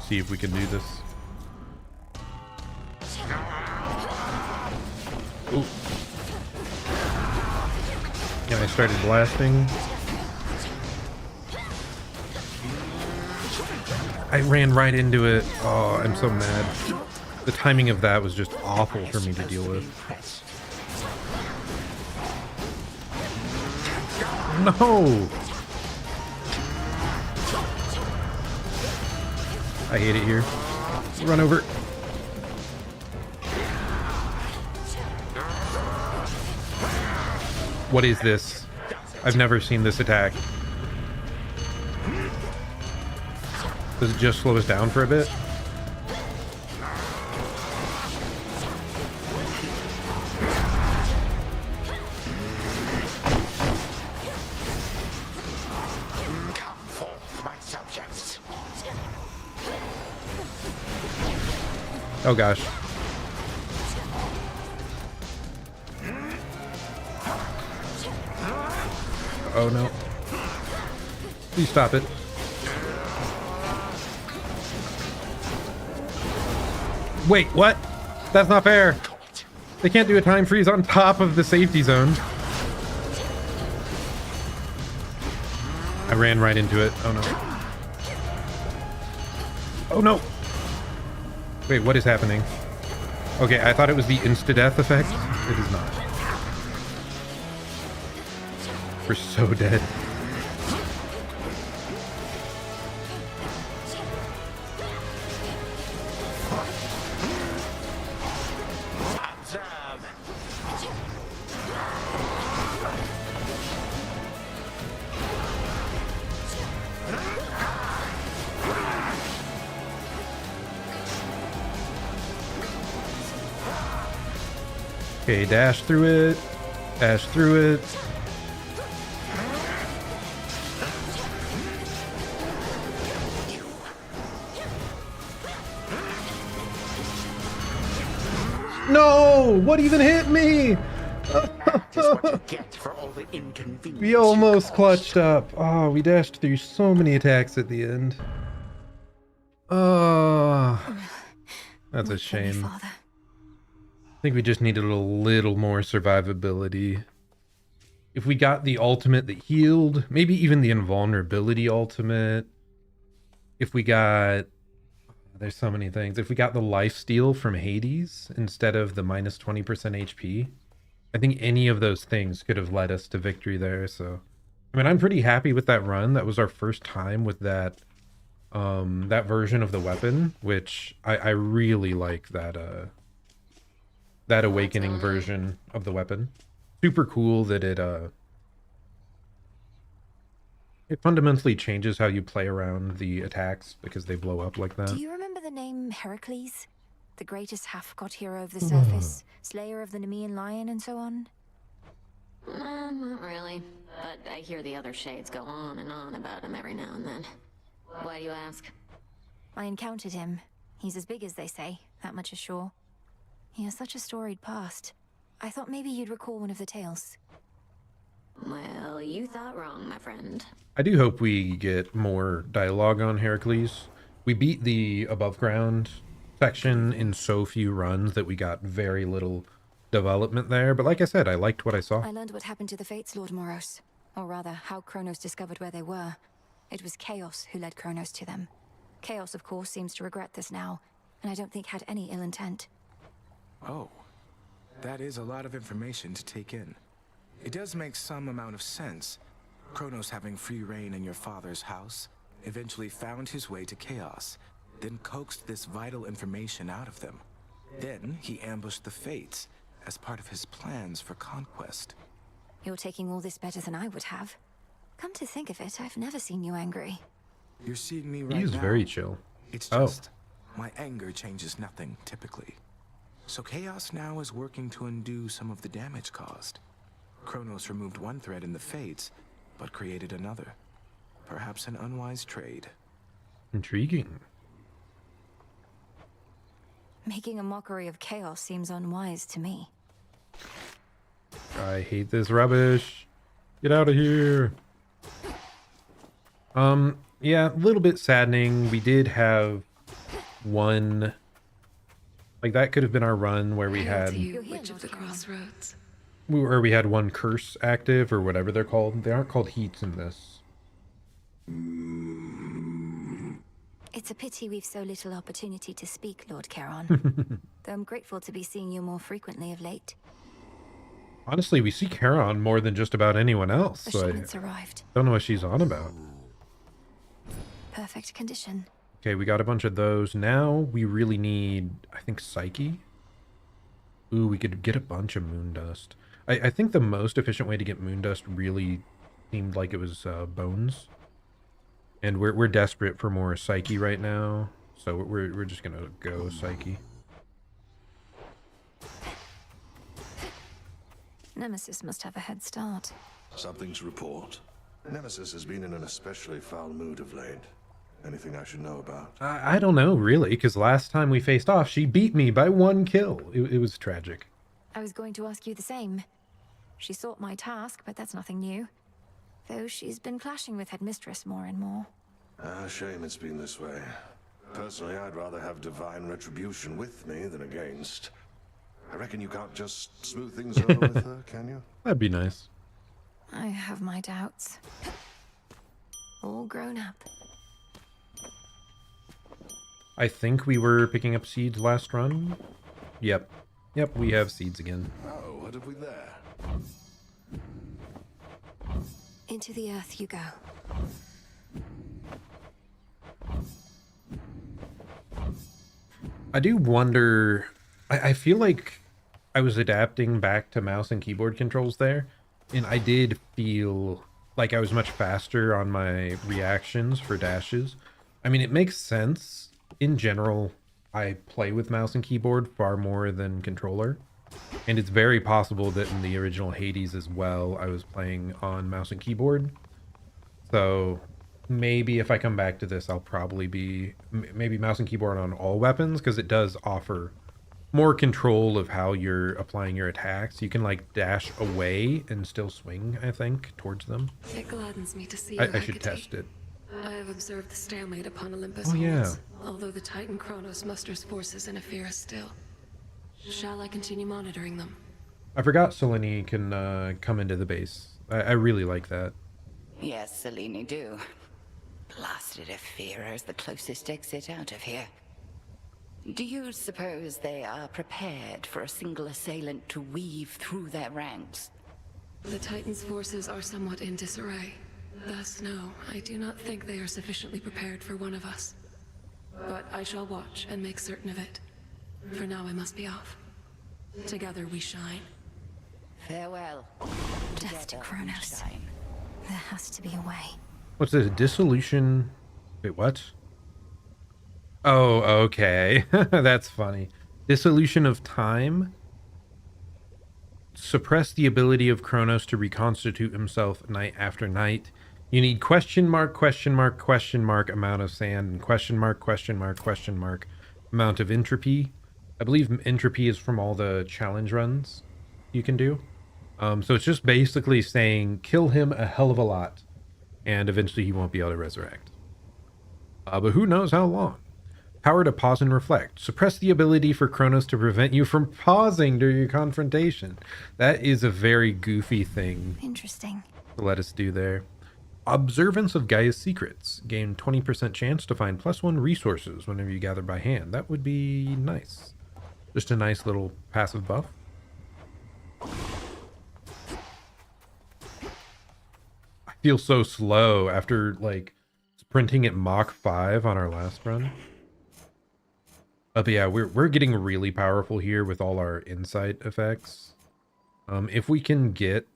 See if we can do this. Ooh. And I started blasting. I ran right into it. Oh, I'm so mad. The timing of that was just awful for me to deal with. No! I hate it here. Run over. What is this? I've never seen this attack. Does it just slow us down for a bit? Oh gosh. Oh no. Please stop it. Wait, what? That's not fair. They can't do a time freeze on top of the safety zone. I ran right into it. Oh no. Oh no. Wait, what is happening? Okay, I thought it was the insta-death effect. It is not. We're so dead. Okay, dash through it. Dash through it. No! What even hit me? That is what you get for all the inconvenience. We almost clutched up. Oh, we dashed through so many attacks at the end. Oh, that's a shame. I think we just needed a little more survivability. If we got the ultimate that healed, maybe even the invulnerability ultimate. If we got... There's so many things. If we got the lifesteal from Hades instead of the minus 20% HP, I think any of those things could have led us to victory there. So, I mean, I'm pretty happy with that run. That was our first time with that that version of the weapon, which I really like that that awakening version of the weapon. Super cool that it fundamentally changes how you play around the attacks because they blow up like that. Do you remember the name Heracles? The greatest half-god hero of the surface, slayer of the Nemean lion and so on? Not really, but I hear the other shades go on and on about him every now and then. Why do you ask? I encountered him. He's as big as they say, that much is sure. He has such a storied past. I thought maybe you'd recall one of the tales. Well, you thought wrong, my friend. I do hope we get more dialogue on Heracles. We beat the above ground section in so few runs that we got very little development there. But like I said, I liked what I saw. I learned what happened to the Fates, Lord Moros. Or rather, how Kronos discovered where they were. It was Chaos who led Kronos to them. Chaos, of course, seems to regret this now, and I don't think had any ill intent. Oh, that is a lot of information to take in. It does make some amount of sense. Kronos having free reign in your father's house, eventually found his way to Chaos, then coaxed this vital information out of them. Then he ambushed the Fates as part of his plans for conquest. You're taking all this better than I would have. Come to think of it, I've never seen you angry. You're seeing me right now. He's very chill. It's just, my anger changes nothing, typically. So Chaos now is working to undo some of the damage caused. Kronos removed one thread in the Fates, but created another. Perhaps an unwise trade. Intriguing. Making a mockery of Chaos seems unwise to me. I hate this rubbish. Get out of here. Yeah, a little bit saddening. We did have one... Like, that could have been our run where we had... Which of the crossroads? Where we had one curse active, or whatever they're called. They aren't called heats in this. It's a pity we've so little opportunity to speak, Lord Charon. Though I'm grateful to be seeing you more frequently of late. Honestly, we see Charon more than just about anyone else. The So shipment's arrived. don't know what she's on about. Perfect condition. Okay, we got a bunch of those. Now we really need, I think, Psyche. Ooh, we could get a bunch of moon dust. I think the most efficient way to get moon dust really seemed like it was bones. And we're desperate for more Psyche right now. So we're just gonna go Psyche. Nemesis must have a head start. Something to report? Nemesis has been in an especially foul mood of late. Anything I should know about? I don't know, really, because last time we faced off, she beat me by 1 kill. It was tragic. I was going to ask you the same. She sought my task, but that's nothing new. Though she's been clashing with Headmistress more and more. Shame it's been this way. Personally, I'd rather have divine retribution with me than against. I reckon you can't just smooth things over with her, can you? That'd be nice. I have my doubts. All grown up. I think we were picking up seeds last run. Yep. Yep, we have seeds again. Oh, what have we there? Into the earth you go. I do wonder... I feel like I was adapting back to mouse and keyboard controls there, and I did feel like I was much faster on my reactions for dashes. I mean, it makes sense. In general, I play with mouse and keyboard far more than controller. And it's very possible that in the original Hades as well, I was playing on mouse and keyboard. So maybe if I come back to this, I'll probably be maybe mouse and keyboard on all weapons, because it does offer more control of how you're applying your attacks. You can like dash away and still swing, I think, towards them. It gladdens me to see I should test it. I have observed the stalemate upon Olympus Oh, yeah. holds, although the Titan Kronos musters forces in Ephyra still. Shall I continue monitoring them? I forgot Selene can come into the base. I really like that. Yes, Selene, do. Blasted Ephyra is the closest exit out of here. Do you suppose they are prepared for a single assailant to weave through their ranks? The Titan's forces are somewhat in disarray. Thus, no, I do not think they are sufficiently prepared for one of us. But I shall watch and make certain of it. For now, I must be off. Together we shine. Farewell. Death to Kronos. There has to be a way. What's this? Dissolution. Wait, what? Oh, okay. That's funny. Dissolution of time. Suppress the ability of Kronos to reconstitute himself night after night. You need question mark, question mark, question mark amount of sand, and question mark, question mark, question mark amount of entropy. I believe entropy is from all the challenge runs you can do. So it's just basically saying kill him a hell of a lot, and eventually he won't be able to resurrect. But who knows how long. Power to pause and reflect. Suppress the ability for Kronos to prevent you from pausing during your confrontation. That is a very goofy thing. Interesting. To let us do there. Observance of Gaia's secrets. Gain 20% chance to find +1 resources whenever you gather by hand. That would be nice. Just a nice little passive buff. I feel so slow after like sprinting at Mach 5 on our last run. But yeah, we're getting really powerful here with all our insight effects. If we can get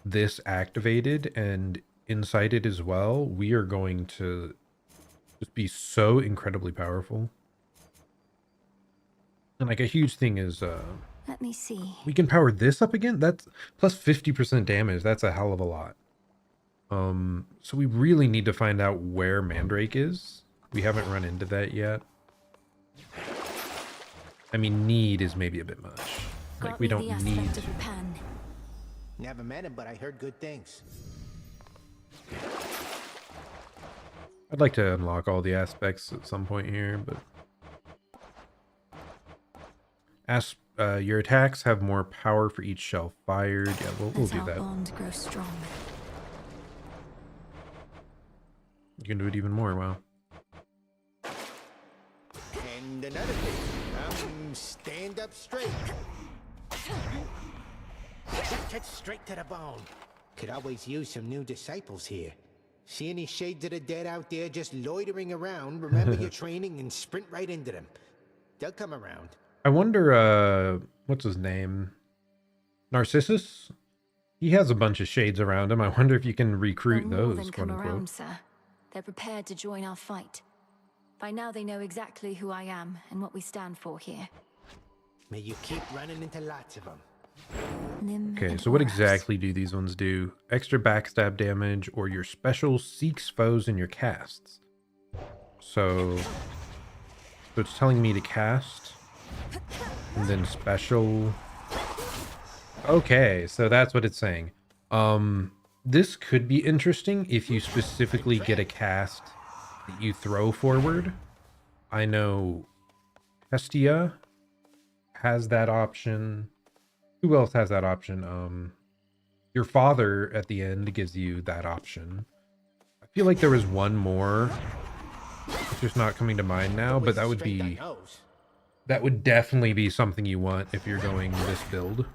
this activated and incited as well, we are going to just be so incredibly powerful. And like a huge thing is let me see. We can power this up again. That's plus 50% damage. That's a hell of a lot. So we really need to find out where Mandrake is. We haven't run into that yet. I mean, need is maybe a bit much. Like, we don't need to. Never met him, but I heard good things. I'd like to unlock all the aspects at some point here, but your attacks have more power for each shell fired. Yeah, we'll do that. Bond grows strong. You can do it even more. Wow. And another thing, stand up straight. Cut straight to the bone. Could always use some new disciples here. See any shades of the dead out there just loitering around? Remember your training and sprint right into them. They'll come around. I wonder, what's his name? Narcissus? He has a bunch of shades around him. I wonder if you can recruit those, quote unquote. Around, sir. They're prepared to join our fight. By now they know exactly who I am and what we stand for here. May you keep running into lots of them. Okay, so what exactly do these ones do? Extra backstab damage, or your special seeks foes in your casts. So it's telling me to cast, and then special. Okay, so that's what it's saying. This could be interesting if you specifically get a cast that you throw forward. I know Hestia has that option. Who else has that option? Your father at the end gives you that option. I feel like there was one more. It's just not coming to mind now, but that would definitely be something you want if you're going this build.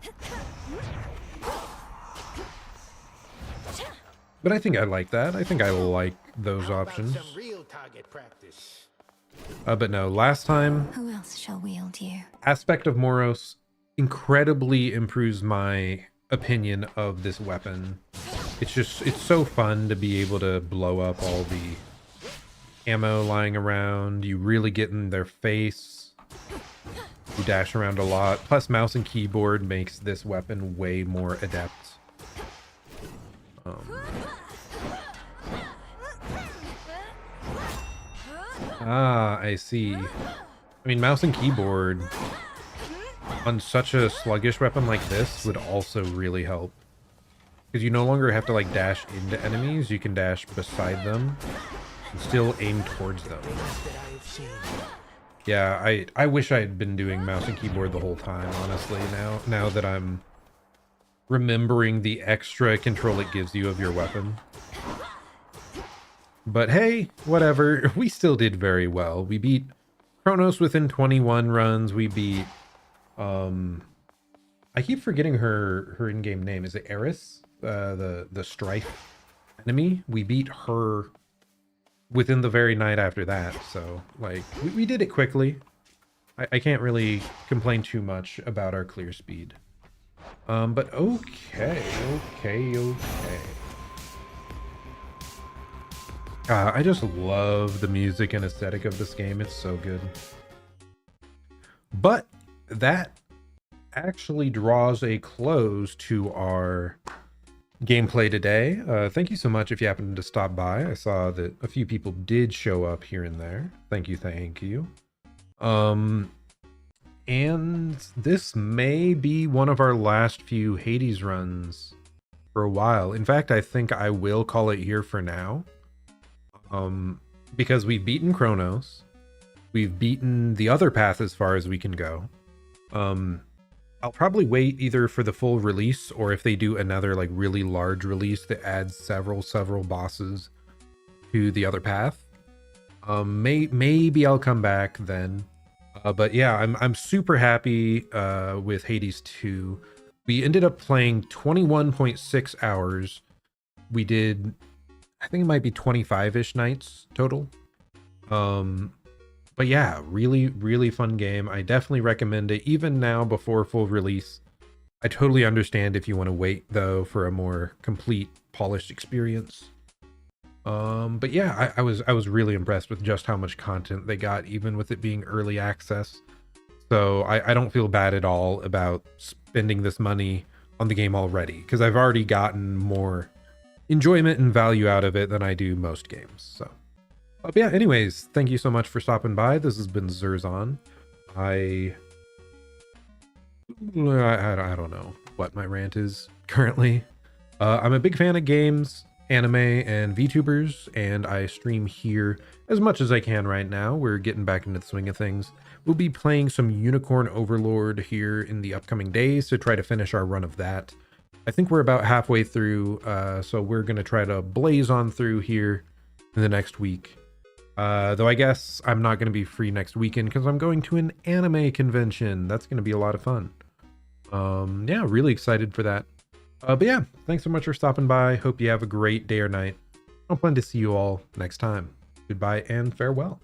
But I think I like that. I think I like those options. But no, last time. Who else shall wield you? Aspect of Moros incredibly improves my opinion of this weapon. It's so fun to be able to blow up all the ammo lying around. You really get in their face. You dash around a lot. Plus mouse and keyboard makes this weapon way more adept. I see. I mean, mouse and keyboard on such a sluggish weapon like this would also really help. Because you no longer have to like dash into enemies, you can dash beside them and still aim towards them. Yeah, I wish I had been doing mouse and keyboard the whole time, honestly, now that I'm remembering the extra control it gives you of your weapon. But hey, whatever, we still did very well. We beat Kronos within 21 runs. We beat I keep forgetting her in-game name. Is it Eris? The Strife enemy? We beat her within the very night after that, so like we did it quickly. I can't really complain too much about our clear speed. But okay. I just love the music and aesthetic of this game. It's so good. But that actually draws a close to our gameplay today. Thank you so much if you happened to stop by. I saw that a few people did show up here and there. Thank you. And this may be one of our last few Hades runs for a while. In fact, I think I will call it here for now. Because we've beaten Kronos. We've beaten the other path as far as we can go. I'll probably wait either for the full release or if they do another like really large release that adds several bosses to the other path. Maybe I'll come back then. But yeah, I'm super happy with Hades 2. We ended up playing 21.6 hours. We did, I think it might be 25-ish nights total. But yeah, really fun game. I definitely recommend it even now before full release. I totally understand if you want to wait though for a more complete polished experience. But yeah, I was really impressed with just how much content they got, even with it being early access. So I don't feel bad at all about spending this money on the game already, because I've already gotten more enjoyment and value out of it than I do most games. So, but yeah, anyways, thank you so much for stopping by. This has been Zerzon. I don't know what my rant is currently. I'm a big fan of games, anime, and VTubers, and I stream here as much as I can right now. We're getting back into the swing of things. We'll be playing some Unicorn Overlord here in the upcoming days to try to finish our run of that. I think we're about halfway through, so we're going to try to blaze on through here in the next week. Though I guess I'm not going to be free next weekend because I'm going to an anime convention. That's going to be a lot of fun. Yeah, really excited for that. But yeah, thanks so much for stopping by. Hope you have a great day or night. I'll plan to see you all next time. Goodbye and farewell.